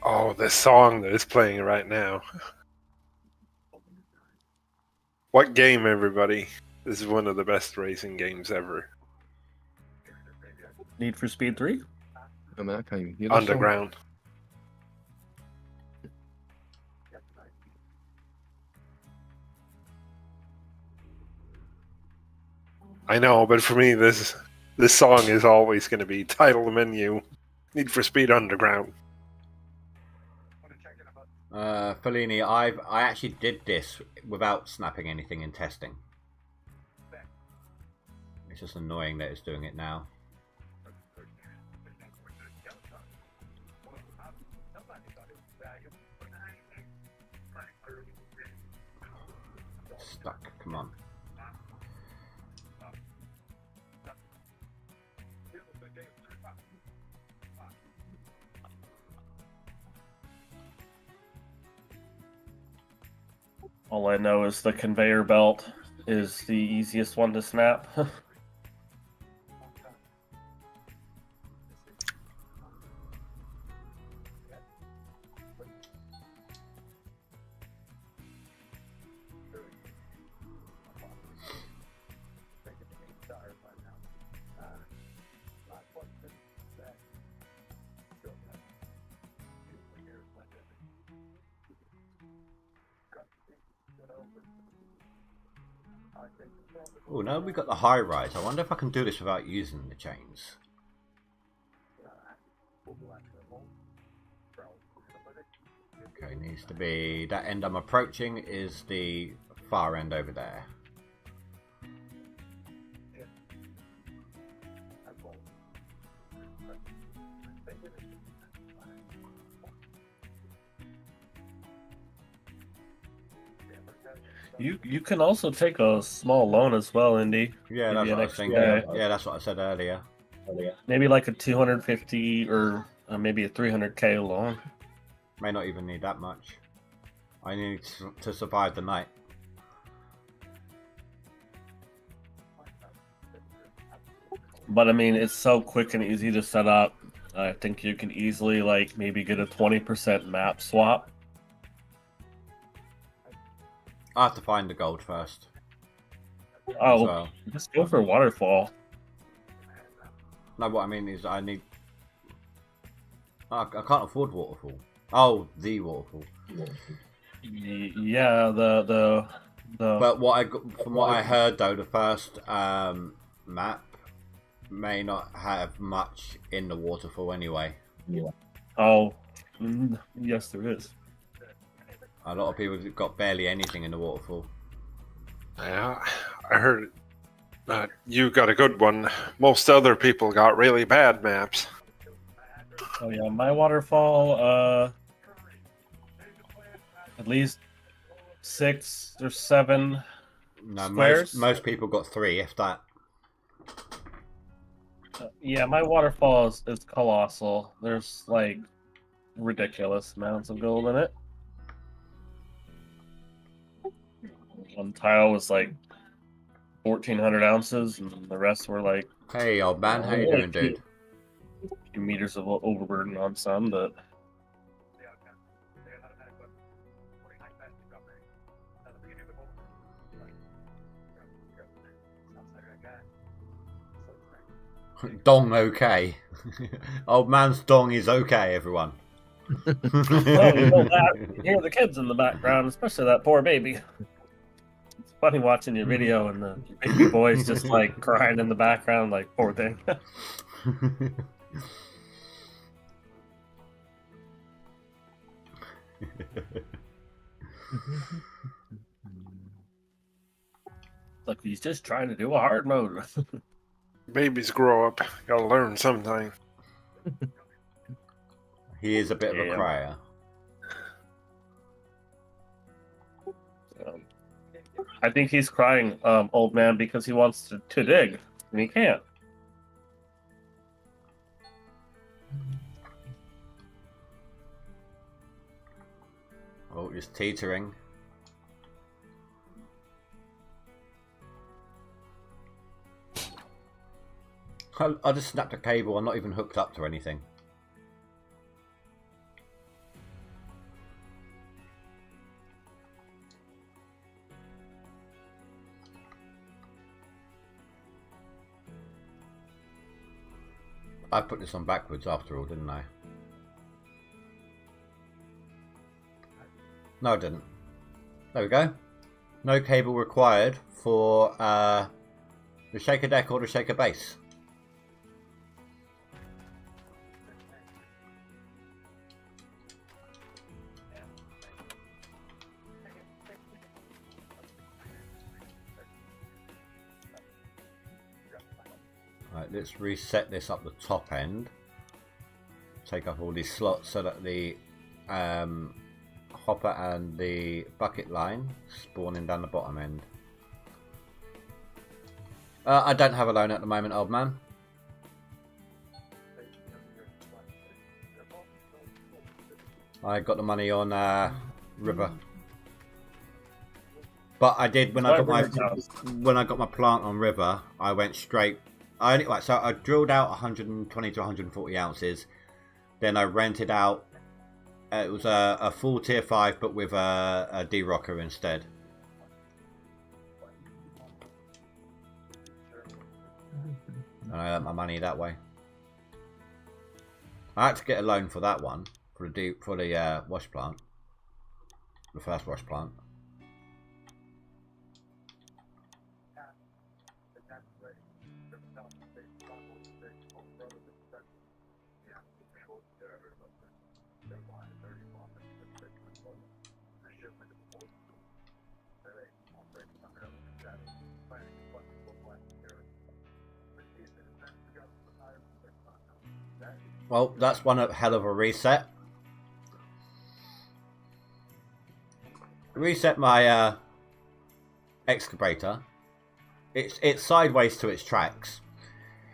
Oh, this song that is playing right now. What game, everybody? This is one of the best racing games ever. Need for Speed 3? I mean, I can't even hear this Underground. I know, but for me, this song is always going to be title the menu. Need for Speed Underground. Fellini, I actually did this without snapping anything in testing. It's just annoying that it's doing it now. Stuck, come on. All I know is the conveyor belt is the easiest one to snap. Oh, now we got the high rise. I wonder if I can do this without using the chains. Okay, needs to be that end I'm approaching is the far end over there. You can also take a small loan as well, Indy. Yeah, that's Maybe what I was thinking. Yeah, that's what I said earlier. Maybe like a 250 or maybe a 300k loan. May not even need that much. I need to survive the night. But I mean, it's so quick and easy to set up. I think you can easily like maybe get a 20% map swap. I have to find the gold first. Oh, So, just go for waterfall. no, what I mean is I need... I can't afford waterfall. Oh, the waterfall. Yeah, the But what I got, from what I heard though, the first map may not have much in the waterfall anyway. Oh, yes, there is. A lot of people have got barely anything in the waterfall. Yeah, I heard you got a good one. Most other people got really bad maps. Oh yeah, my waterfall, at least 6 or 7 No, squares. most people got 3, if that. Yeah, my waterfall is colossal. There's like ridiculous amounts of gold in it. One tile was like 1,400 ounces, and the rest were like. Hey, old man, how you like doing, dude? A few meters of overburden on some, but. Dong okay. Old man's dong is okay, everyone. Well, you know that. You hear the kids in the background, especially that poor baby. It's funny watching your video and the baby boy's just like crying in the background, like poor thing. Look, he's just trying to do a hard mode. Babies grow up. Gotta learn sometime. He is a bit of a crier. I think he's crying, old man, because he wants to dig, and he can't. Oh, just teetering. I just snapped a cable. I'm not even hooked up to anything. I put this on backwards after all, didn't I? No, I didn't. There we go. No cable required for the shaker deck or the shaker base. Right, let's reset this up the top end. Take up all these slots so that the hopper and the bucket line spawning down the bottom end. I don't have a loan at the moment, old man. I got the money on River. But I did when I got my plant on River. I went straight. So I drilled out 120 to 140 ounces. Then I rented out. It was a full tier 5, but with a D-rocker instead. And I earned my money that way. I had to get a loan for that one for the wash plant, the first wash plant. Well, that's one hell of a reset. Reset my excavator. It's sideways to its tracks.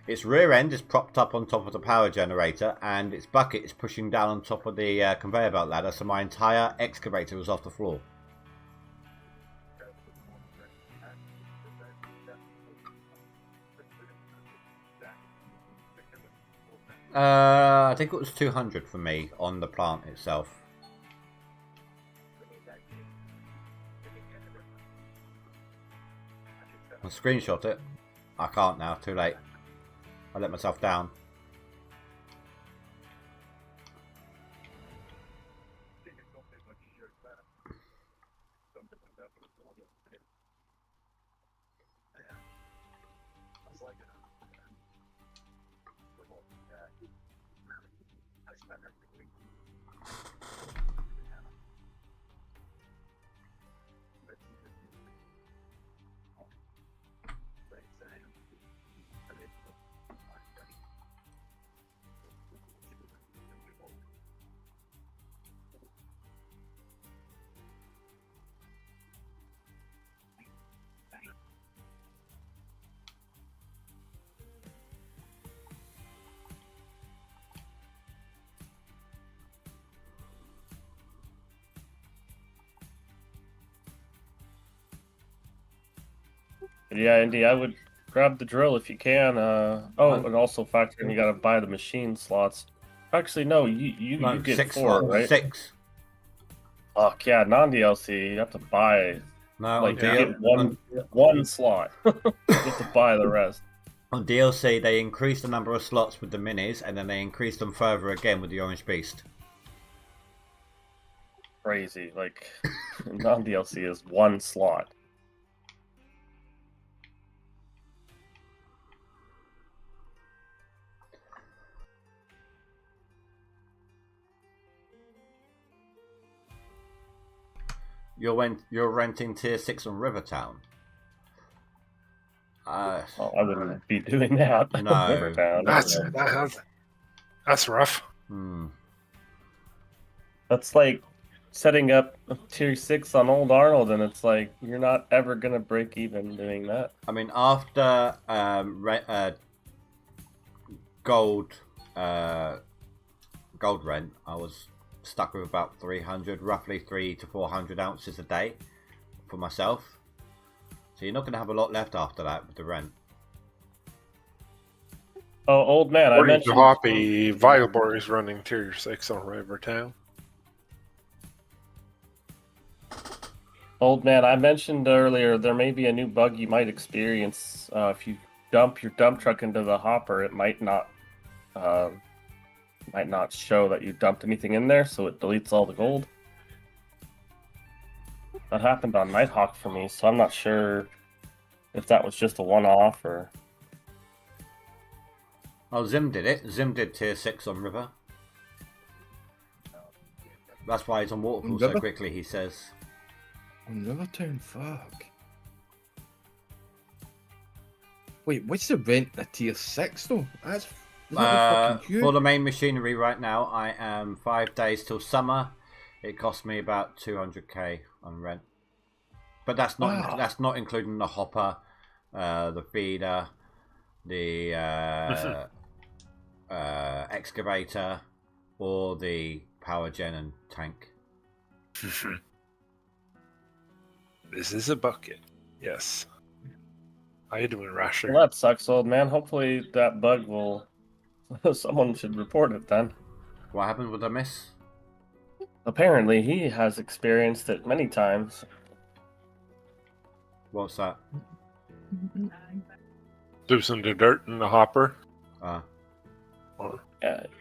Its rear end is propped up on top of the power generator, and its bucket is pushing down on top of the conveyor belt ladder, so my entire excavator was off the floor. I think it was 200 for me on the plant itself. I'll screenshot it. I can't now, too late. I let myself down. But yeah, Indy, I would grab the drill if you can. And also factor in you gotta buy the machine slots. Actually, no, you get 6 4, slots. right? 6. Fuck yeah, non-DLC, you have to buy. No, Like, on, you get one slot. You have to buy the rest. on DLC, they increase the number of slots with the minis, and then they increase them further again with the Orange Beast. Crazy. Like, non-DLC is 1 slot. You're renting tier 6 on Rivertown. I wouldn't be doing that. No. Rivertown. That's rough. That's like setting up a tier 6 on Old Arnold, and it's like you're not ever gonna break even doing that. I mean, after gold rent, I was stuck with about 300, roughly 300 to 400 ounces a day for myself. So you're not going to have a lot left after that with the rent. Oh, old man, I mentioned Hoppy Vileborg is running tier 6 on Rivertown. Old man, I mentioned earlier there may be a new bug you might experience if you dump your dump truck into the hopper. It might not show that you dumped anything in there, so it deletes all the gold. That happened on Nighthawk for me, so I'm not sure if that was just a one-off or... Oh, Zim did it. Zim did tier 6 on River. That's why he's on Waterfall so quickly, he says. On Rivertown, fuck. Wait, what's the rent in a tier 6 though? That's fucking huge. For the main machinery right now, I am 5 days till summer. It cost me about 200k on rent, but that's not including the hopper, the feeder, the excavator, or the power gen and tank. This is a bucket. Yes. How you doing, Rasher? Well, that sucks, old man. Hopefully that bug will... Someone should report it then. What happened with the miss? Apparently, he has experienced it many times. What's that? Loosen the dirt in the hopper. Yeah,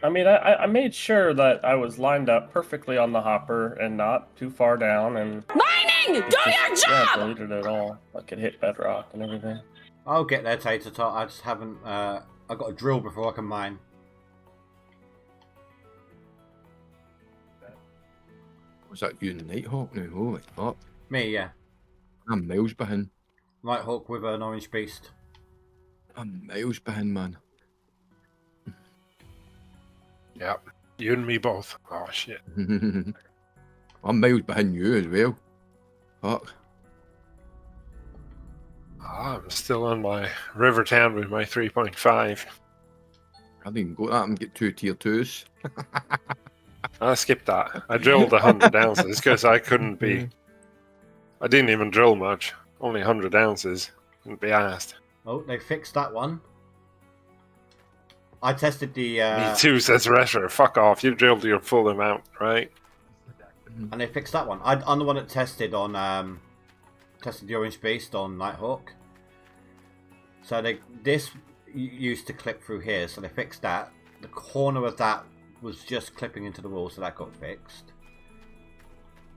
I mean, I made sure that I was lined up perfectly on the hopper and not too far down, and... Mining! Do your job! Yeah, deleted it all. Like, it hit bedrock and everything. I'll get there, Tater Tot. I just haven't... I got a drill before I can mine. Was that you and Nighthawk now? Holy fuck. Me, yeah. I'm miles behind. Nighthawk with an Orange Beast. I'm miles behind, man. Yep. You and me both. Oh, shit. I'm miles behind you as well. Fuck. I'm still on my Rivertown with my 3.5. I didn't go that and get 2 tier 2s. I skipped that. I drilled 100 ounces because I couldn't be... I didn't even drill much. Only 100 ounces. Couldn't be asked. Oh, they fixed that one. I tested the... Me too, says Resher. Fuck off. You drilled your full amount, right? And they fixed that one. I'm the one that tested on... tested the Orange Beast on Nighthawk. So this used to clip through here, so they fixed that. The corner of that was just clipping into the wall, so that got fixed.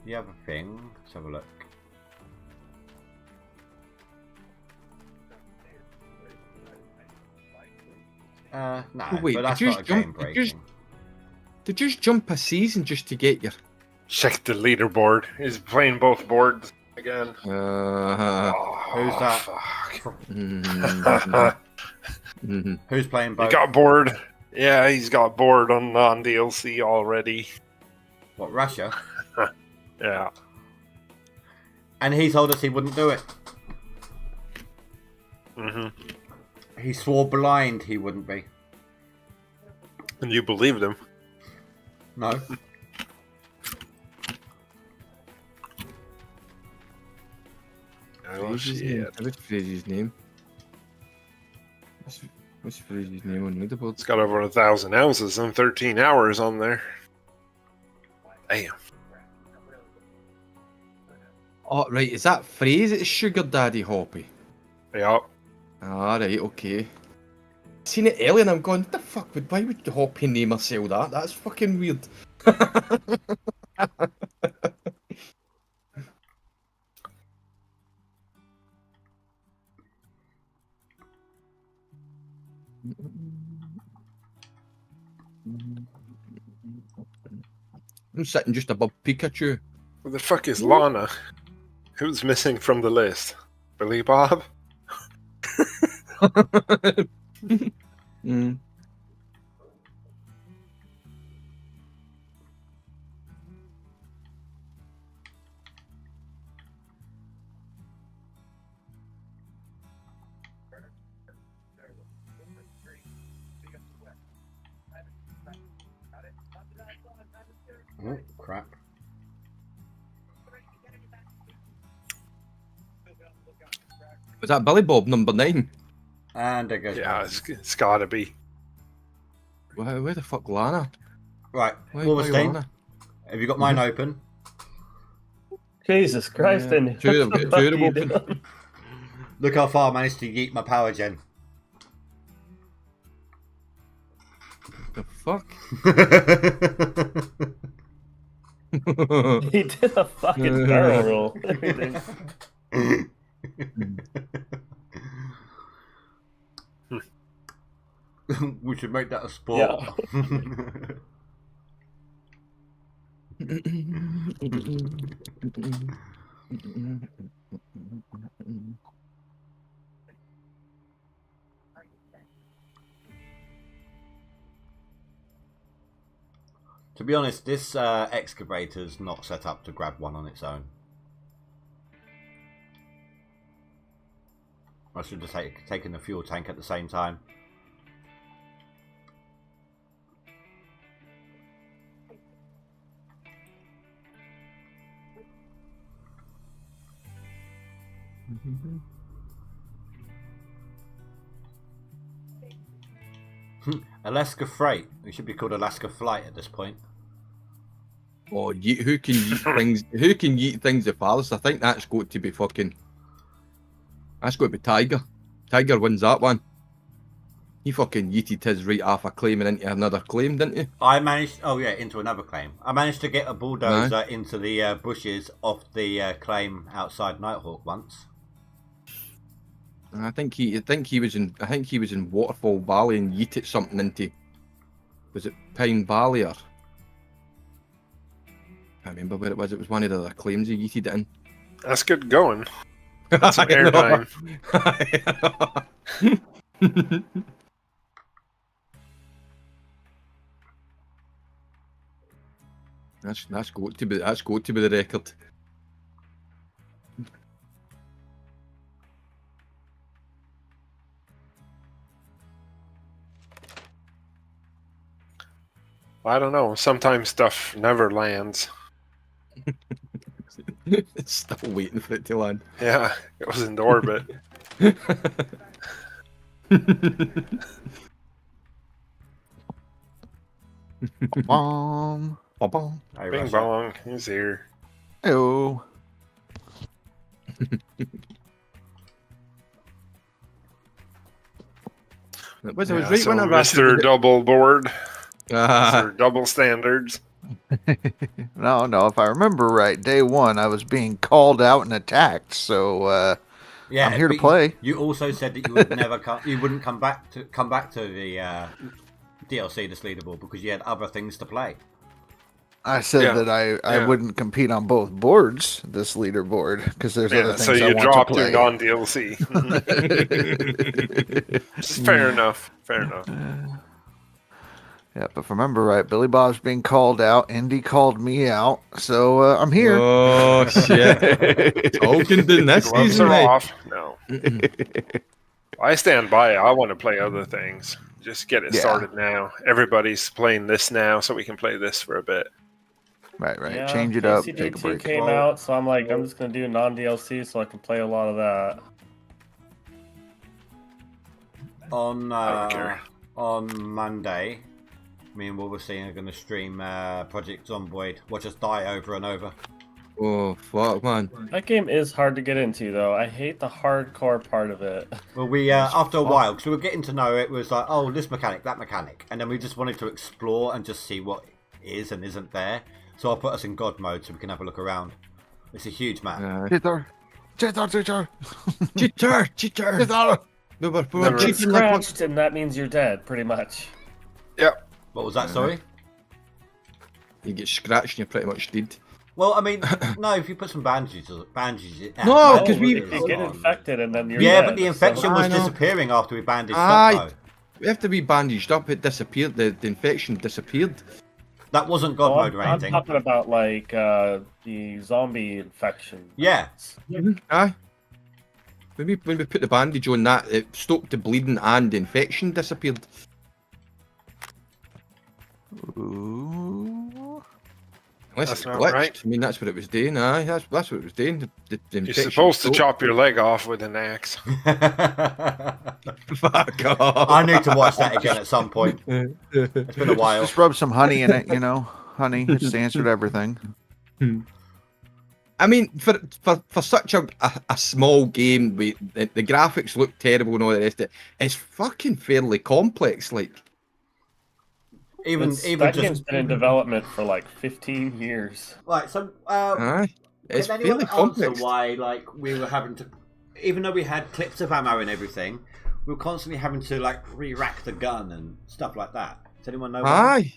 The other thing, let's have a look. No, wait, but that's not a game breaking. Did you just jump a season just to get your... Check the leaderboard. He's playing both boards again. Who's that? Fuck. Who's playing both? He got bored. Yeah, he's got bored on non-DLC already. What, Russia? Yeah. And he told us he wouldn't do it. He swore blind he wouldn't be. And you believed him? No. Fraser's name? What's Fraser's name? What's Fraser's name on leaderboard? It's got over 1,000 ounces and 13 hours on there. Damn. Oh, right, is that Fraser's Sugar Daddy Hoppy? Yep. Alright, okay. Seen it earlier and I'm going, what the fuck, why would the Hoppy name herself that? That's fucking weird. I'm sitting just above Pikachu. Where the fuck is Lana? Who's missing from the list? Billy Bob? Mm. Oh, crap. Was that Billy Bob number 9? And there goes. Yeah, it's gotta be. Where the fuck Lana? Right, Why Wolverstein, Lana? have you got mine open? Jesus Christ, Yeah. then. Two of them open. Look how far I managed to yeet my power gen. The fuck? He did a fucking barrel roll. Everything. We should make that a sport. To be honest, this excavator's not set up to grab one on its own. I should have taken the fuel tank at the same time. Alaska Freight. We should be called Alaska Flight at this point. Oh, who can yeet things? Who can yeet things the farthest? I think that's got to be fucking. That's got to be Tiger. Tiger wins that one. He fucking yeeted his right off a claim and into another claim, didn't he? I managed. Oh yeah, into another claim. I managed to get a bulldozer into the bushes off the claim outside Nighthawk once. I think he was in Waterfall Valley and yeeted something into. Was it Pine Valley or? I can't remember where it was. It was one of the other claims he yeeted it in. That's good going. That's some airtime. That's got to be the record. I don't know. Sometimes stuff never lands. It's still waiting for it to land. Yeah, it was in orbit. Bong. Bong. Bing bong, he's here. Hello. It was right So when I Mr. Double Board. Mr. Double Standards. No, if I remember right, day one I was being called out and attacked, so yeah, I'm here to play. You also said that you would never you wouldn't come back to the DLC, this leaderboard, because you had other things to play. I said that I wouldn't compete on both boards, this leaderboard, because there's other things so you I want dropped to play. to non-DLC. Fair enough. Yeah, but if I remember right, Billy Bob's being called out. Indy called me out, so I'm here. Oh shit! Talking the next Gloves season, are mate. off. No. I stand by it. I want to play other things. Just get it started now. Everybody's playing this now, so we can play this for a bit. Right. Yeah, Change it up. KCD2 Take a break. came out, so I'm like, I'm just gonna do non-DLC so I can play a lot of that. On Monday, me and Wolverine are going to stream Project Zomboid. Watch us die over and over. Oh fuck, man! That game is hard to get into, though. I hate the hardcore part of it. Well, we after a while, because we were getting to know it, was like, oh, this mechanic, that mechanic, and then we just wanted to explore and just see what is and isn't there. So I'll put us in God mode so we can have a look around. It's a huge map. Cheater. We were Never cheating like one. Scratched, and that means you're dead, pretty much. Yep. What was that? Sorry. You get scratched and you're pretty much dead. Well, I mean, no. If you put some bandages. No, Oh, because you get infected and then you're Yeah, dead, but the infection so- was I know. disappearing after we bandaged Aye. up. Though. We have to be bandaged up. It disappeared. The infection disappeared. That wasn't God mode or I'm anything. talking about like the zombie infection. Yeah. Aye. When we put the bandage on that, it stopped the bleeding and the infection disappeared. Ooh. Unless That's it's not glitched. right. I mean, that's what it was doing. Aye, that's what it was doing. The You're infection supposed to stopped. chop your leg off with an axe. Fuck off. I need to watch that again at some point. It's been a while. Just rub some honey in it, you know. Honey, it's the answer to everything. I mean, for such a small game, the graphics look terrible and all the rest of it. It's fucking fairly complex. Like, Even that game's just been in development for like 15 years. like so. aye, it's Can fairly anyone answer complex. why, like, we were having to, even though we had clips of ammo and everything, we were constantly having to like re-rack the gun and stuff like that. Does anyone know? why? Aye.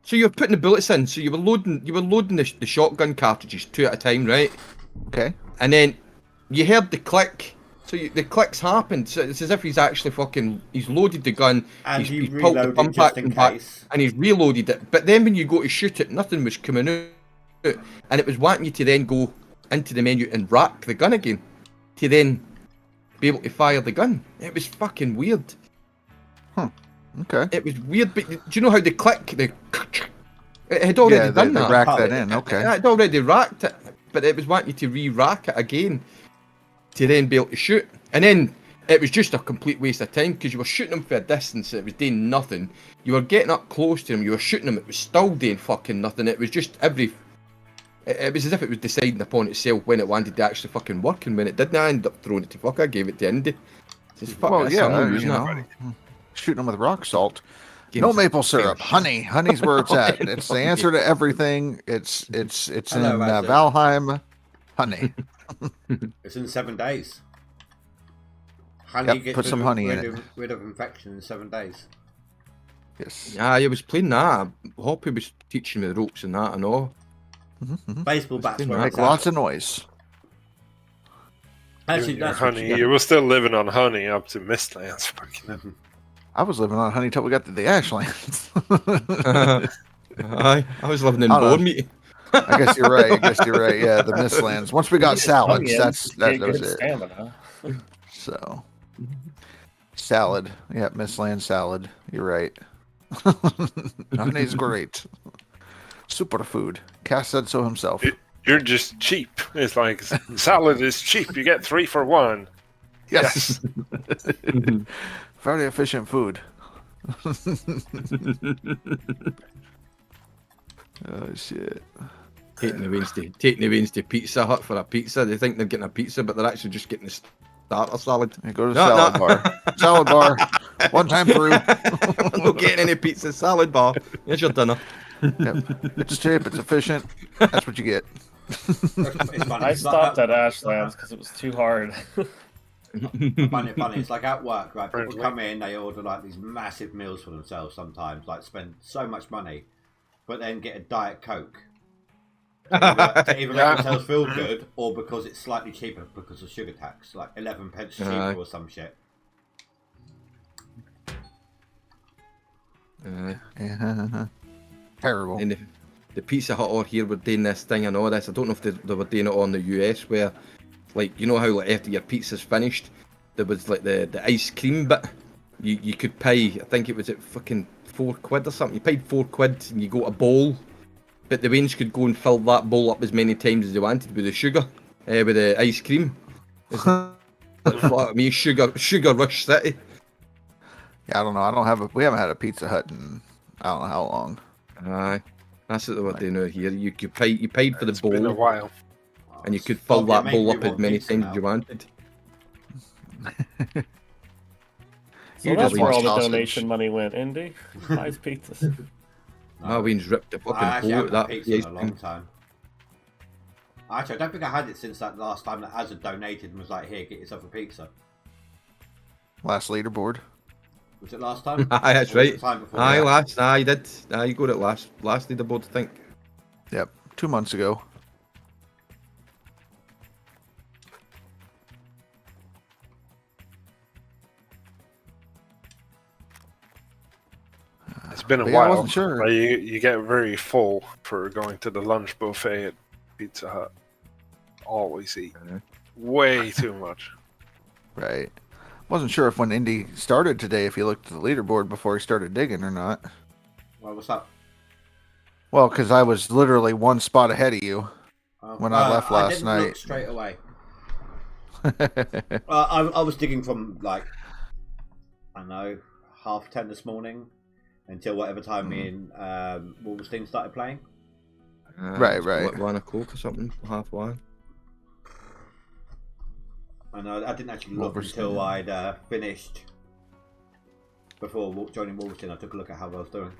So you're putting the bullets in. So you were loading the shotgun cartridges 2 at a time, right? Okay. And then you heard the click. So the clicks happened. So it's as if he's actually he's loaded the gun. And he he's pulled the reloaded pump just back in and back, case. and he's reloaded it. But then when you go to shoot it, nothing was coming out, and it was wanting you to then go into the menu and rack the gun again to then be able to fire the gun. It was fucking weird. Okay. It was weird, but do you know how they click? It had already done they that. racked that in. Okay. It had already racked it, but it was wanting you to re-rack it again to then be able to shoot. And then it was just a complete waste of time because you were shooting them for a distance, it was doing nothing. You were getting up close to them, you were shooting them, it was still doing fucking nothing. It was just it was as if it was deciding upon itself when it wanted to actually fucking work, and when it didn't, I ended up throwing it to fuck. I gave it to Indy. Well, yeah, you using know, it. shooting them with rock salt. Games No of maple syrup, fair. honey. Honey's where it's at. It's the answer to everything. It's in that's it. Valheim. Honey. It's in 7 days. Honey Yep, gets put some honey in it. rid of infection in 7 days. Yes. Yeah, I was playing that. Hoppy was teaching me the ropes and that and all. Baseball bats where Make it's lots at. of noise. Actually, Your that's what honey. you You were still living on honey up to Mistlands. Fucking I was living on honey till we got to the Ashlands. Aye, I was living in I don't know. board meeting. I guess you're right. Yeah, the Mistlands. Once we got salads, that Get was good it. stamina. So, salad. Yeah, Mistland salad. You're right. Honey's great. Superfood. Cass said so himself. You're just cheap. It's like salad is cheap. You get 3 for 1. Yes. Very efficient food. Oh shit. Taking the Wednesday Pizza Hut for a pizza. They think they're getting a pizza, but they're actually just getting the starter salad. You go to No, salad no. bar. Salad bar. One time through. I'm not getting any pizza. Salad bar. Here's your dinner. Yep. It's cheap. It's efficient. That's what you get. It's funny. I It's like stopped at Ashlands because it was too hard. funny. It's like at work, right? People come in, they order like these massive meals for themselves sometimes, like spend so much money, but then get a Diet Coke. To either make themselves feel good or because it's slightly cheaper because of sugar tax, like 11 pence cheaper or some shit. Terrible. And the Pizza Hut over here were doing this thing and all this. I don't know if they were doing it on the US where, like, you know how like after your pizza's finished, there was like the ice cream bit. You could pay, I think it was at fucking £4 or something. You paid £4 and you got a bowl but the Waynes could go and fill that bowl up as many times as they wanted with the sugar, with the ice cream. Fuck me, sugar rush city. Yeah, I don't know. We haven't had a Pizza Hut in I don't know how long. Aye, that's what they know here. You paid for the It's been a bowl, while. and you could fill Stop, that you're bowl making up me as want many pizza times now. as you wanted. So You that's just where want all the sausage. donation money went, Indy. Nice pizzas. My Wayne's ripped the I fucking actually hole haven't out had that pizza in ice a cream. long time. Actually, I don't think I had it since that last time that Hazard donated and was like, "Here, get yourself a pizza." Last leaderboard. Was it last time? Aye, that's Or was it right. the time before Aye, that? you did. Aye, you got it last leaderboard, I think. Yep, 2 months ago. It's been a But yeah, I while. wasn't sure. Like, you get very full for going to the lunch buffet at Pizza Hut. Always eat. Way too much. Right. Wasn't sure if when Indy started today, if he looked at the leaderboard before he started digging or not. Well, what's up? Well, because I was literally 1 spot ahead of you when I left I last didn't night. look straight away. I was digging from like, I don't know, 10:30 this morning until whatever time me and Wolverstein started playing. Right. What, 1 o'clock or something, 1:30. And I didn't actually look until I'd finished. Before joining Wolverstein, I took a look at how I was doing.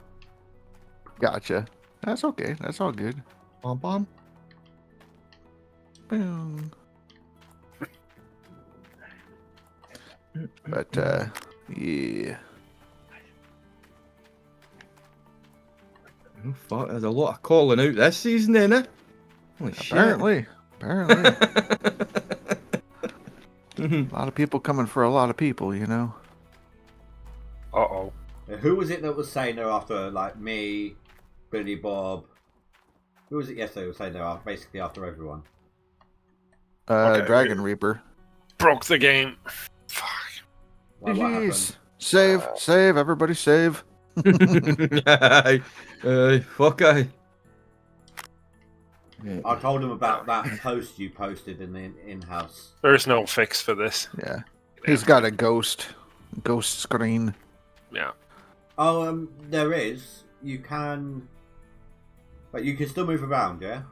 Gotcha. That's okay. That's all good. Bomb. Boom. But yeah. Oh, fuck, there's a lot of calling out this season, then, eh? Holy Apparently. A lot of people coming for a lot of people, you know. Uh-oh. Who was it that was saying they're after, like, me, Billy Bob? Who was it yesterday who was saying they're basically after everyone? Okay. Dragon Reaper. Broke the game. Fuck. What happened? Save, everybody save. Aye. Fuck aye. I told him about that post you posted in the in-house. There's no fix for this. Yeah. He's got a ghost screen. Yeah. Oh, there is. You can... But you can still move around, yeah?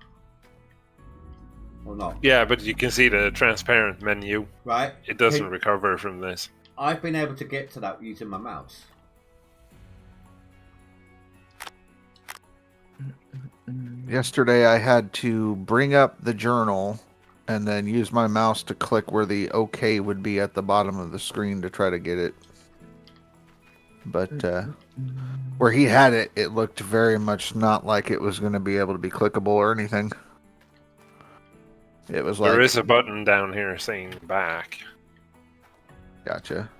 Or not? Yeah, but you can see the transparent menu. Right. It doesn't recover from this. I've been able to get to that using my mouse. Yesterday I had to bring up the journal and then use my mouse to click where the OK would be at the bottom of the screen to try to get it. But where he had it, it looked very much not like it was going to be able to be clickable or anything. It was like... There is a button down here saying back. Gotcha.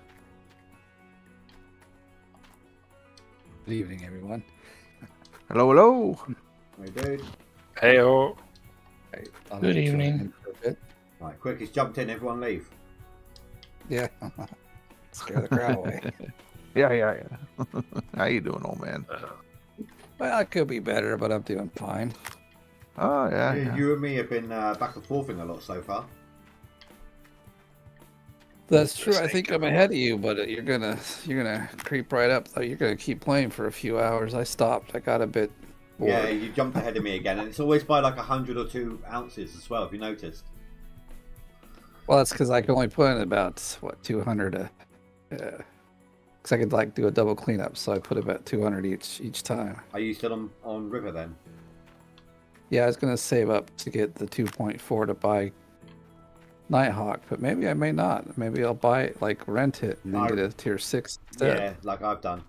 Good evening, everyone. Hello. Hey, dude. Hey-oh. Good evening. Right, quick, he's jumped in. Everyone leave. Yeah. Scare the crowd away. Yeah. How you doing, old man? Well, I could be better, but I'm doing fine. Oh, yeah. You and me have been back and forthing a lot so far. That's true. I think I'm ahead of you, but you're gonna creep right up. Though you're gonna keep playing for a few hours. I stopped. I got a bit bored. Yeah, you jumped ahead of me again, and it's always by like 100 or 2 ounces as well. Have you noticed? Well, that's because I can only put in about 200. Because I could like do a double cleanup, so I put about 200 each time. Are you still on River then? Yeah, I was gonna save up to get the 2.4 to buy Nighthawk, but maybe I may not. Maybe I'll buy it, like rent it, and then get a tier 6 instead. Yeah, like I've done.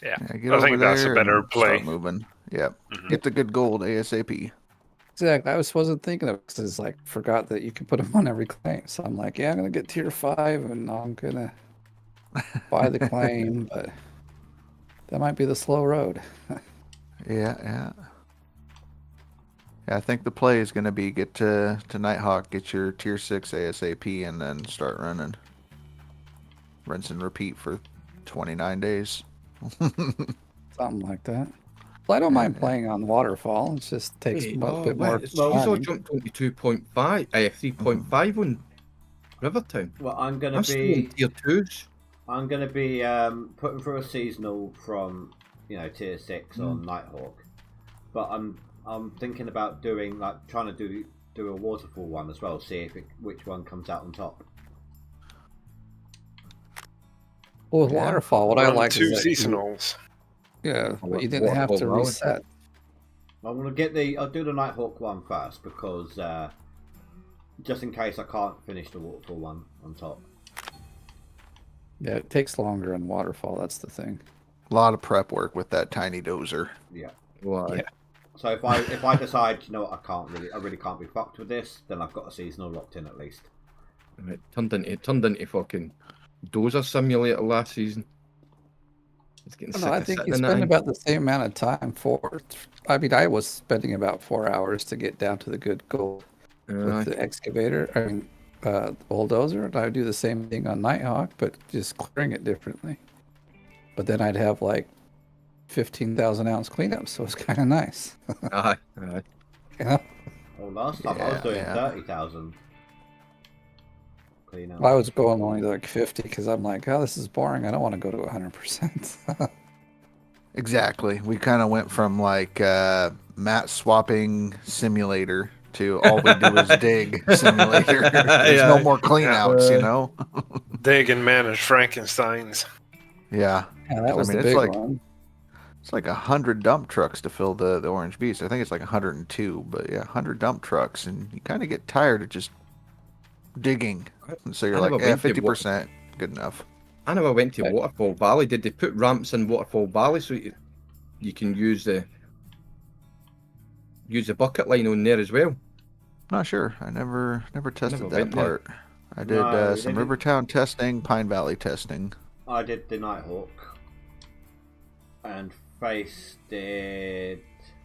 Yeah, get I think that's a there better and play. Start moving. Yep. Get the good gold ASAP. Exactly. I wasn't thinking of it because it's like forgot that you can put them on every claim. So I'm like, yeah, I'm gonna get tier 5 and I'm gonna buy the claim, but that might be the slow road. Yeah, I think the play is going to be get to Nighthawk, get your tier 6 ASAP, and then start running. Rinse and repeat for 29 days. Something like that. Well, I don't mind playing on waterfall. It just takes a bit more He's all time. jumped to 2.5, 3.5 on Rivertown. Well, I'm I'm still in tier 2s. I'm gonna be putting through a seasonal from tier 6 on Nighthawk, but I'm thinking about doing trying to do a waterfall one as well. See which one comes out on top. Well, with waterfall, what I like two is that seasonals. but you didn't have to reset. I'm gonna I'll do the Nighthawk one first because just in case I can't finish the waterfall one on top. Yeah, it takes longer in waterfall. That's the thing. A lot of prep work with that tiny dozer. Yeah. Why? Yeah. So if I decide, I really can't be fucked with this, then I've got a seasonal locked in at least. It turned into fucking dozer simulator last season. It's getting sick I of think sitting you in spend that about the same amount of time I was spending about 4 hours to get down to the good gold with the excavator. I mean, the bulldozer. And I would do the same thing on Nighthawk, but just clearing it differently. But then I'd have like 15,000 ounce cleanup, so it's kind of nice. Aye. Well, last time I was doing 30,000 cleanup. I was going only like 50 because I'm like, oh, this is boring. I don't want to go to 100%. Exactly. We kind of went from like mat swapping simulator to all we do is dig simulator. There's no more clean outs, Dig and manage Frankensteins. Yeah. Yeah, that was the it's big like, one. It's like 100 dump trucks to fill the Orange Beast. I think it's like 102, but yeah, 100 dump trucks, and you kind of get tired of just digging. And so you're like, 50%, good enough. I never went to Waterfall Valley. Did they put ramps in Waterfall Valley so you can use the bucket line on there as well? Not sure. I never tested Never that went there. part. I did some Rivertown testing, Pine Valley testing. I did the Nighthawk, and Face did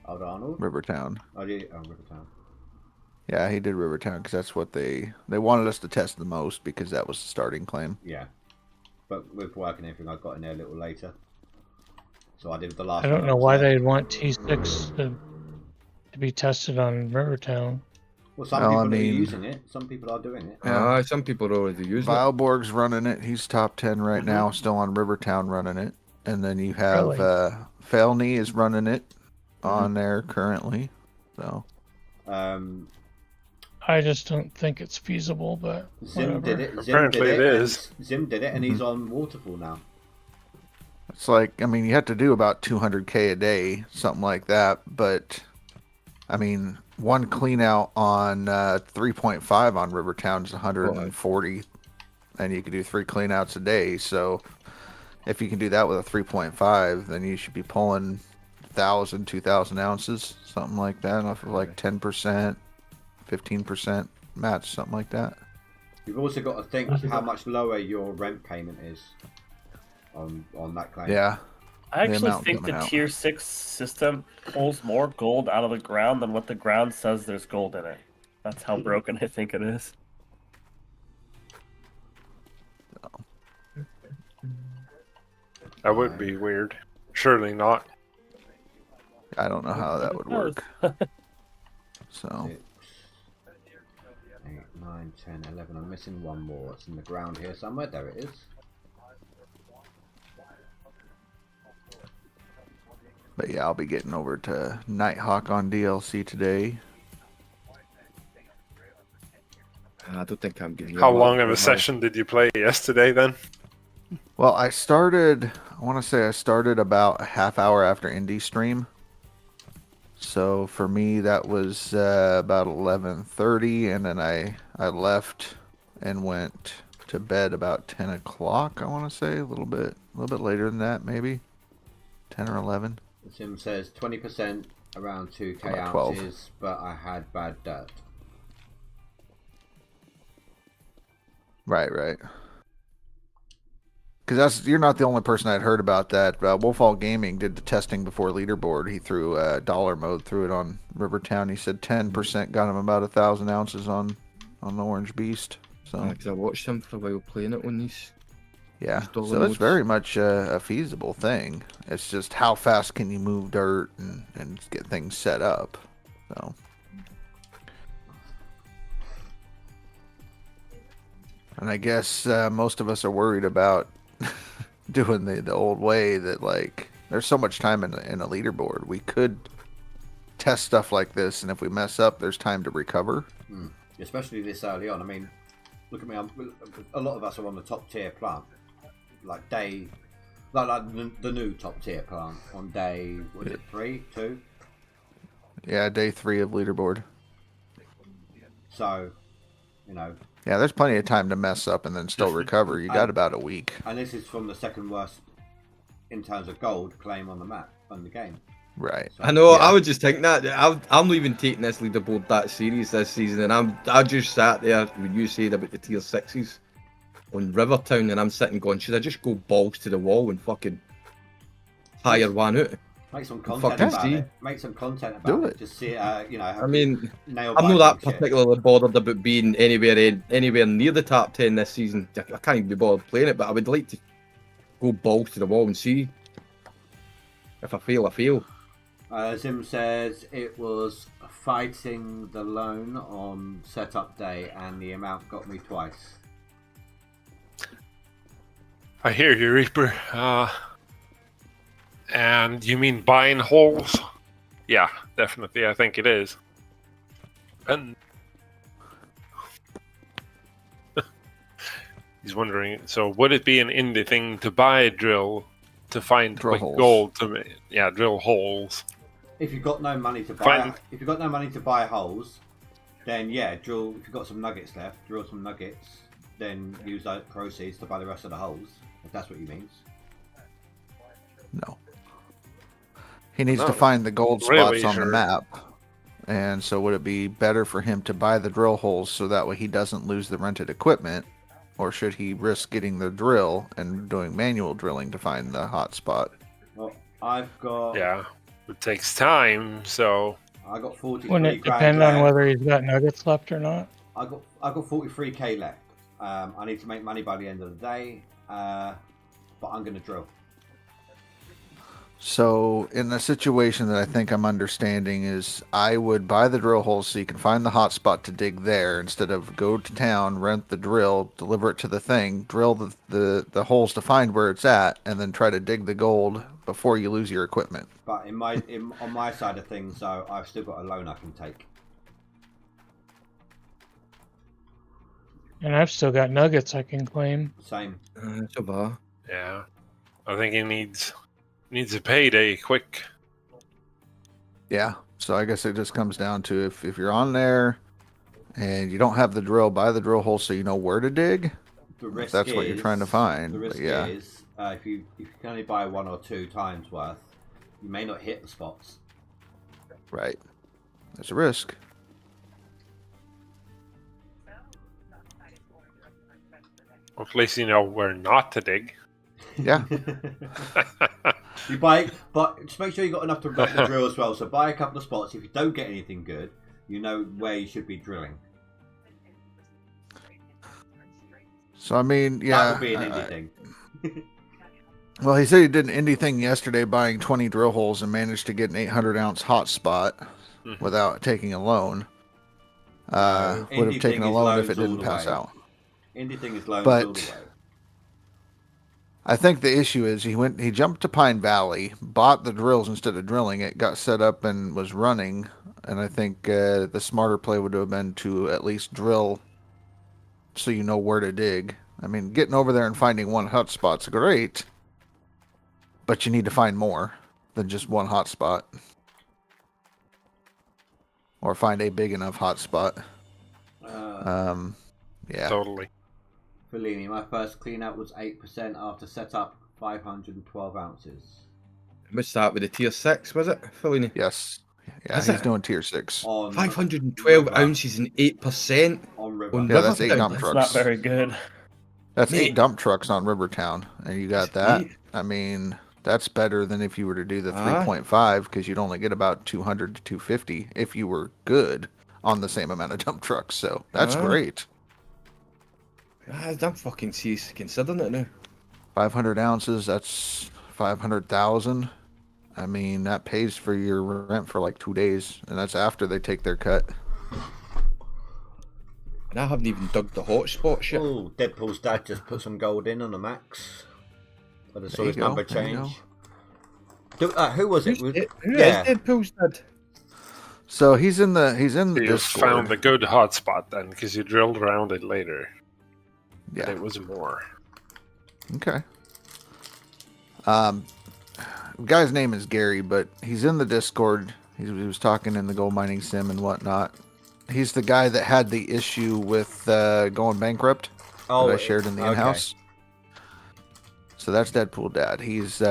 Old Arnold. Rivertown. I did Rivertown. Yeah, he did Rivertown because that's what they wanted us to test the most because that was the starting claim. Yeah, but with work and everything, I got in there a little later. So I did the last. I don't know why they'd want T6 to be tested on Rivertown. Well, some people are using it. Some people are doing it. Yeah, some people are already using it. Vileborg's running it. He's top 10 right now, still on Rivertown running it. And then you have Felney is running it on there currently. So I just don't think it's feasible, but Zim did it. Apparently it is. Zim did it, and he's on Waterfall now. It's like, I mean, you have to do about 200K a day, something like that. But, I mean, one clean out on 3.5 on Rivertown is 140, and you can do 3 clean outs a day. So if you can do that with a 3.5, then you should be pulling 1,000, 2,000 ounces, something like that, off of like 10%, 15% match, something like that. You've also got to think how much lower your rent payment is on that claim. Yeah. I actually think the tier 6 system pulls more gold out of the ground than what the ground says there's gold in it. That's how broken I think it is. That would be weird. Surely not. I don't know how that would work. So 8, 9, 10, 11. I'm missing one more. It's in the ground here somewhere. There it is. But yeah, I'll be getting over to Nighthawk on DLC today. I don't think I'm getting. How long of a session did you play yesterday then? Well, I want to say I started about a half hour after Indie stream. So for me, that was about 11:30, and then I left and went to bed about 10 o'clock. I want to say a little bit later than that, maybe 10 or 11. Sim says 20% around 2k About 12. ounces, but I had bad dirt. Right. Because you're not the only person I'd heard about that. Wolfall Gaming did the testing before leaderboard. He threw dollar mode through it on Rivertown. He said 10% got him about 1,000 ounces on the Orange Beast. So because I watched him for a while playing it on these Yeah, Use dollar so it's modes. very much a feasible thing. It's just how fast can you move dirt and get things set up. So, and I guess most of us are worried about doing the old way. That like there's so much time in a leaderboard. We could test stuff like this, and if we mess up, there's time to recover. Especially this early on. I mean, look at me. A lot of us are on the top tier plant. Like the new top tier plant on day, what is it, 3, 2? Yeah, day 3 of leaderboard. So, you know. Yeah, there's plenty of time to mess up and then still recover. You got about a week. And this is from the second worst in terms of gold claim on the map, on the game. Right. So, I know. Yeah. I would just think that I'm not even taking this leaderboard that serious this season, and I just sat there when you said about the tier 6s on Rivertown, and I'm sitting going, should I just go balls to the wall and fucking hire one out? Make some content about it. Make some content about it. Just see, you know. I mean, I'm not that particularly bothered about being anywhere near the top 10 this season. I can't even be bothered playing it, but I would like to go balls to the wall and see. If I fail, I fail. Zim says it was fighting the loan on setup day, and the amount got me twice. I hear you, Reaper. And you mean buying holes? Yeah, definitely. I think it is. And he's wondering. So, would it be an indie thing to buy a drill to find drill like holes. gold to drill holes? If you've got no money to buy holes, then yeah, drill. If you've got some nuggets left, drill some nuggets. Then use those proceeds to buy the rest of the holes. If that's what he means. No. He needs to find the gold spots on the map. And so would it be better for him to buy the drill holes so that way he doesn't lose the rented equipment? Or should he risk getting the drill and doing manual drilling to find the hot spot? Well, I've got... Yeah, it takes time, so... I got 43 Wouldn't it depend on whether he's got nuggets left or not? I got 43k left. I need to make money by the end of the day, but I'm going to drill. So in the situation that I think I'm understanding is I would buy the drill holes so you can find the hot spot to dig there instead of go to town, rent the drill, deliver it to the thing, drill the holes to find where it's at, and then try to dig the gold before you lose your equipment. But on my side of things, though, I've still got a loan I can take. And I've still got nuggets I can claim. Same. Yeah, I think he needs a payday quick. Yeah, so I guess it just comes down to if you're on there and you don't have the drill, buy the drill hole so you know where to dig. The risk if that's what you're trying to find. The risk is if you can only buy 1 or 2 times worth, you may not hit the spots. Right. There's a risk. Well, at least you know where not to dig. Yeah. You buy, but just make sure you got enough to rent the drill as well. So buy a couple of spots. If you don't get anything good, you know where you should be drilling. So I mean, yeah. That would be an indie thing. Well, he said he did an indie thing yesterday, buying 20 drill holes and managed to get an 800-ounce hot spot without taking a loan. Would have taken a loan if it didn't pass out. Indie thing is loans all the way. I think the issue is he jumped to Pine Valley, bought the drills instead of drilling it, got set up and was running. And I think the smarter play would have been to at least drill so you know where to dig. I mean, getting over there and finding one hot spot's great, but you need to find more than just one hot spot. Or find a big enough hot spot. Yeah. Totally. Fellini, my first clean out was 8% after setup, 512 ounces. What's that with the tier 6, was it, Fellini? Yes. Yeah, he's doing tier 6. 512 ounces and 8% on River. Yeah, that's 8 dump trucks. That's not very good. That's 8 dump trucks on Rivertown, and you got that. I mean, that's better than if you were to do the 3.5, because you'd only get about 200 to 250 if you were good on the same amount of dump trucks. So that's great. I'm fucking serious considering it now. 500 ounces, that's 500,000. I mean, that pays for your rent for like 2 days, and that's after they take their cut. And I haven't even dug the hotspot shit. Oh, Deadpool's dad just put some gold in on the max. I just saw his number change. Who was it? Who is Deadpool's dad? So he's in the You Discord. found the good hotspot then, because you drilled around it later. Yeah, it was more. Okay. Guy's name is Gary, but he's in the Discord. He was talking in the gold mining sim and whatnot. He's the guy that had the issue with going bankrupt that I shared in the in-house. So that's Deadpool Dad. He's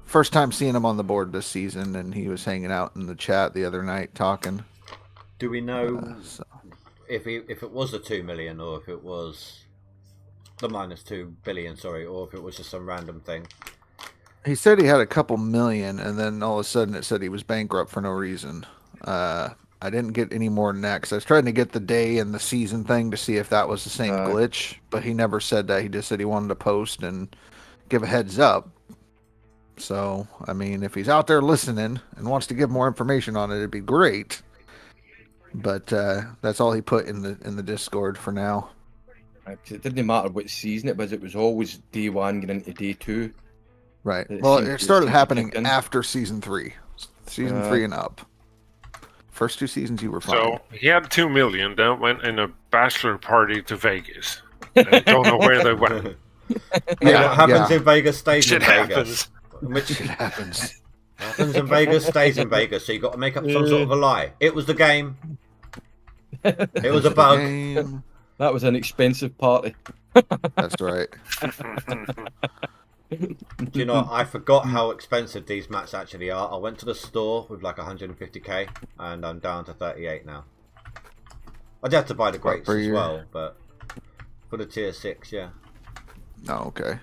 first time seeing him on the board this season, and he was hanging out in the chat the other night talking. Do we know if it was the 2 million or if it was the -2 billion? Sorry, or if it was just some random thing? He said he had a couple million, and then all of a sudden it said he was bankrupt for no reason. I didn't get any more than that, because I was trying to get the day and the season thing to see if that was the same glitch, but he never said that. He just said he wanted to post and give a heads up. So, I mean, if he's out there listening and wants to give more information on it, it'd be great. But that's all he put in the Discord for now. It didn't matter what season it was always day 1 getting into day 2. Right. Well, it started happening after season 3. Season 3 and up. First 2 seasons you were fine. So he had 2 million, then went in a bachelor party to Vegas. I don't know where they went. What happens in Vegas stays in Happens. Vegas. Shit happens in Vegas stays in Vegas. So you got to make up some sort of a lie. It was the game. It was a bug. That was an expensive party. That's right. Do you know, I forgot how expensive these mats actually are. I went to the store with like 150k and I'm down to 38 now. I'd have to buy the grates as well, but for the tier 6, yeah. Oh, okay.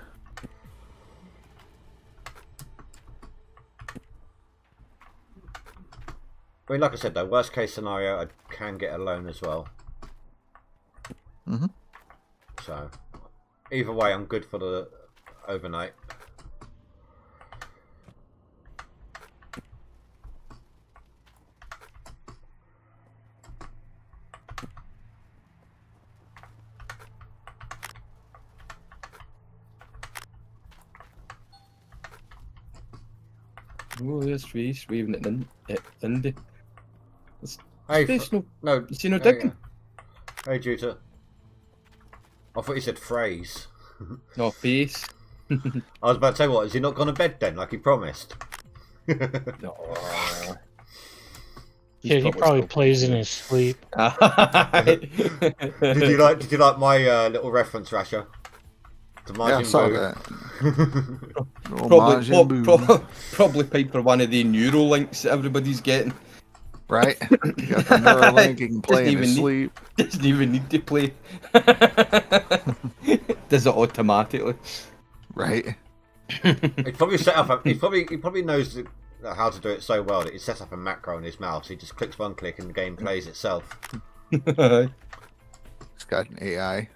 I mean, like I said though, worst case scenario, I can get a loan as well. So, either way, I'm good for the overnight. Oh, there's trees waving at Indy. Hey, no, you see no digging? Hey, Juta. I thought you said phrase. No, face. I was about to say, what, has he not gone to bed then, like he promised? No. Yeah, he probably plays in his sleep. Did you like my little reference, Rasha? To Yeah, I saw that. Probably paid for one of the Neurolinks that everybody's getting. Right? You got the Neuralink, you can play in his sleep. Doesn't even need to play. Does it automatically. Right. He's probably set up. He probably knows how to do it so well that he sets up a macro in his mouth. So he just clicks one click and the game plays itself. It's got an AI.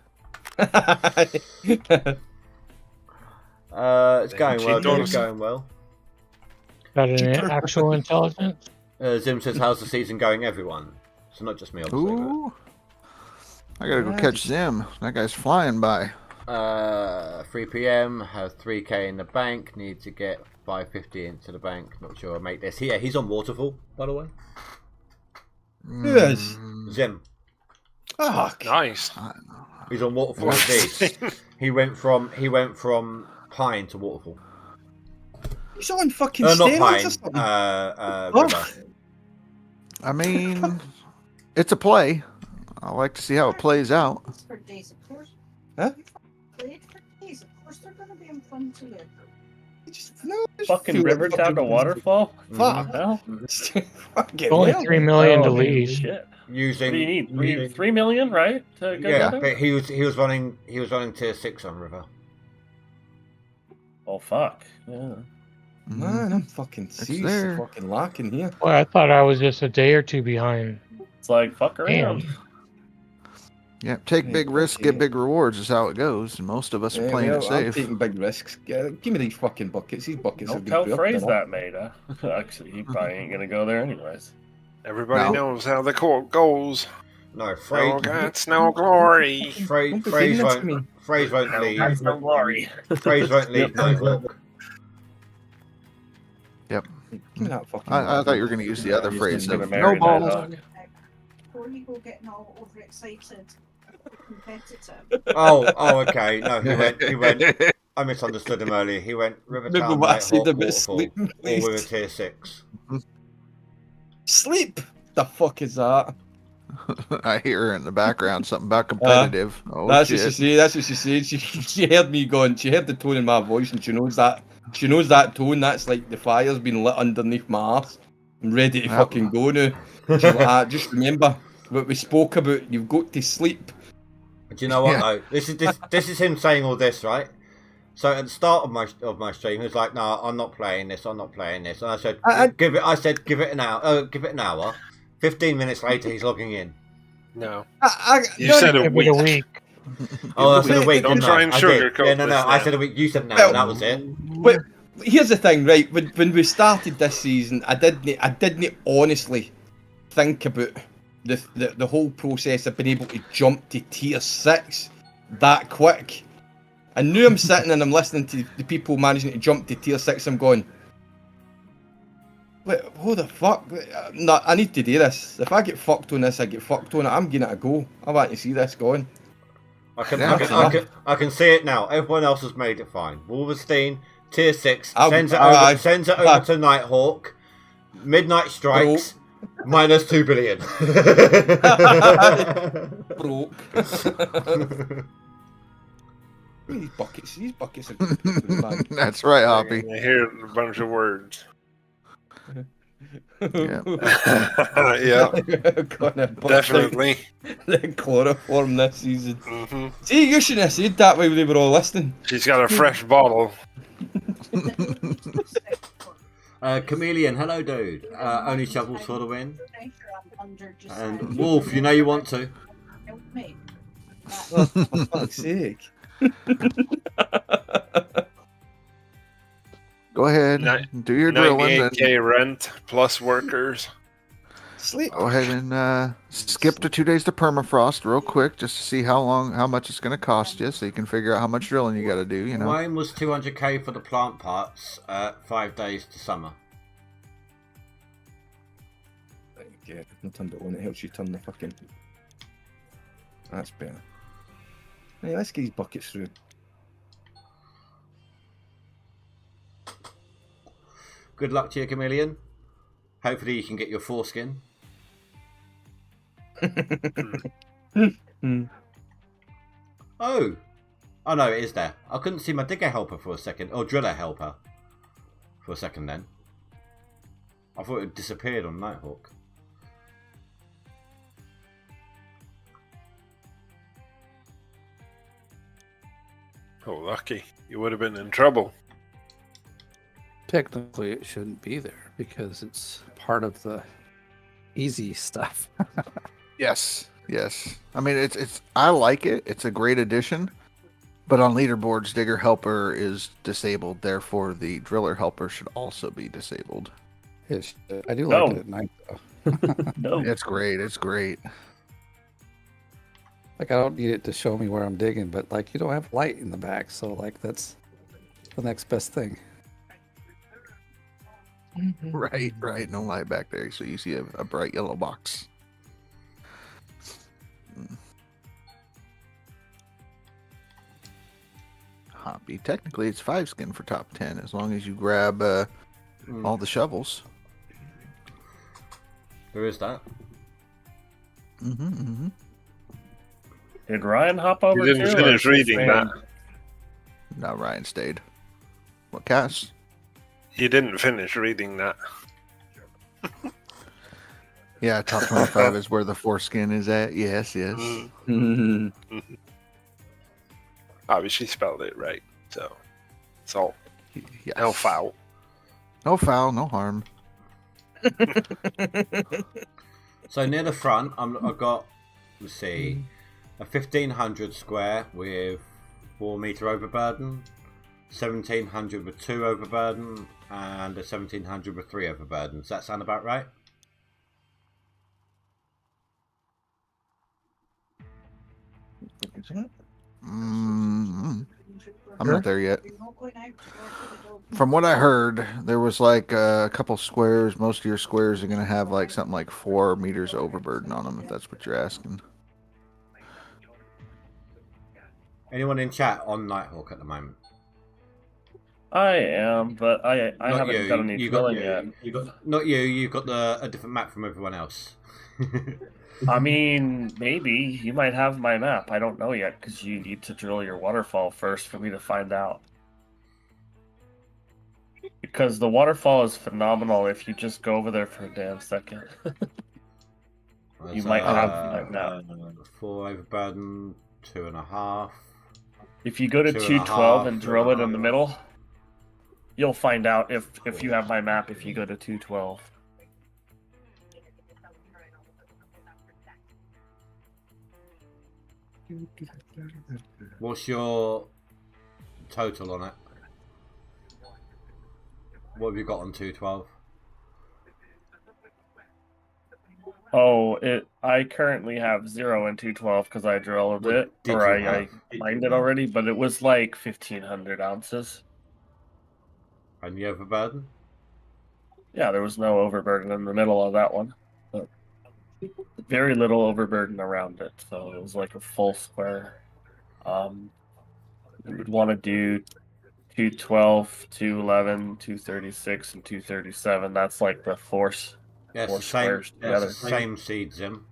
It's going well. It's going well. Got an actual intelligence. Zim says, "How's the season going, everyone?" So not just me, obviously. Ooh. I gotta go catch Zim. That guy's flying by. 3 p.m. Have 3k in the bank. Need to get 550 into the bank. Not sure I'll make this. Yeah, he's on Waterfall, by the way. Who is? Zim. Oh, nice. He's on Waterfall indeed. He went from Pine to Waterfall. He's on fucking not steroids Pine. River. I mean, it's a play. I like to see how it plays out. Huh? Fucking river down to waterfall? Fuck. Hell? Only 3 million to lead. Shit. Using What do you need? 3 million, right? To go yeah, there? but he was running tier 6 on River. Oh fuck. Yeah. Man, I'm fucking serious. Fucking lacking here. Well, I thought I was just a day or two behind. It's like fuck around. Yeah, take big risks, get big rewards is how it goes. And most of us are playing it I'm safe. taking big risks. Give me these fucking buckets. These buckets Don't have tell been Phrase that, mate. Actually, he probably ain't gonna go there anyways. Everybody knows how the quote goes. No, No guts, no glory. Phrase won't leave. Phrase won't leave Nighthawk. Yep. Give me that fucking I thought you were going to use the other phrase of no marry balls. Nighthawk. Before you go getting all overexcited, competitive. Oh, okay. No, he went. I misunderstood him earlier. He went Rivertown, what I said Nighthawk, about Waterfall, sleeping, all please. with a tier 6. Sleep. The fuck is that? I hear in the background something about competitive. That's shit. what she said. That's what she said. She heard me going. She heard the tone in my voice, and she knows that. She knows that tone. That's like the fire's been lit underneath my arse. I'm ready to fucking go now. She's like, just remember what we spoke about. You've got to sleep. Do you know what though? This is him saying all this, right? So at the start of my stream, he was like, "No, I'm not playing this. I'm not playing this." And I said, "Give it an hour. Give it an hour." 15 minutes later, he's logging in. No. You said a week. Oh, I said a week. Don't try and sugarcoat Yeah, no. I said a week. You said an hour. That was it. But here's the thing, right? When we started this season, I didn't honestly think about the whole process of being able to jump to tier 6 that quick. I knew I'm sitting and I'm listening to the people managing to jump to tier 6. I'm going, wait, who the fuck? No, I need to do this. If I get fucked on this, I get fucked on it. I'm giving it a go. I want to see this going. I can see it now. Everyone else has made it fine. Wolverstein, tier 6, sends it over to Nighthawk. Midnight Strikes, minus 2 billion. Broke. These buckets are good, man. That's right, Hoppy. I hear a bunch of words. Yeah. Yeah. Definitely. The chloroform this season. See, you shouldn't have said that while they were all listening. She's got a fresh bottle. Chameleon, hello, dude. Only shovels for the win. And Wolf, you know you want to. Oh, for fuck's sake. Go ahead, do your drilling. 98K rent plus workers. Sleep. Go ahead and skip to 2 days to permafrost real quick, just to see how much it's going to cost you, so you can figure out how much drilling you got to do. You know. Mine was 200k for the plant parts. 5 days to summer. Yeah, I've turned it on. It helps you turn the fucking. That's better. Hey, let's get these buckets through. Good luck to you, Chameleon. Hopefully you can get your foreskin. Oh no, it is there. I couldn't see my digger helper for a second. Or driller helper. For a second then. I thought it had disappeared on Nighthawk. Oh, lucky. You would have been in trouble. Technically, it shouldn't be there because it's part of the easy stuff. Yes. I mean, it's. I like it. It's a great addition. But on leaderboards, digger helper is disabled. Therefore, the driller helper should also be disabled. I do like it at night, though. No. It's great. It's great. Like, I don't need it to show me where I'm digging, but, like, you don't have light in the back, so, like, that's the next best thing. Right. No light back there, so you see a bright yellow box. Hoppy. Technically, it's 5 skin for top 10, as long as you grab all the shovels. There is that. Did Ryan hop over? You didn't finish reading that. No, Ryan stayed. What, Cass? You didn't finish reading that. Yeah, top 25 is where the foreskin is at. Yes. Obviously spelled it right, so it's all yes. no foul. No foul, no harm. So near the front, I've got, let's see, A 1500 square with 4 meter overburden, 1700 with 2 overburden, and a 1700 with 3 overburden. Does that sound about right? I'm not there yet. From what I heard, there was like a couple squares. Most of your squares are going to have like something like 4 meters overburden on them, if that's what you're asking. Anyone in chat on Nighthawk at the moment? I am, but I haven't done any drilling yet. Not you. You've got a different map from everyone else. I mean, maybe you might have my map. I don't know yet because you need to drill your waterfall first for me to find out. Because the waterfall is phenomenal if you just go over there for a damn second. You might have my map. 4 overburden, 2.5. If you go to 212 and drill it in the middle, you'll find out if you have my map if you go to 212. What's your total on it? What have you got on 212? Oh, I currently have 0 in 212 because I drilled it, or I mined it already, but it was like 1,500 ounces. And the overburden? Yeah, there was no overburden in the middle of that one. But very little overburden around it, so it was like a full square. You would want to do 212, 211, 236, and 237. That's like the four squares together. That's the same seed, Zim.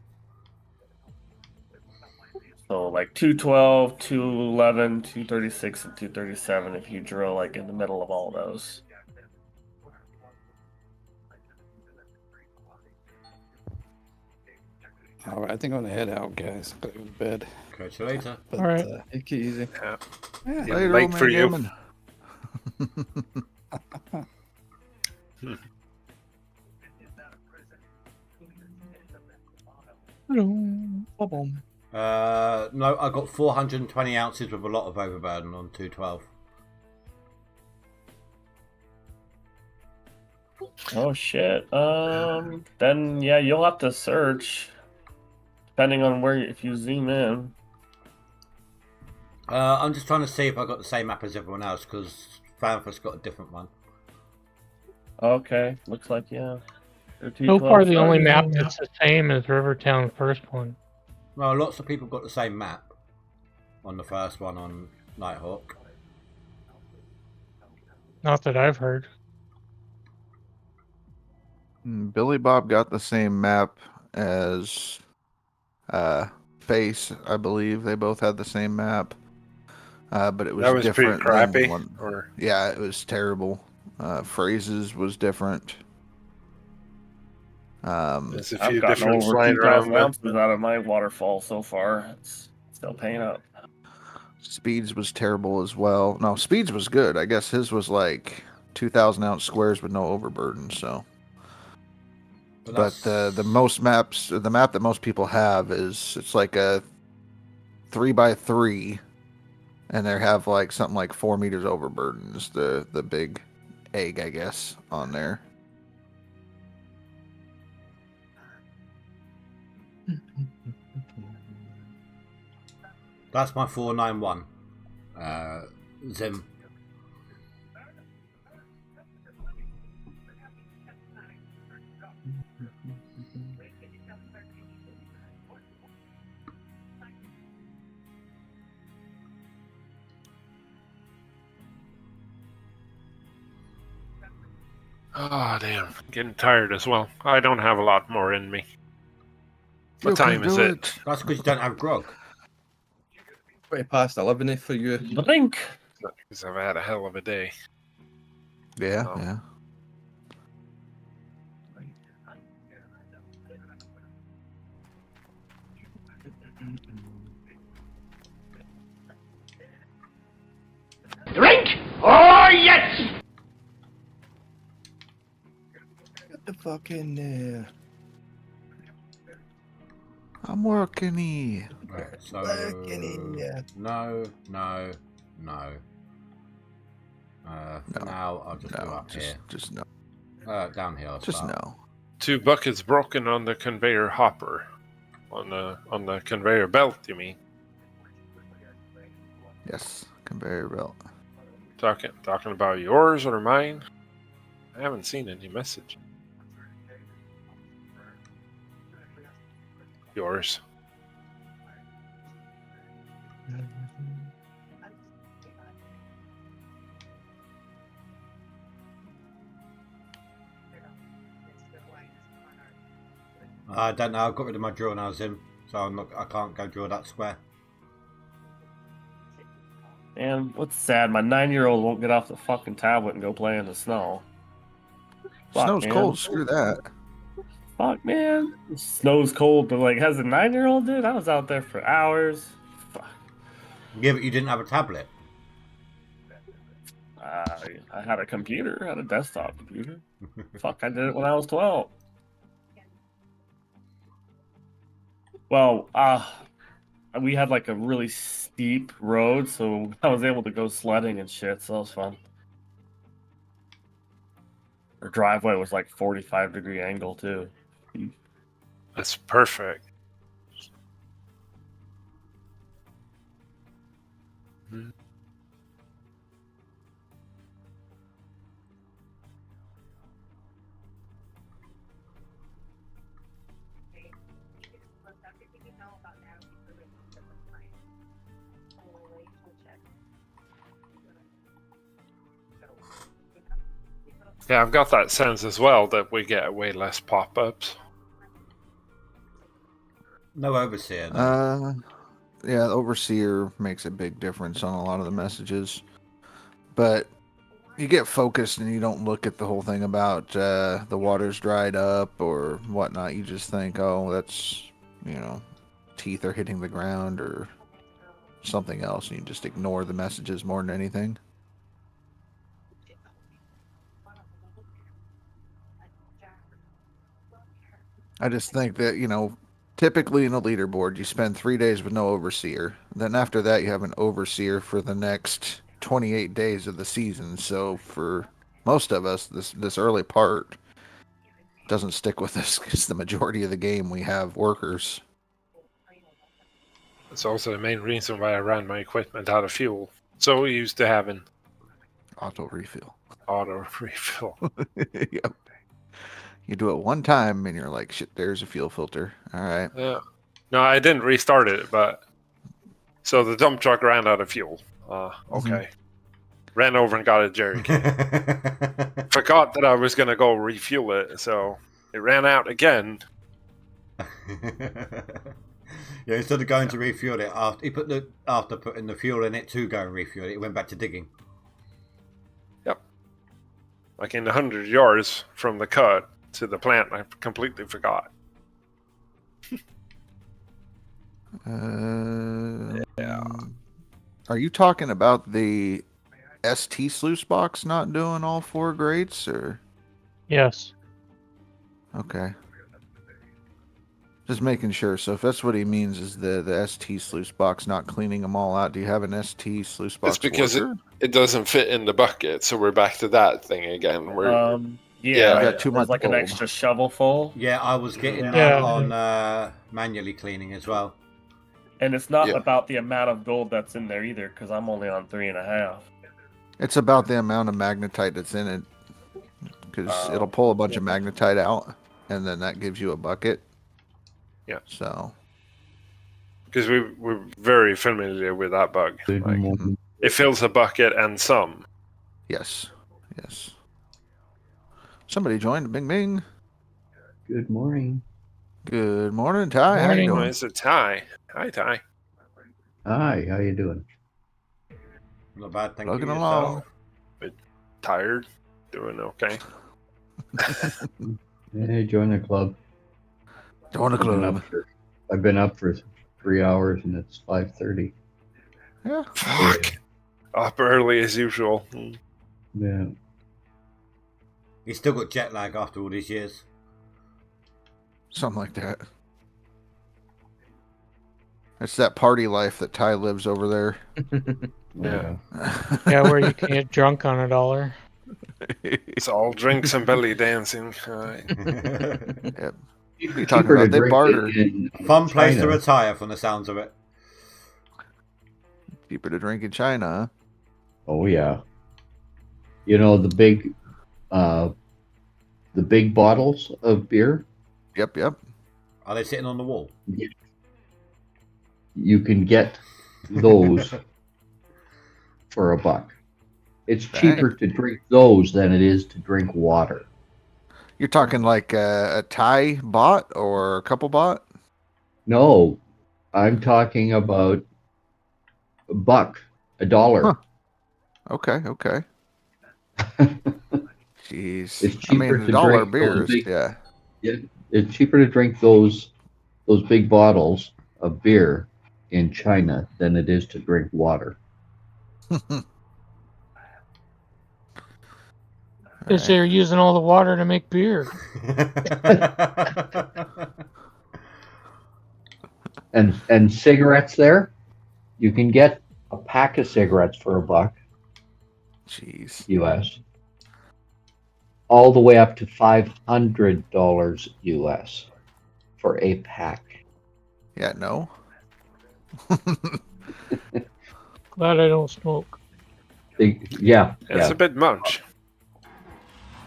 So like 212, 211, 236, and 237 if you drill like in the middle of all those. All right, I think I'm gonna head out, guys. Go to bed. Catch you later. But, All right. take it easy. Yeah, Later, late old man for you. Gammon. No, I got 420 ounces with a lot of overburden on 212. Oh shit. Then yeah, you'll have to search depending on where if you zoom in. I'm just trying to see if I got the same map as everyone else because Fanfest got a different one. Okay, looks like yeah. So far, the only map that's the same is Rivertown first one. Well, lots of people got the same map on the first one on Nighthawk. Not that I've heard. Billy Bob got the same map as Face, I believe. They both had the same map, but it was, that was different. Pretty crappy. Or... Yeah, it was terrible. Phrases was different. There's a I've few gotten different over flying 2,000 around. ounces out of my waterfall so far. It's still paying up. Speeds was terrible as well. No, Speeds was good. I guess his was like 2,000 ounce squares with no overburden. So, but the most maps, the map that most people have is it's like a 3x3, and they have like something like 4 meters overburden is the big egg, I guess, on there. That's my 491. Zim. Oh, damn. Getting tired as well. I don't have a lot more in me. What time is it? That's because you don't have grog. 20 past 11 for you. Blink. Because I've had a hell of a day. Yeah, yeah. Drink? Oh, yes! Get the fuck in there. I'm working here. Right, so no. For now, I'll just do up here. Just no. Down here. I'll Just start. no. 2 buckets broken on the conveyor hopper. On the conveyor belt, you mean? Yes, conveyor belt. Talking about yours or mine? I haven't seen any message. Yours. I don't know. I got rid of my drill now, Zim, so I can't go drill that square. And what's sad, my 9-year-old won't get off the fucking tablet and go play in the snow. Snow's man. cold. Screw that. Fuck, man. Snow's cold, but like, as a 9-year-old did, I was out there for hours. Fuck. Yeah, but you didn't have a tablet. I had a computer, I had a desktop computer. Fuck, I did it when I was 12. Well, we had like a really steep road, so I was able to go sledding and shit, so that was fun. Our driveway was like 45-degree angle too. That's perfect. Yeah, I've got that sense as well that we get way less pop-ups. No overseer. Yeah, the overseer makes a big difference on a lot of the messages, but you get focused and you don't look at the whole thing about the water's dried up or whatnot. You just think, oh, that's, teeth are hitting the ground or something else, and you just ignore the messages more than anything. I just think that, typically in a leaderboard, you spend 3 days with no overseer. Then after that, you have an overseer for the next 28 days of the season. So for most of us, this early part doesn't stick with us because the majority of the game we have workers. That's also the main reason why I ran my equipment out of fuel. So used to having auto refill. Yep. You do it one time and you're like, shit, there's a fuel filter. All right. Yeah. No, I didn't restart it, but so the dump truck ran out of fuel. Okay. Ran over and got a jerry can. Forgot that I was going to go refuel it, so it ran out again. Yeah, instead of going to refuel it, after putting the fuel in it to go and refuel it, it went back to digging. Yep. Like in 100 yards from the cut to the plant, I completely forgot. Yeah. Are you talking about the ST sluice box not doing all 4 grates, or? Yes. Okay. Just making sure. So if that's what he means, is the ST sluice box not cleaning them all out? Do you have an ST sluice box? It's because it doesn't fit in the bucket, so we're back to that thing again. Yeah, I got too much there's like an gold. extra shovel full. Yeah, I was getting that on manually cleaning as well. And it's not about the amount of gold that's in there either, because I'm only on 3.5. It's about the amount of magnetite that's in it, because it'll pull a bunch of magnetite out, and then that gives you a bucket. Yeah. So. Because we're very familiar with that bug. It fills a bucket and some. Yes. Yes. Somebody joined. Bing, bing. Good morning. Good morning, Ty. How you doing? It's a Ty. Hi, Ty. Hi. How you doing? Not bad. Thank Plugging you. along. Bit tired. Doing okay. Hey, join the club. Join the club. I've been up for 3 hours and it's 5:30. Yeah. Fuck. Up early as usual. Yeah. He's still got jet lag after all these years. Something like that. It's that party life that Ty lives over there. Yeah. Yeah, where you can get drunk on $1. It's all drinks and belly dancing. Yep. It's What are you talking cheaper to about? They drink barter. in Fun place to China. retire from the sounds of it. Cheaper to drink in China, huh? Oh yeah. You know the big bottles of beer. Yep, yep. Are they sitting on the wall? You can get those for $1. It's cheaper to drink those than it is to drink water. You're talking like a Thai bot or a couple bot? No, I'm talking about $1, $1. Huh. Okay, okay. Jeez. It's cheaper I mean, to $1 drink beers, those big, yeah. It's cheaper to drink those big bottles of beer in China than it is to drink water. Because they're using all the water to make beer. And cigarettes there, you can get a pack of cigarettes for $1. Jeez. US. All the way up to $500 US for a pack. Yeah, no. Glad I don't smoke. Yeah. It's a bit much.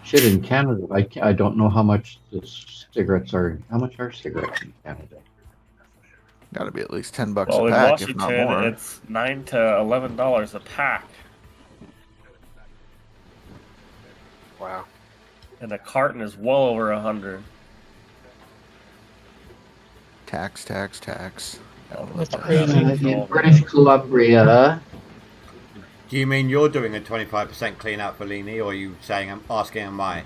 Shit, in Canada, I don't know how much the cigarettes are. How much are cigarettes in Canada? Got to be at least $10 Well, a in pack, if not Washington, more. it's $9 to $11 a pack. Wow. And a carton is well over 100. Tax, tax, tax. That's crazy. In British Columbia. Do you mean you're doing a 25% clean out for Leany, or are you saying I'm asking am I?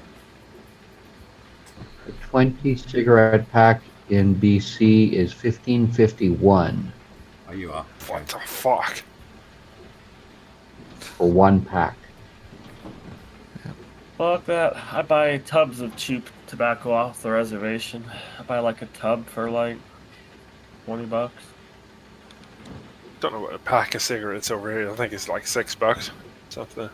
A 20 cigarette pack in BC is $15.51 Oh, you are. What the fuck? for 1 pack. Fuck that. I buy tubs of cheap tobacco off the reservation. I buy like a tub for like $20. Don't know what a pack of cigarettes over here. I think it's like $6. Something.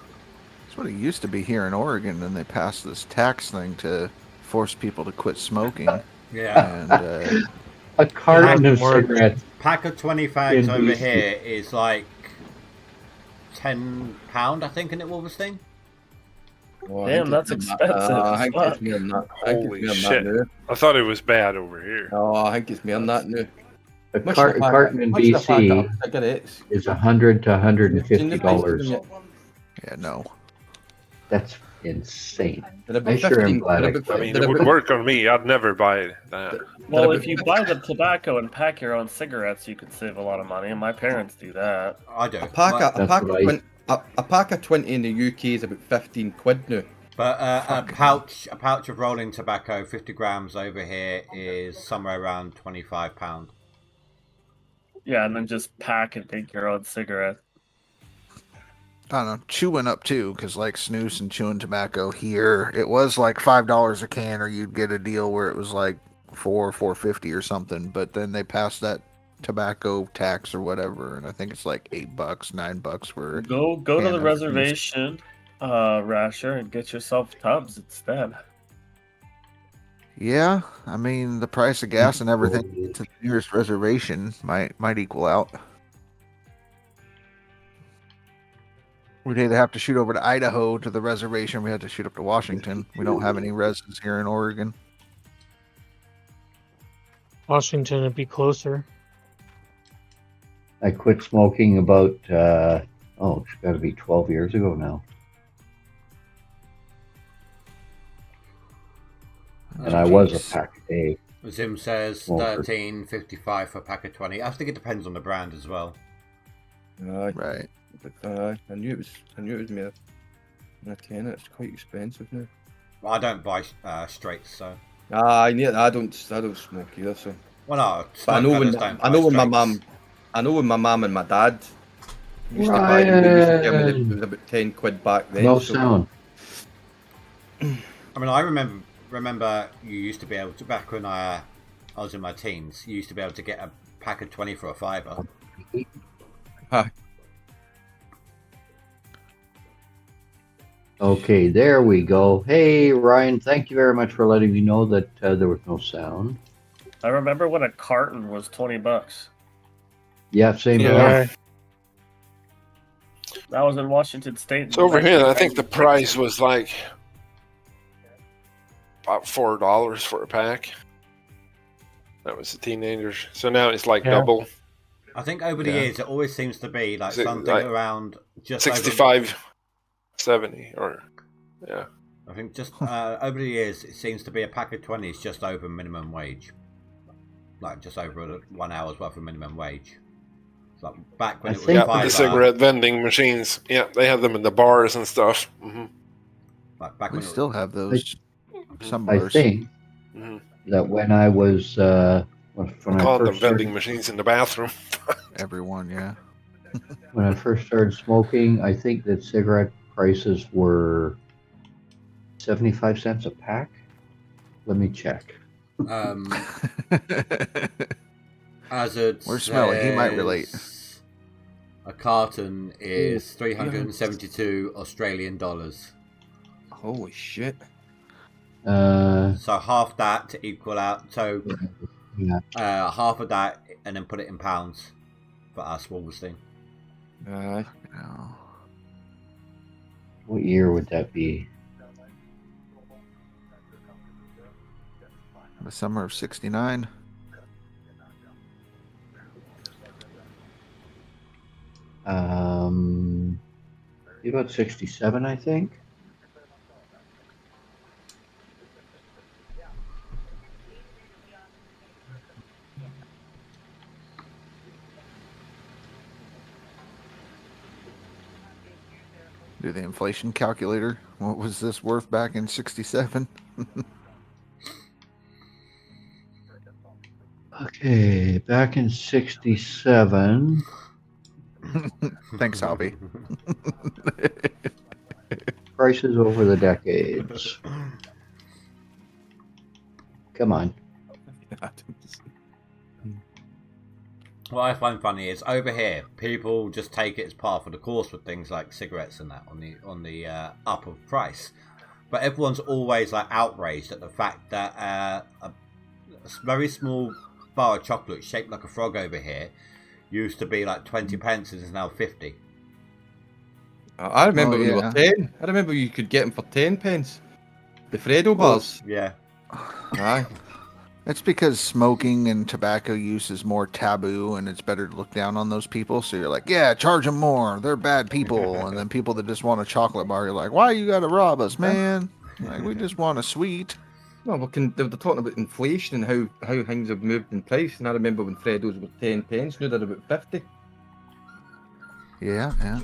That's what it used to be here in Oregon, and they passed this tax thing to force people to quit smoking. Yeah. And a carton of cigarettes. Pack of 20 fags over here is like £10, I think, in it, Wolverstein. Oh, Damn, that's expensive. I think it's me on that. Holy shit. I thought it was bad over here. Oh, I think it's me on that now. A carton in BC is $100 to $150. Yeah, no. That's insane. I sure am glad I mean, it would work on me. I'd never buy that. Well, if you buy the tobacco and pack your own cigarettes, you could save a lot of money, and my parents do that. I do. A pack of 20 in the UK is about 15 quid now. But a pouch of rolling tobacco, 50 grams over here, is somewhere around £25. Yeah, and then just pack and take your own cigarette. I don't know, chewing up too, because like snus and chewing tobacco here, it was like $5 a can, or you'd get a deal where it was like $4.50 or something. But then they passed that tobacco tax or whatever, and I think it's like $8, $9 for. Go to the reservation, Rasher, and get yourself tubs instead. Yeah, I mean the price of gas and everything to the nearest reservation might equal out. We'd either have to shoot over to Idaho to the reservation. We had to shoot up to Washington. We don't have any residents here in Oregon. Washington would be closer. I quit smoking about, it's got to be 12 years ago now. And I was a pack a day. Zim says $13.55 for a pack of 20. I think it depends on the brand as well. Right. I knew it was me. I can. It's quite expensive now. Well, I don't buy straights, so. I don't smoke either. So. Well, no. But I know when my mum and my dad used to buy them. They used to give me it was about 10 quid back then. No sound. I mean, I remember you used to be able to, back when I was in my teens, you used to be able to get pack of 20 for a fiver. Okay, there we go. Hey, Ryan, thank you very much for letting me know that there was no sound. I remember when a carton was $20. Yeah, same Yeah. here. That was in Washington State. So over here, I think the price was like about $4 for a pack. That was the teenagers. So now it's like double. I think over the years it always seems to be like something like around just 65, 70, or yeah. I think just over the years it seems to be a pack of 20 is just over minimum wage, like just over 1 hour's worth of minimum wage. Like back when it was the cigarette vending machines. Yeah, they have them in the bars and stuff. Mm-hmm. Like back We when still have those. Some I bars. think that when I was when I Call them first vending started, machines in the bathroom. Everyone, yeah. when I first started smoking, I think that cigarette prices were 75 cents a pack. Let me check. As it We're smelly. He might relate. A carton is 372 Australian dollars. Holy shit. So half that to equal out. So half of that, and then put it in pounds for our smallest thing. What year would that be? The summer of '69. About 67, I think. Do the inflation calculator. What was this worth back in '67? Okay, back in 67. Thanks, Albie. Prices over the decades. Come on. What I find funny is over here, people just take it as par for the course with things like cigarettes and that on the up of price, but everyone's always like outraged at the fact that a very small bar of chocolate shaped like a frog over here used to be like 20 pence and is now 50. I remember when they were 10. I remember you could get them for 10 pence. The Freddo bars. Yeah. Aye. It's because smoking and tobacco use is more taboo, and it's better to look down on those people. So you're like, yeah, charge them more. They're bad people. And then people that just want a chocolate bar, you're like, why you got to rob us, man? Like, we just want a sweet. No, they're talking about inflation and how things have moved in price. And I remember when Freddos were 10 pence, now they're about 50. Yeah, yeah.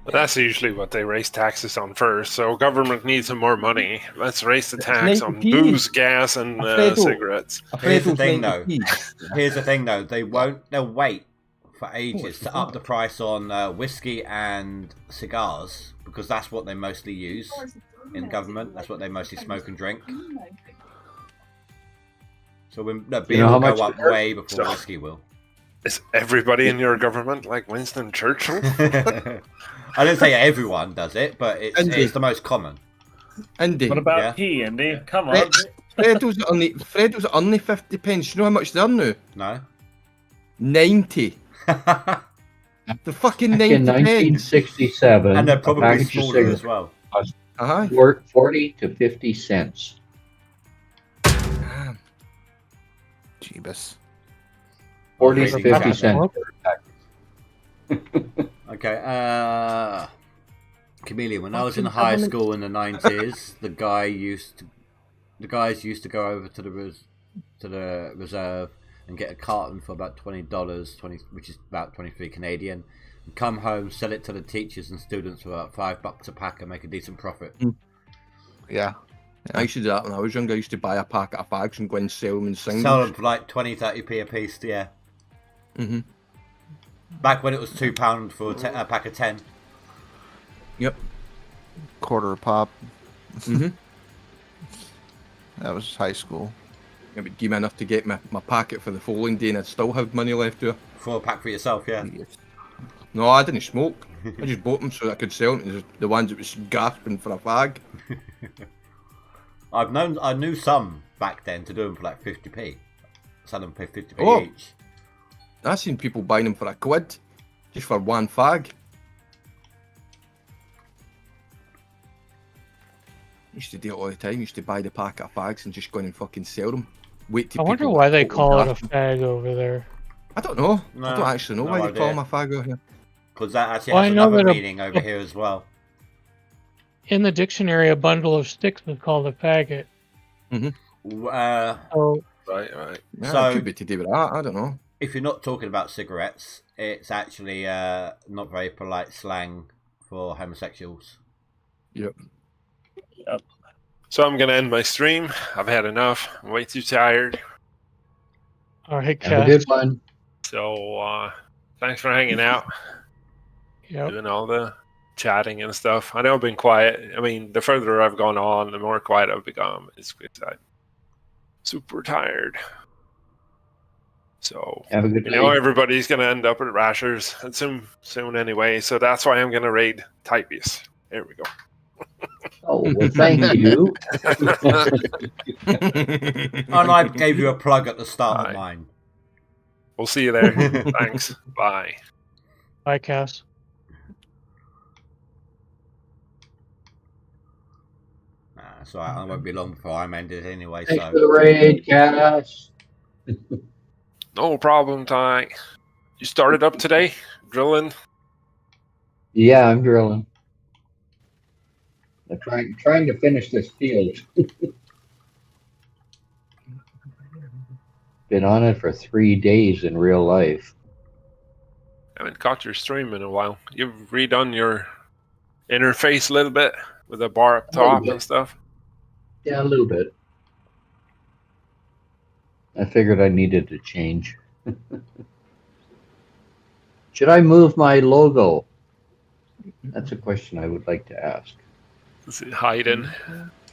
But that's usually what they raise taxes on first. So government needs some more money. Let's raise the tax on booze, gas, and cigarettes. Here's the thing, though. They'll wait for ages to up the price on whiskey and cigars because that's what they mostly use in government. That's what they mostly smoke and drink. So beer will go up way before whiskey will. Is everybody in your government like Winston Churchill? I didn't say everyone does it, but it's the most common. Andy. What about pee, Andy? Come on. Freddo's are only 50 pence. You know how much they're now? No. 90. They're fucking 90 in 1967. And they're probably smaller as well. 40 to 50 cents. Jeebus. 40 to 50 cents. Okay, Chameleon. When I was in high school in the 90s, the guys used to go over to the reserve and get a carton for about $20, which is about 23 Canadian, and come home, sell it to the teachers and students for about $5 a pack and make a decent profit. Yeah. I used to do that when I was younger. I used to buy a packet of fags and go and sell them in singles. Sell them for like 20-30p a piece, yeah. Mm-hmm. Back when it was £2 for a pack of 10. Yep. Quarter a pop. Mm-hmm. That was high school. It would give me enough to get my packet for the following day, and I'd still have money left to her. For a pack for yourself, yeah. No, I didn't smoke. I just bought them so that I could sell them to the ones that was gasping for a fag. I knew some back then to do them for like 50p. Sell them for 50p each. I seen people buying them for £1 just for one fag. Used to do it all the time. Used to buy the packet of fags and just go in and fucking sell them. Wait till I wonder people why they call it a gasp. fag over there. I don't know. No, I don't actually know no why they idea. call them a fag over here. Because that actually Well, has I know another that meaning over here as well. In the dictionary, a bundle of sticks is called a faggot. Oh, right. Yeah, So- it could be to do with that. I don't know. if you're not talking about cigarettes, it's actually not very polite slang for homosexuals. Yep. So I'm gonna end my stream. I've had enough. I'm way too tired. All right, Have a Cass. good one. So thanks for hanging out, Yep. doing all the chatting and stuff. I know I've been quiet. I mean, the further I've gone on, the more quiet I've become. It's because I'm super tired. So Have a good you know, day. everybody's gonna end up at Rashers soon anyway. So that's why I'm gonna raid Typeus. There we go. Oh, well, thank you. And I gave you a plug at the start of mine. We'll see you there. Thanks. Bye. Bye, Cass. So I won't be long before I'm ended anyway. Thanks So for the raid, Cass. No problem, Ty. You started up today, drilling. Yeah, I'm drilling. I'm trying to finish this field. Been on it for 3 days in real life. I haven't caught your stream in a while. You've redone your interface a little bit with a bar up top and stuff. Yeah, a little bit. I figured I needed to change. Should I move my logo? That's a question I would like to ask. Is it hiding?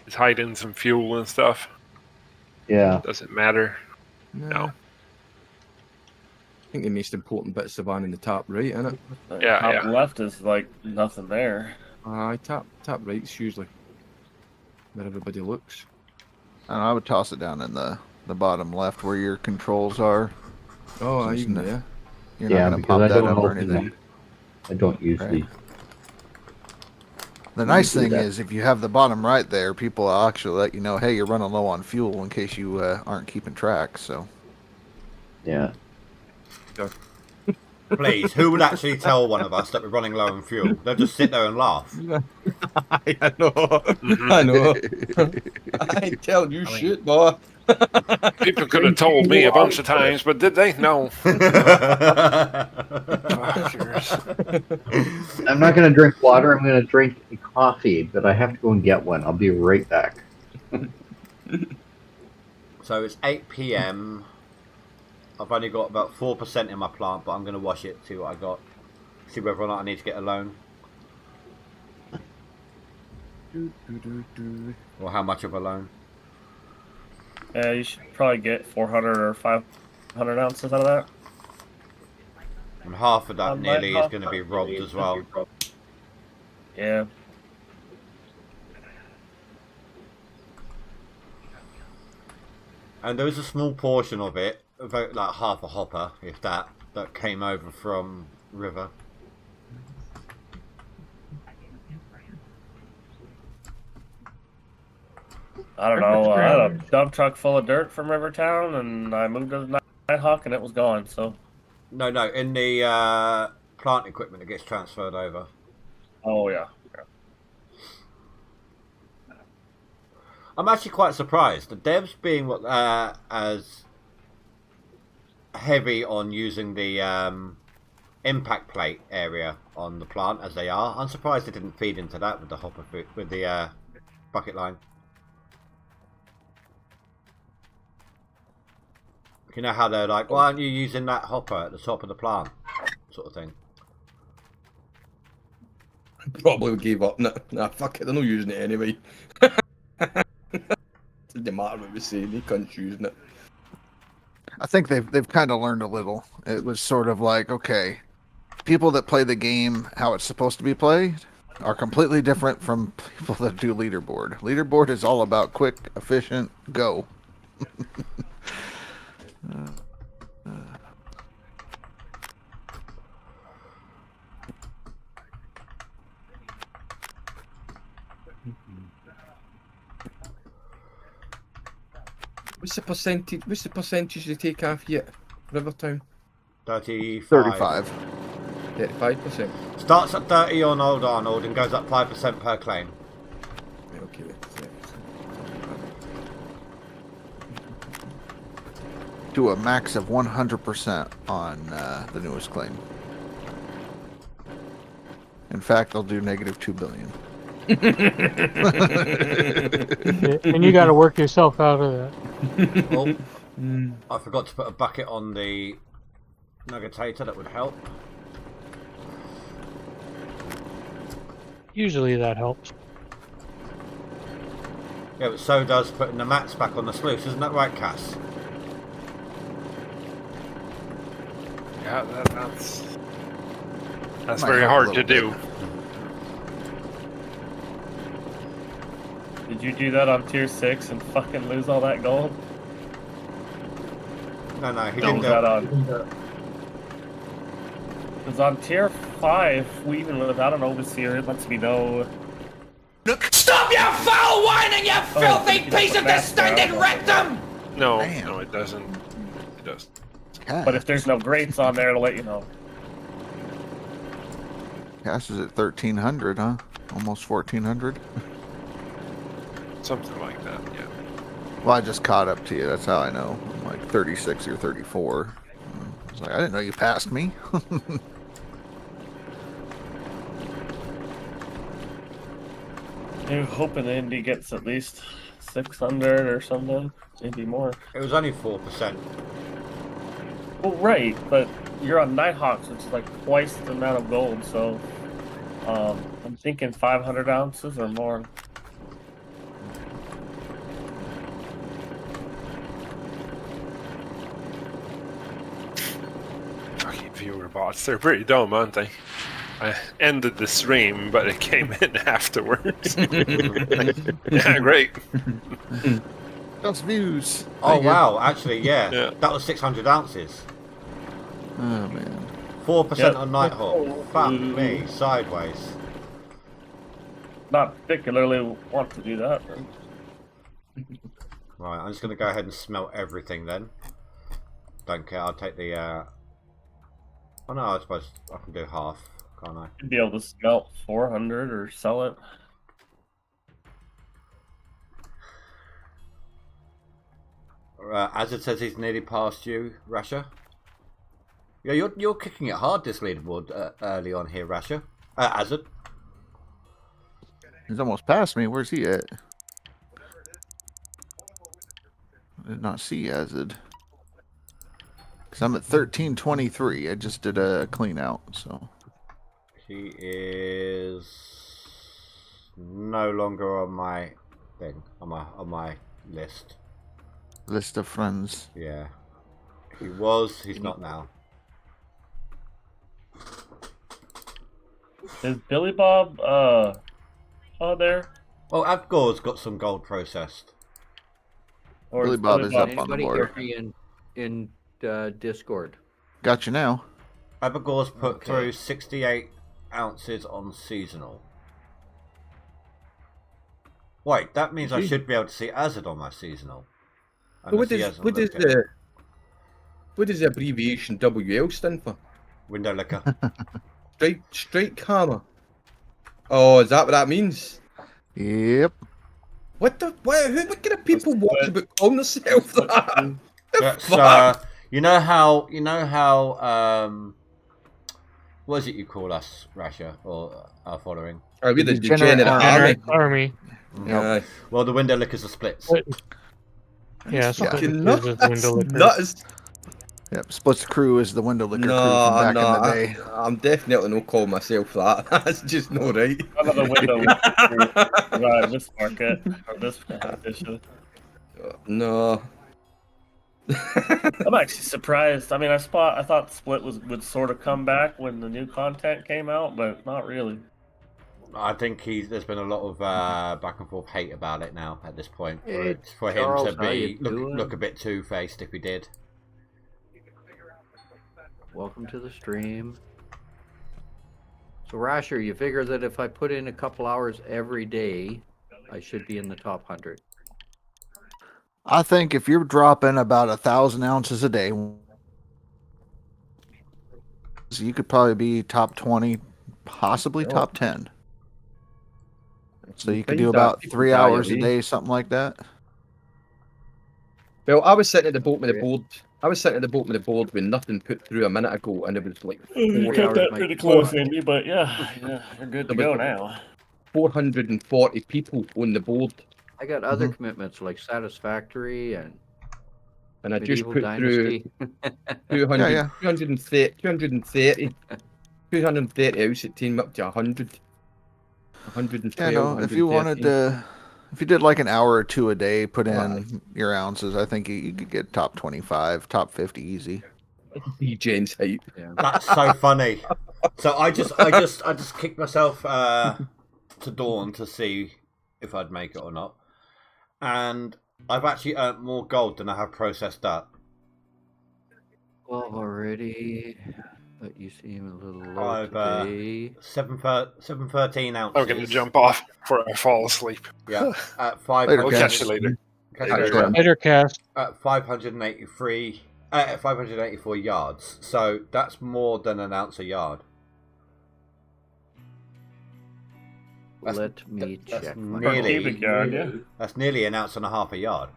It's hiding some fuel and stuff. Yeah. Does it matter? No. I think the most important bit's the one in the top right, isn't it? Yeah, top yeah. left is like nothing there. Top right's usually where everybody looks. I would toss it down in the bottom left where your controls are. Oh, So I it's even not- there. You're Yeah, not going to because pop I that don't up or open anything. them. I don't usually. Right. The nice do thing that. is if you have the bottom right there, people will actually let you know, hey, you're running low on fuel in case you aren't keeping track. So Yeah. please, who would actually tell one of us that we're running low on fuel? They'll just sit there and laugh. I know. I know. I ain't telling you shit, boy. People could have told me a bunch of times, but did they? No. I'm not going to drink water. I'm going to drink coffee, but I have to go and get one. I'll be right back. So it's 8 PM. I've only got about 4% in my plant, but I'm going to wash it, see what I got. See whether or not I need to get a loan. Or how much of a loan. Yeah, you should probably get 400 or 500 ounces out of that. And half of that Um, nearly is half going to be of that robbed nearly as is gonna well. be robbed. Yeah. And there was a small portion of it, about like half a hopper, if that came over from river. I don't know. I had a dump truck full of dirt from Rivertown, and I moved to the Nighthawk, and it was gone. So. No, in the plant equipment that gets transferred over. Oh yeah. I'm actually quite surprised. The devs being as heavy on using the impact plate area on the plant as they are. I'm surprised they didn't feed into that with the hopper with the bucket line. You know how they're like, why aren't you using that hopper at the top of the plant, sort of thing. Probably gave up. Nah, fuck it. They're not using it anyway. didn't matter what we say, they couldn't choose it. I think they've kind of learned a little. It was sort of like, okay, people that play the game how it's supposed to be played are completely different from people that do leaderboard. Leaderboard is all about quick, efficient, go. What's the percentage they take off yet? Rivertown? 35. 35%. Starts at 30 on Old Arnold and goes up 5% per claim. Okay. Do a max of 100% on the newest claim. In fact, they'll do negative 2 billion. And you got to work yourself out of that. Oh, I forgot to put a bucket on the nuggetator. That would help. Usually that helps. Yeah, but so does putting the mats back on the sluice. Isn't that right, Cass? Yeah, that's very hard to do. Did you do that on tier 6 and fucking lose all that gold? No, he Or didn't was do that it. on? Because on tier 5, we even without an overseer, it lets me know. Stop your foul whining, you filthy piece of distended rectum! No, no, it doesn't. It does. But if there's no grates on there, it'll let you know. Cass is at 1,300, huh? Almost 1,400. Something like that, yeah. Well, I just caught up to you. That's how I know. I'm like 36 or 34. I was like, I didn't know you passed me. You're hoping Indy gets at least 600 or something, maybe more. It was only 4%. Well, right, but you're on Nighthawks, which is like twice the amount of gold, so I'm thinking 500 ounces or more. Fucking viewer bots, they're pretty dumb, aren't they? I ended the stream, but it came in afterwards. Yeah, great. Just views. Oh wow, actually, yeah. That was 600 ounces. Oh man. 4% on Nighthawk. Fuck me, sideways. Not particularly want to do that. Right, I'm just going to go ahead and smelt everything then. Don't care, I'll take the... Oh no, I suppose I can do half, can't I? You'd be able to smelt 400 or sell it. As it says, he's nearly past you, Rasha. Yeah, you're kicking it hard this leaderboard early on here, Rasha. Azad. He's almost past me. Where's he at? I did not see Azad. Because I'm at 1323. I just did a clean out, so. He is no longer on my thing, on my list. List of friends. Yeah. He was, he's not now. Is Billy Bob there? Oh, Abgor's got some gold processed. Or Billy Bob is up on the Anybody board. hear me in Discord? Got you now. Abgor's put through 68 ounces on seasonal. Wait, that means I should be able to see Azad on my seasonal. What does the abbreviation WL stand for? Window liquor. Strike hammer. Oh, is that what that means? Yep. What kind of people watch about calling themselves that? That's, you know how what is it you call us, Rasha, or our following? Are we the degenerate army? Yep. Well, the window lickers are splits. Yeah, nuts. Yep, Splits crew is the window licker crew from back in the day. I'm definitely not calling myself that. That's just not right. Another window licker crew. This market or this competition. No. I'm actually surprised. I mean, I thought Split would sort of come back when the new content came out, but not really. I think there's been a lot of back and forth hate about it now at this point. Hey, For him Charles, to how you be doing? look a bit two-faced if he did. Welcome to the stream. So Rasher, you figure that if I put in a couple hours every day, I should be in the top 100. I think if you're dropping about 1,000 ounces a day, you could probably be top 20, possibly top 10. So you could do about 3 hours a day, something like that. Well, I was sitting at the boat with the board. I was sitting at the boat with the board with nothing put through a minute ago, and it was like You 4 kept hours. that pretty close, Andy, but yeah, you're good to go now. 440 people on the board. I got other commitments like Satisfactory and I just Medieval put Dynasty. through 200, 230 hours, it came up to 100. 112, Yeah, no, if you wanted to, if you did like an hour or two a day, put in your ounces, I think you could get top 25, top 50 easy. DJ's height. Yeah. That's so funny. So I just kicked myself to dawn to see if I'd make it or not, and I've actually earned more gold than I have processed up. 12 already, but you seem a little low I've today. 713 ounces. I'm going to jump off before I fall asleep. Yeah, at 5. We'll catch you later. Later, cast. At 584 yards. So that's more than an ounce a yard. Let me check. That's nearly an ounce and a half a yard.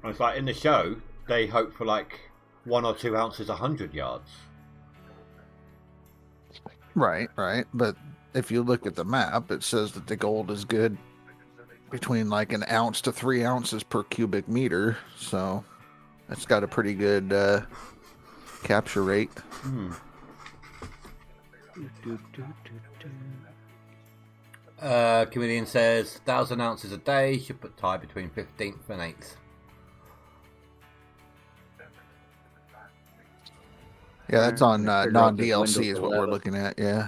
And it's like in the show, they hope for like 1 or 2 ounces 100 yards. Right. But if you look at the map, it says that the gold is good between like an ounce to 3 ounces per cubic meter. So it's got a pretty good capture rate. Comedian says 1,000 ounces a day should put tie between 15th and 8th. Yeah, that's on non-DLC is what we're looking at, yeah.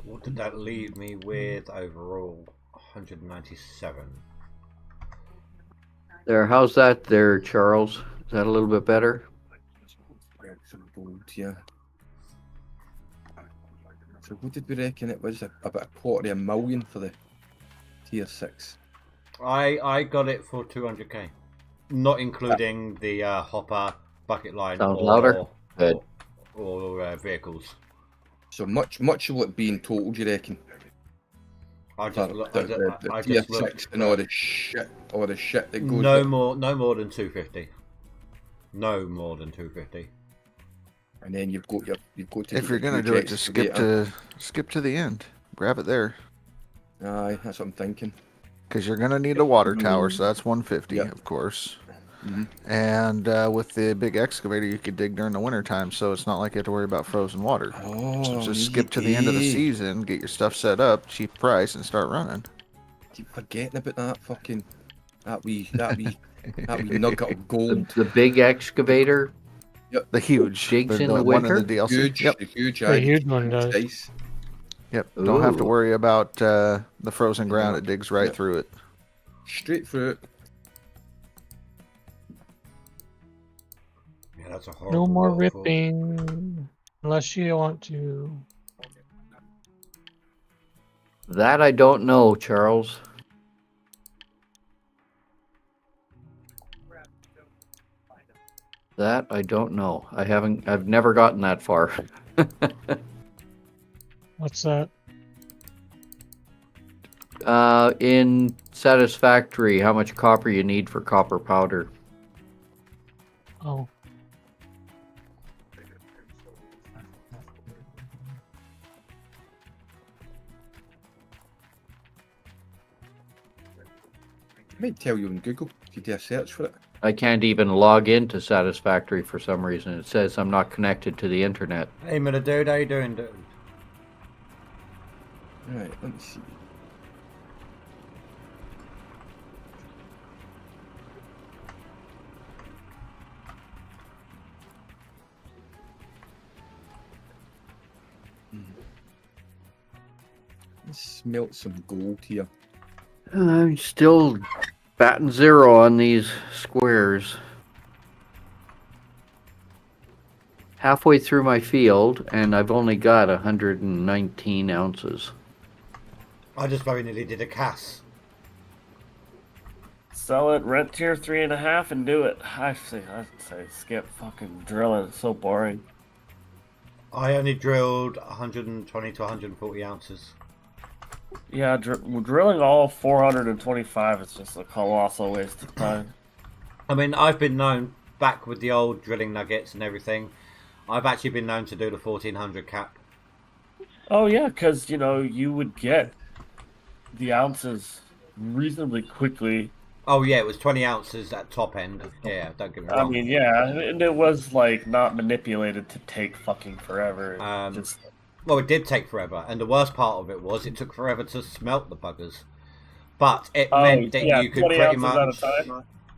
What did that leave me with overall? 197. There, how's that there, Charles? Is that a little bit better? Yeah. So what did we reckon it was? About 250,000 for the tier 6. I got it for 200k. Not including the hopper, bucket line, Sounds louder. Good. Or vehicles. So much of what being told, you reckon? I just the tier 6 and all the shit that goes. No more than 250. No more than 250. And then you've got to. If you're gonna do it, just skip to the end. Grab it there. Aye, that's what I'm thinking. Because you're gonna need a water tower, so that's 150, of course. And with the big excavator, you could dig during the winter time, so it's not like you have to worry about frozen water. So just skip to the end of the season, get your stuff set up, cheap price, and start running. Keep forgetting about that fucking that wee nugget of gold. The big excavator. Yep. The huge digs in the one winter. in the DLC. Huge, yep. The huge one does. Nice. Yep. Don't have to worry about the frozen ground. It digs right through it. Straight through it. Yeah, that's a horrible. No more waterfall. ripping, unless you want to. That I don't know, Charles. That I don't know. I've never gotten that far. What's that? In Satisfactory, how much copper you need for copper powder? Oh. I might tell you on Google if you do a search for it. I can't even log into Satisfactory for some reason. It says I'm not connected to the internet. Hey, minute dude, how you doing, dude? Right, let me see. Let's smelt some gold here. I'm still batting 0 on these squares. Halfway through my field, and I've only got 119 ounces. I just very nearly did a Cass. Sell it, rent tier 3.5, and do it. I'd say skip fucking drilling. It's so boring. I only drilled 120 to 140 ounces. Yeah, drilling all 425 is just a colossal waste of time. I mean, I've been known, back with the old drilling nuggets and everything, I've actually been known to do the 1400 cap. Oh yeah, because you would get the ounces reasonably quickly. Oh yeah, it was 20 ounces at top end. Yeah, don't get me wrong. I mean, yeah, and it was like not manipulated to take fucking forever. Well, it did take forever, and the worst part of it was it took forever to smelt the buggers. But it meant that you could pretty much.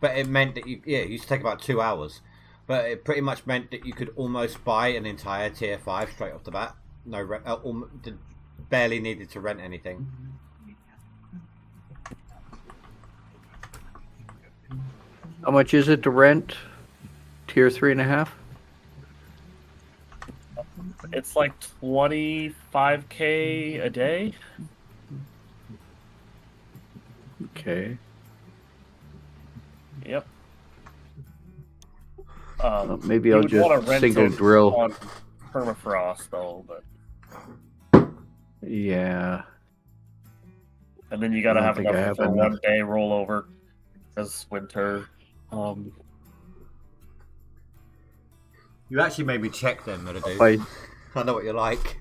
But it meant that it used to take about 2 hours. But it pretty much meant that you could almost buy an entire tier 5 straight off the bat. No, barely needed to rent anything. How much is it to rent tier 3.5? It's like 25K a day. Okay. Yep. Maybe I'll just single drill. On permafrost though, but yeah. And then you gotta have enough for 1 day rollover because winter. You actually made me check them, dude. I know what you're like.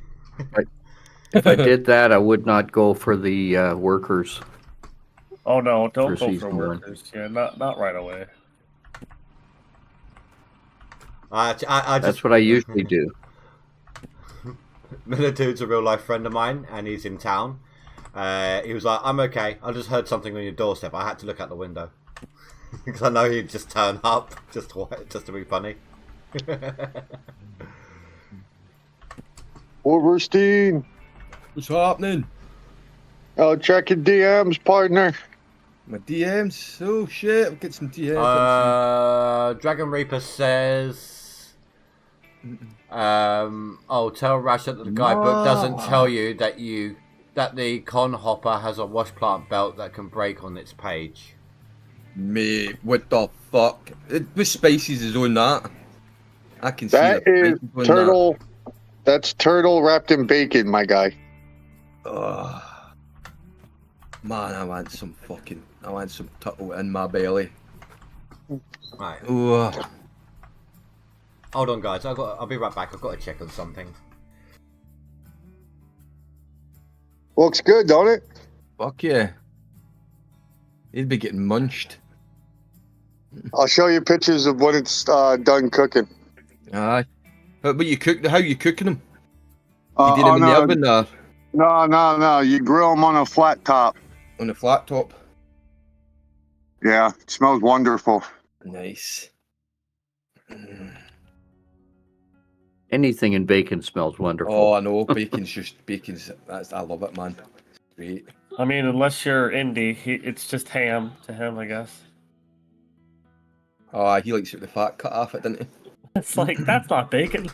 If I did that, I would not go for the workers. Oh no! Don't go for workers. Yeah, not right away. That's what I usually do. Dude's a real life friend of mine, and he's in town. He was like, "I'm okay. I just heard something on your doorstep. I had to look out the window because I know he'd just turn up just to be funny." Wolverstein, what's happening? Oh, check your DMs, partner. My DMs? Oh shit, I'll get some DMs. Dragon Reaper says, tell Rash that the guidebook doesn't tell you that the con hopper has a wash plant belt that can break on its page. Mate, what the fuck? What spices is on that? I can see that is turtle. That's turtle wrapped in bacon, my guy. Man, I want some turtle in my belly. Right. Hold on, guys. I'll be right back. I've got to check on something. Looks good, don't it? Fuck yeah. He'd be getting munched. I'll show you pictures of when it's done cooking. Aye. But you cook? How you cooking them? You did them in the oven, or? No. You grill them on a flat top. On a flat top? Yeah, it smells wonderful. Nice. Anything in bacon smells wonderful. Oh, I know. Bacon's. I love it, man. Great. I mean, unless you're indie, it's just ham to him, I guess. Oh, he likes it with the fat cut off it, doesn't he? It's like, that's not bacon.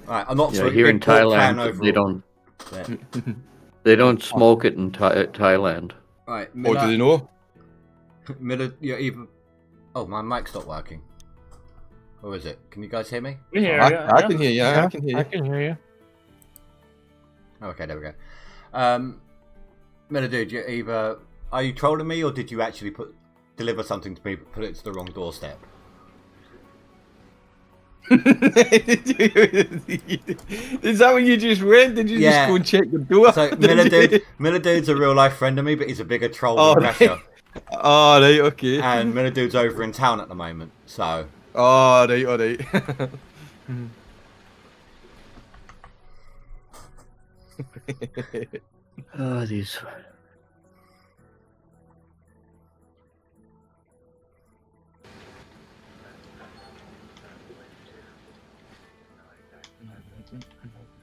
Right, I'm not here in Thailand, they don't smoke it in Thailand. Right. Oh, do they know? Oh, my mic's not working. Or is it? Can you guys hear me? We hear you. I can hear you. I can hear you. I can hear you. Okay, there we go. Dude, are you trolling me, or did you actually deliver something to me, but put it to the wrong doorstep? Is that when you just went? Did you just go and check your door? So Miller Dude's a real life friend of me, but he's a bigger troll than Rasher. Oh, right, okay. And Minidude's over in town at the moment, so. Oh, right, alright. Oh, these.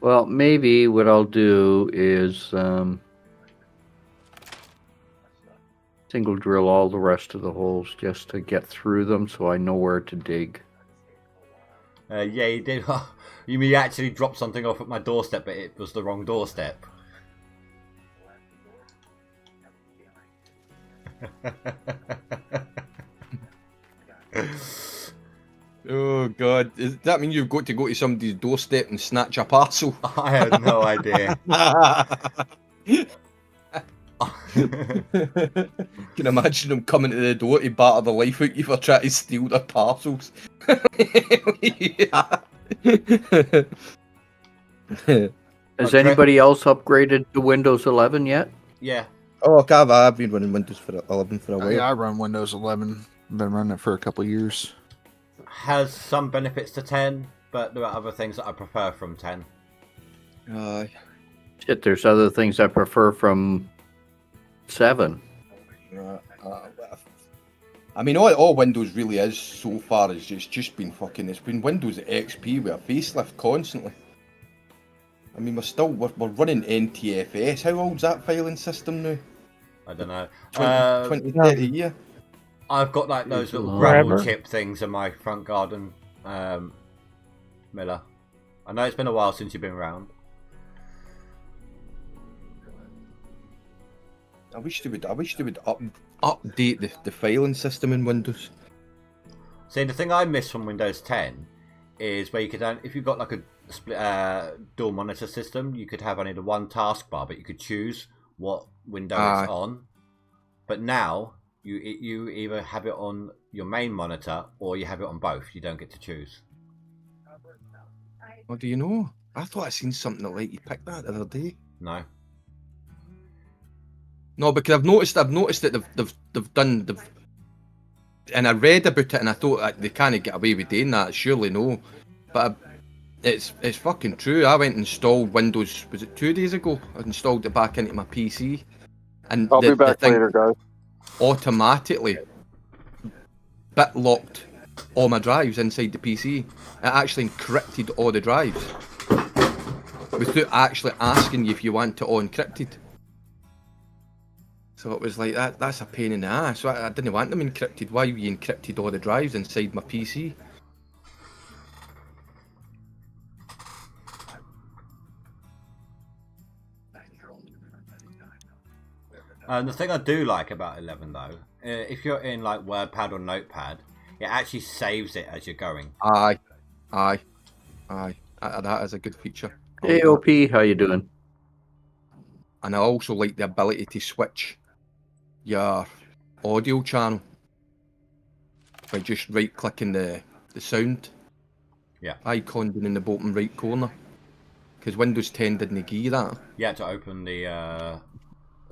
Well, maybe what I'll do is single drill all the rest of the holes just to get through them so I know where to dig. Yeah, you did. You mean you actually dropped something off at my doorstep, but it was the wrong doorstep? Oh God! Does that mean you've got to go to somebody's doorstep and snatch a parcel? I had no idea. Can imagine them coming to the door to batter the life out of you for trying to steal their parcels. Has anybody else upgraded to Windows 11 yet? Yeah. Oh, I've been running Windows for 11 for a while. Yeah, I run Windows 11. I've been running it for a couple of years. Has some benefits to 10, but there are other things that I prefer from 10. Shit, there's other things I prefer from 7. I mean, all Windows really is so far is just been fucking. It's been Windows XP with a facelift constantly. I mean, we're running NTFS. How old's that filing system now? I don't know. 20, 30 year. I've got like those little gravel chip things in my front garden, Miller. I know it's been a while since you've been around. I wish they would update the filing system in Windows. See, the thing I miss from Windows 10 is where you could, if you've got like a split dual monitor system, you could have only the one taskbar, but you could choose what window it's on. But now you either have it on your main monitor or you have it on both. You don't get to choose. What do you know? I thought I seen something that let you pick that the other day. No, because I've noticed that they've done, and I read about it and I thought they can't get away with doing that. Surely no, but it's fucking true. I went and installed Windows. Was it 2 days ago? I installed it back into my PC, and I'll be back later, guys. Automatically bit locked all my drives inside the PC. It actually encrypted all the drives without actually asking you if you want it all encrypted. So it was like that's a pain in the ass. So I didn't want them encrypted. Why have you encrypted all the drives inside my PC? The thing I do like about 11 though, if you're in like WordPad or Notepad, it actually saves it as you're going. Aye. That is a good feature. AOP, how you doing? And I also like the ability to switch your audio channel by just right-clicking the sound icon down in the bottom right corner. Because Windows 10 didn't give you that. You had to open the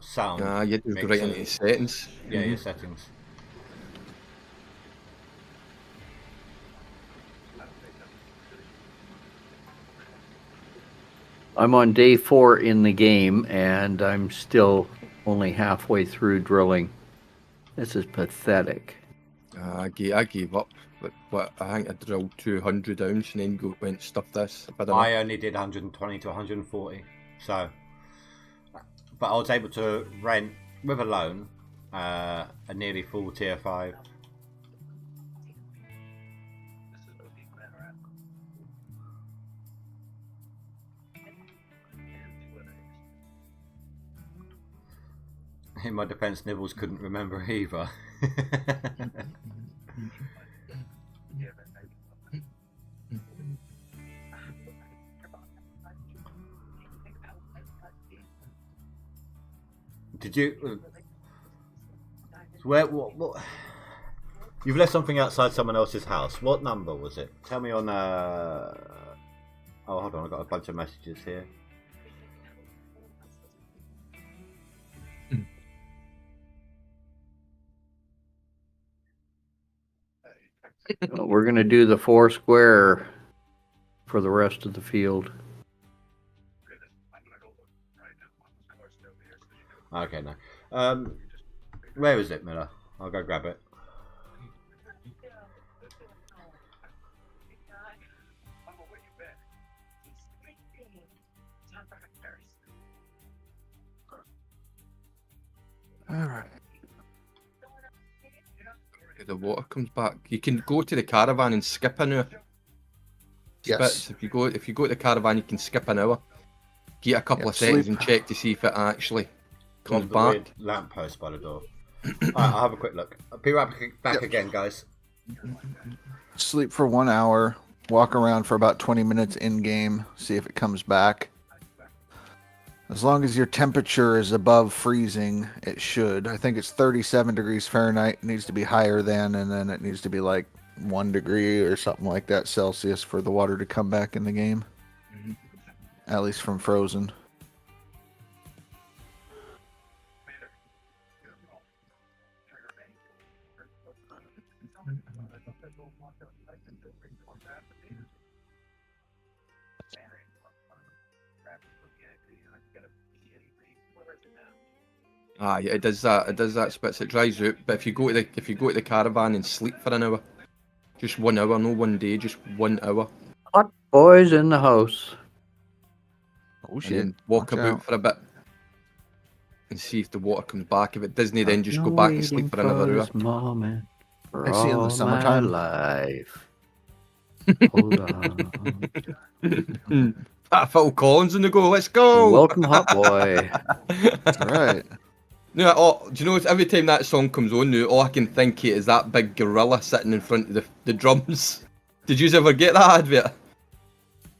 sound. You had to go right into settings. Yeah, your settings. I'm on day 4 in the game, and I'm still only halfway through drilling. This is pathetic. I gave up. I think I drilled 200 ounce and then went stuff this. I only did 120 to 140. So, but I was able to rent with a loan a nearly full tier 5. In my defense, Nibbles couldn't remember either. Did you? Where? What? You've left something outside someone else's house. What number was it? Tell me on. Oh, hold on. I've got a bunch of messages here. We're gonna do the 4 square for the rest of the field. Okay, no. Where is it, Miller? I'll go grab it. Alright. The water comes back. You can go to the caravan and skip an hour. Yes. If you go to the caravan, you can skip an hour. Get a couple of seconds and check to see if it actually comes back. Lamppost by the door. Alright, I'll have a quick look. I'll be right back again, guys. Sleep for 1 hour. Walk around for about 20 minutes in game. See if it comes back. As long as your temperature is above freezing, it should. I think it's 37 degrees Fahrenheit. It needs to be higher than, and then it needs to be like 1 degree or something like that Celsius for the water to come back in the game. At least from frozen. Ah, yeah, it does that. It does that. Spits it dries out. But if you go to the caravan and sleep for an hour, just 1 hour, no 1 day, just 1 hour. Hot boys in the house. Oh shit! And then walk Watch about out. for a bit and see if the water comes back. If it doesn't, then just go back and sleep for another hour. Moment for I see in the all summertime. my life. Hold on. Phil Collins on the go. Let's go. Welcome, hot boy. That's right. No, do you know every time that song comes on now, all I can think of is that big gorilla sitting in front of the drums. Did you ever get that advert?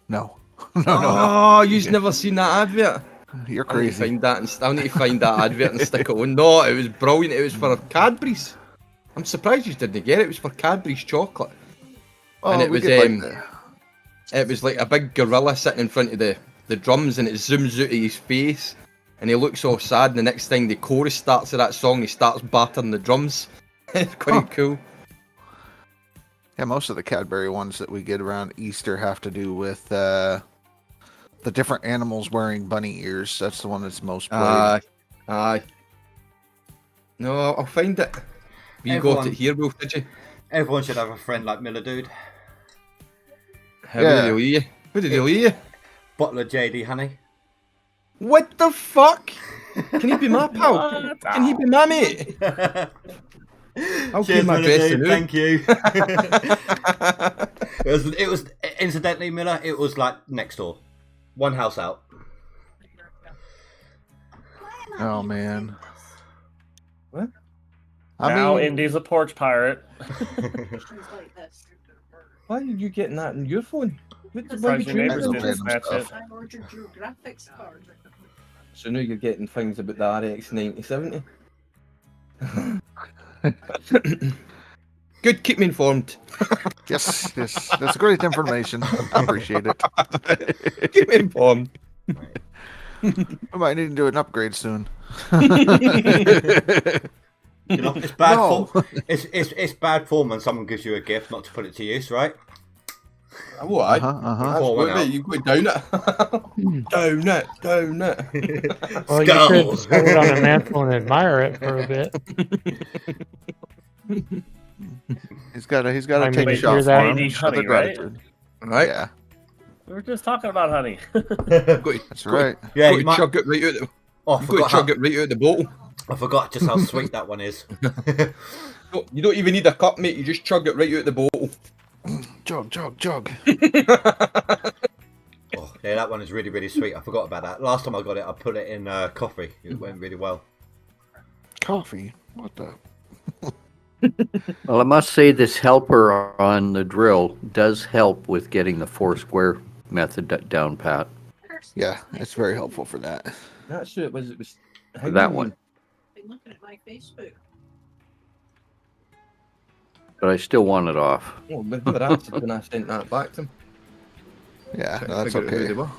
No. Oh, you've never seen that advert? You're I need to crazy. find that and I need to find that advert and stick it on. No, it was brilliant. It was for Cadbury's. I'm surprised you didn't get it. It was for Cadbury's chocolate. And it was it was like a big gorilla sitting in front of the drums, and it zooms out of his face, and he looks all sad. And the next thing the chorus starts of that song, he starts battering the drums. It's quite cool. Yeah, most of the Cadbury ones that we get around Easter have to do with the different animals wearing bunny ears. That's the one that's most played. Aye. No, I'll find it. You got it here, Wolf, did you? Everyone should have a friend like Miller, dude. How did they leave you? Who did they leave you? Bottle of JD honey. What the fuck? Can he be my pal? Can he be my mate? I'll Cheers, give my Miller, best dude. to Thank you. It was incidentally, Miller. It was like next door, one house out. Oh man. What? Now Indy's a porch pirate. Why are you getting that on your phone? Surprised your neighbors didn't snatch it. I ordered your graphics card. So now you're getting things about the RX 9070. Good, keep me informed. Yes, that's great information. I appreciate it. Keep me informed. We might need to do an upgrade soon. You know, it's bad No. form. It's bad form when someone gives you a gift not to put it to use, right? What? Pour one out. You go down it. down it. Well, you could set it on a mantle and admire it for a bit. He's got to I take mean, a shot you're for that- him. Lady Show the honey, right? gratitude. Right? Yeah, We were just talking about honey. that's right. Yeah, Go you to might... chug it right out. Oh, I Go to forgot, chug it right out the bottle. I forgot just how sweet that one is. You don't even need a cup, mate. You just chug it right out the bottle. Jug. Oh, yeah, that one is really, really sweet. I forgot about that. Last time I got it, I put it in coffee. It went really well. Coffee? What the? Well, I must say this helper on the drill does help with getting the 4 square method down pat. Yeah, it's very helpful for that. That's it. It was For that one. Been looking at my Facebook. But I still want it off. Oh, maybe that's when I sent that back to him. Yeah, Trying no, to that's figure out who okay. they were.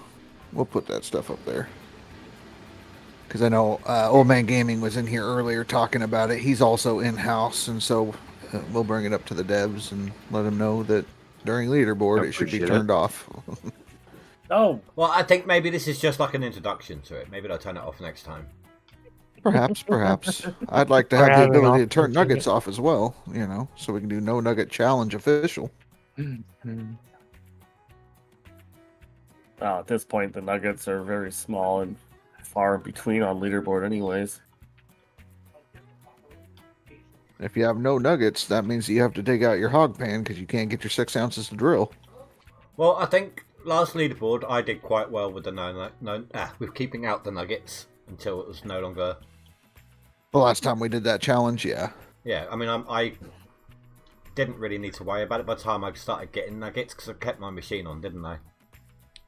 We'll put that stuff up there. Because I know Old Man Gaming was in here earlier talking about it. He's also in-house, and so we'll bring it up to the devs and let them know that during leaderboard it should be Appreciate turned off. Oh, Well, I think maybe this is just like an introduction to it. Maybe they'll turn it off next time. Perhaps. I'd like to Or have the have an ability to option turn to nuggets get- off as well, so we can do no nugget challenge official. at this point, the nuggets are very small and far between on leaderboard, anyways. If you have no nuggets, that means you have to take out your hog pan because you can't get your 6 ounces to drill. Well, I think last leaderboard I did quite well with the with keeping out the nuggets until it was no longer. The last time we did that challenge, yeah. Yeah, I mean, I didn't really need to worry about it by the time I started getting nuggets because I kept my machine on, didn't I?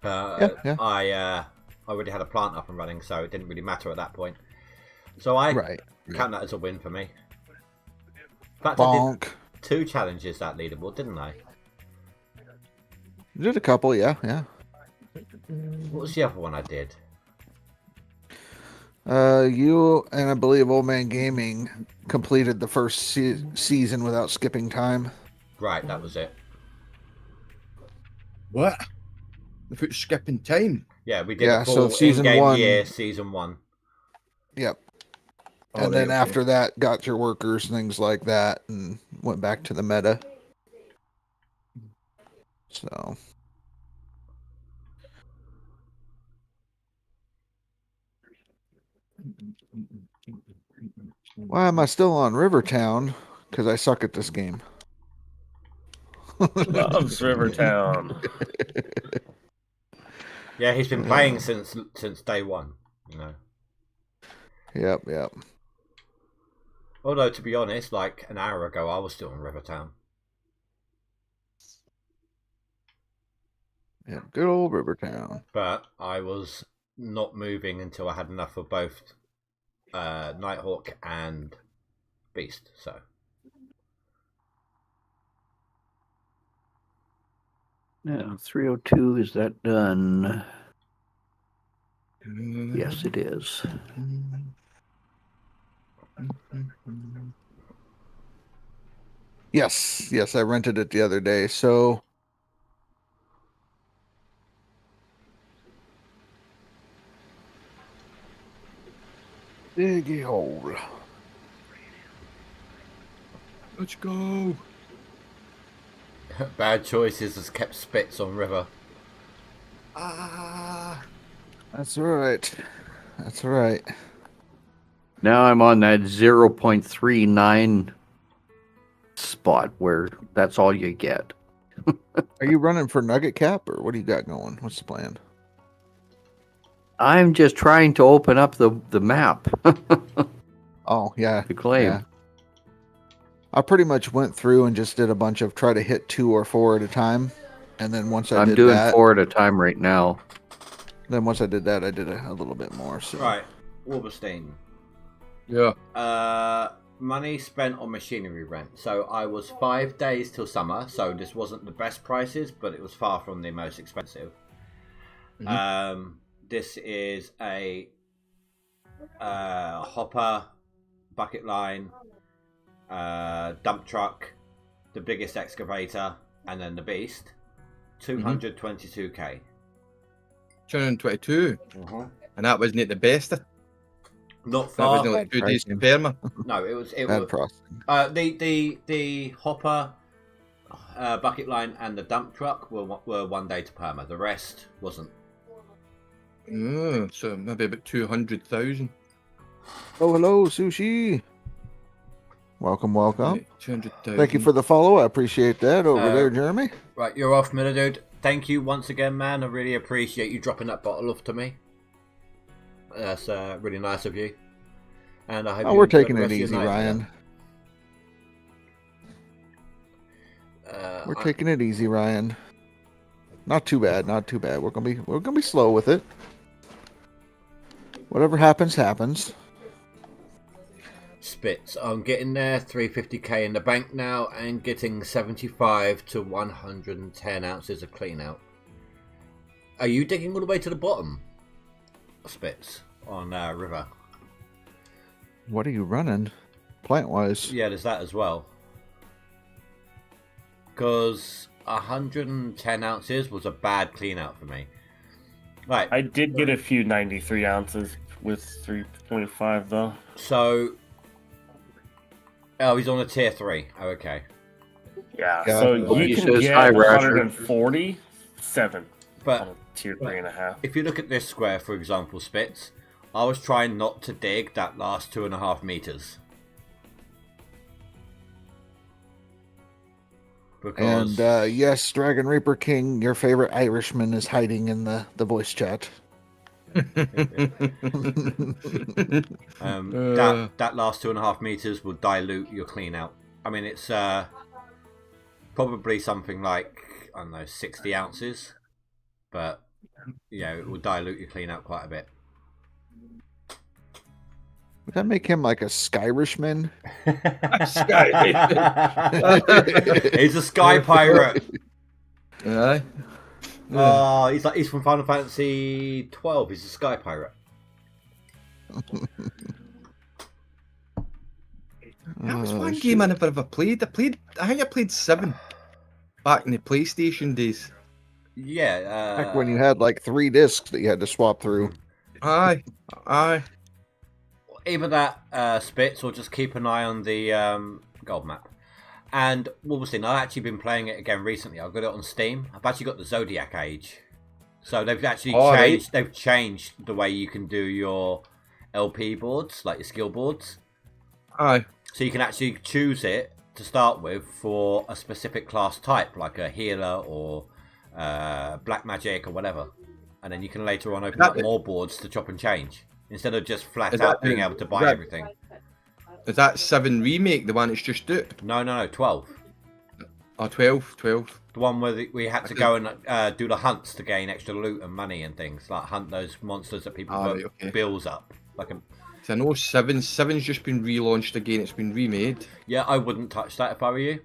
Yeah. I already had a plant up and running, so it didn't really matter at that point. So I count that as a win for me. In fact, I did 2 challenges that leaderboard, didn't I? You did a couple, yeah. What was the other one I did? You and I believe Old Man Gaming completed the first season without skipping time. Right, that was it. What? Without skipping time? Yeah, we did a full season in-game 1. year, season 1. Yep. Oh, And then okay. after that, got your workers, things like that, and went back to the meta. So. Why am I still on Rivertown? Because I suck at this game. Loves Rivertown. Yeah, he's been playing since day 1, Yep. Although, to be honest, like an hour ago, I was still in Rivertown. Yeah, good old Rivertown. But I was not moving until I had enough of both Nighthawk and Beast, so. Now, 302, is that done? Yes, it is. Yes, I rented it the other day, so. Diggy hole. Let's go. Bad choices has kept Spits on River. That's right. Now I'm on that 0.39 spot where that's all you get. Are you running for Nugget Cap, or what do you got going? What's the plan? I'm just trying to open up the map. Oh, yeah. The claim. Yeah. I pretty much went through and just did a bunch of try to hit 2 or 4 at a time. And then once I I'm did doing that, 4 at a time right now. Then once I did that, I did a little bit more. So. Right, Wolverstein. Yeah. Money spent on machinery rent. So I was 5 days till summer, so this wasn't the best prices, but it was far from the most expensive. Mhm. This is a hopper, bucket line, dump truck, the biggest excavator, and then the beast. 222k. 222. And that wasn't it the best? Not That far. wasn't like 2 days to perma. No, it was. Bad processing. The hopper, bucket line, and the dump truck were 1 day to perma. The rest wasn't. So maybe about 200,000. Oh, hello, Sushi. Welcome. 200,000. Thank you for the follow. I appreciate that over there, Jeremy. Right, you're off, Miller Dude. Thank you once again, man. I really appreciate you dropping that bottle off to me. That's really nice of you. And I hope We're enjoy taking the it rest of your easy, night, Ryan. man. We're taking it easy, Ryan. Not too bad. We're gonna be slow with it. Whatever happens, happens. Spits. I'm getting there. 350k in the bank now, and getting 75 to 110 ounces of clean out. Are you digging all the way to the bottom? Spits on River. What are you running? Plant wise. Yeah, there's that as well. because 110 ounces was a bad clean out for me. Right. I did get a few 93 ounces with 3.5 though. So, he's on a tier 3. Oh, okay. Yeah, Yeah. so Oh, you he can says get hi, Rasher. 147 But on a tier 3.5. if you look at this square, for example, Spitz, I was trying not to dig that last 2.5 meters. Because... And yes, Dragon Reaper King, your favorite Irishman is hiding in the voice chat. that last 2.5 meters will dilute your clean out. I mean, it's probably something like, I don't know, 60 ounces, but it will dilute your clean out quite a bit. Would that make him like a Skyrishman? He's a sky pirate. Aye. Oh, he's from Final Fantasy 12. He's a sky pirate. That was one game I never played. I think I played 7 back in the PlayStation days. Yeah. Back when you had like 3 discs that you had to swap through. Aye. Either that, Spitz, or just keep an eye on the gold map. And Wolverstein, I've actually been playing it again recently. I've got it on Steam. I've actually got the Zodiac Age. So they've actually changed. They've changed the way you can do your LP boards, like your skill boards. Aye. So you can actually choose it to start with for a specific class type, like a healer or black magic or whatever. And then you can later on open up more boards to chop and change, instead of just flat out being able to buy everything. Is that 7 remake, the one it's just out? No, 12. Oh, 12. The one where we had to go and do the hunts to gain extra loot and money and things, like hunt those monsters that people put bills up. Like I know 7's just been relaunched again. It's been remade. Yeah, I wouldn't touch that if I were you.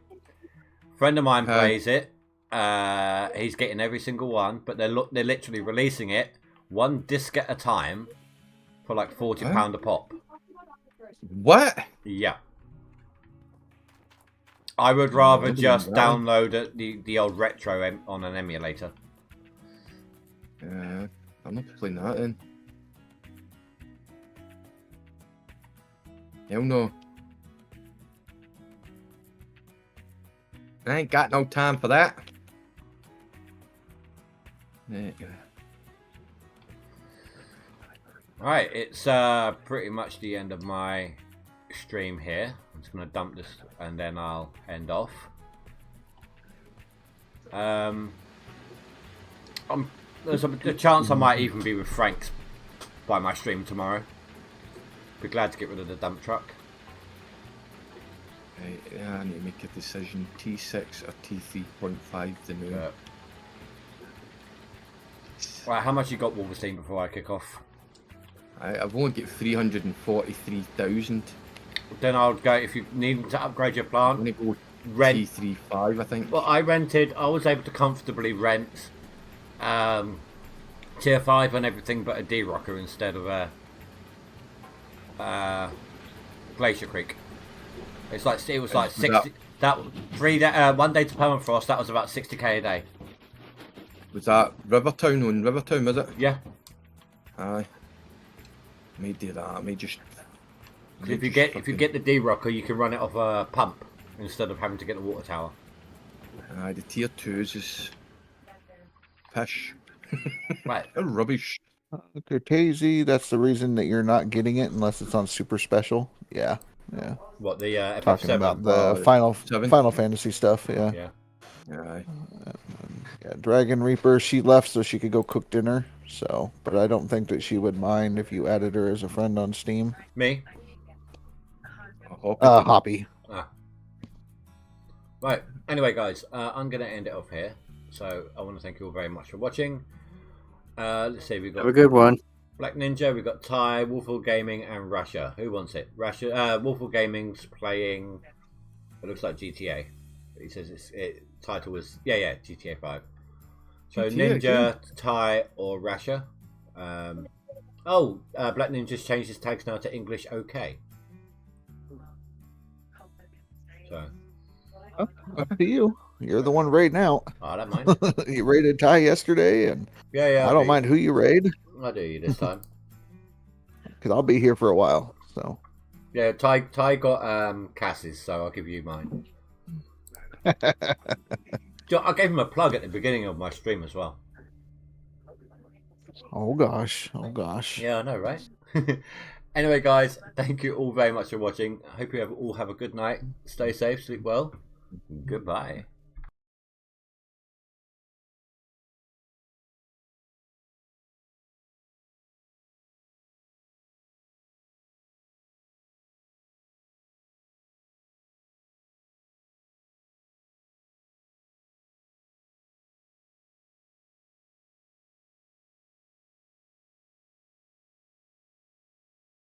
Friend of mine plays it. He's getting every single one, but they're literally releasing it one disc at a time for like £40 a pop. What? Yeah. I would rather just download the old retro on an emulator. I'm not playing that then. Hell no. I ain't got no time for that. Right, it's pretty much the end of my stream here. I'm just going to dump this and then I'll end off. There's a chance I might even be with Frank by my stream tomorrow. Be glad to get rid of the dump truck. Yeah, I need to make a decision. T6 or T3.5 the new. Right, how much you got, Wolverstein, before I kick off? I've only got 343,000. Then I'll go, if you need to upgrade your plant, I'm going to go rent. T35, I think. Well, I was able to comfortably rent tier 5 and everything but a D-Rocker instead of a Glacier Creek. It was like 60. That 1 day to permafrost. That was about 60k a day. Was that Rivertown on Rivertown? Was it? Yeah. Aye. May do that. I may just. If you get the D-Rocker, you can run it off a pump instead of having to get the water tower. Aye, the tier 2s is pish. Right. Rubbish. Okay, Tazy, that's the reason that you're not getting it unless it's on super special. Yeah. What, the FF7? Talking about the Final Fantasy stuff. Yeah. Aye. Yeah, Dragon Reaper, she left so she could go cook dinner. So, but I don't think that she would mind if you added her as a friend on Steam. Me? Hoppy. Right. Anyway, guys, I'm going to end it off here. So I want to thank you all very much for watching. Let's see, we've got Have a good one. Black Ninja, we've got Ty, Wolfall Gaming, and Russia. Who wants it? Russia. Wolfall Gaming's playing. It looks like GTA. He says its title was GTA 5. So GTA, Ninja, Ty, or Russia. Black Ninja's changed his tags now to English. Okay. So. Up to you. You're the one raiding out. I don't mind. You raided Ty yesterday, and Yeah. I don't mind who you raid. I do you this time. Because I'll be here for a while. So. Yeah, Ty got Cass's, so I'll give you mine. I gave him a plug at the beginning of my stream as well. Oh gosh. Yeah, I know, right? Anyway, guys, thank you all very much for watching. I hope you all have a good night. Stay safe, sleep well. Goodbye.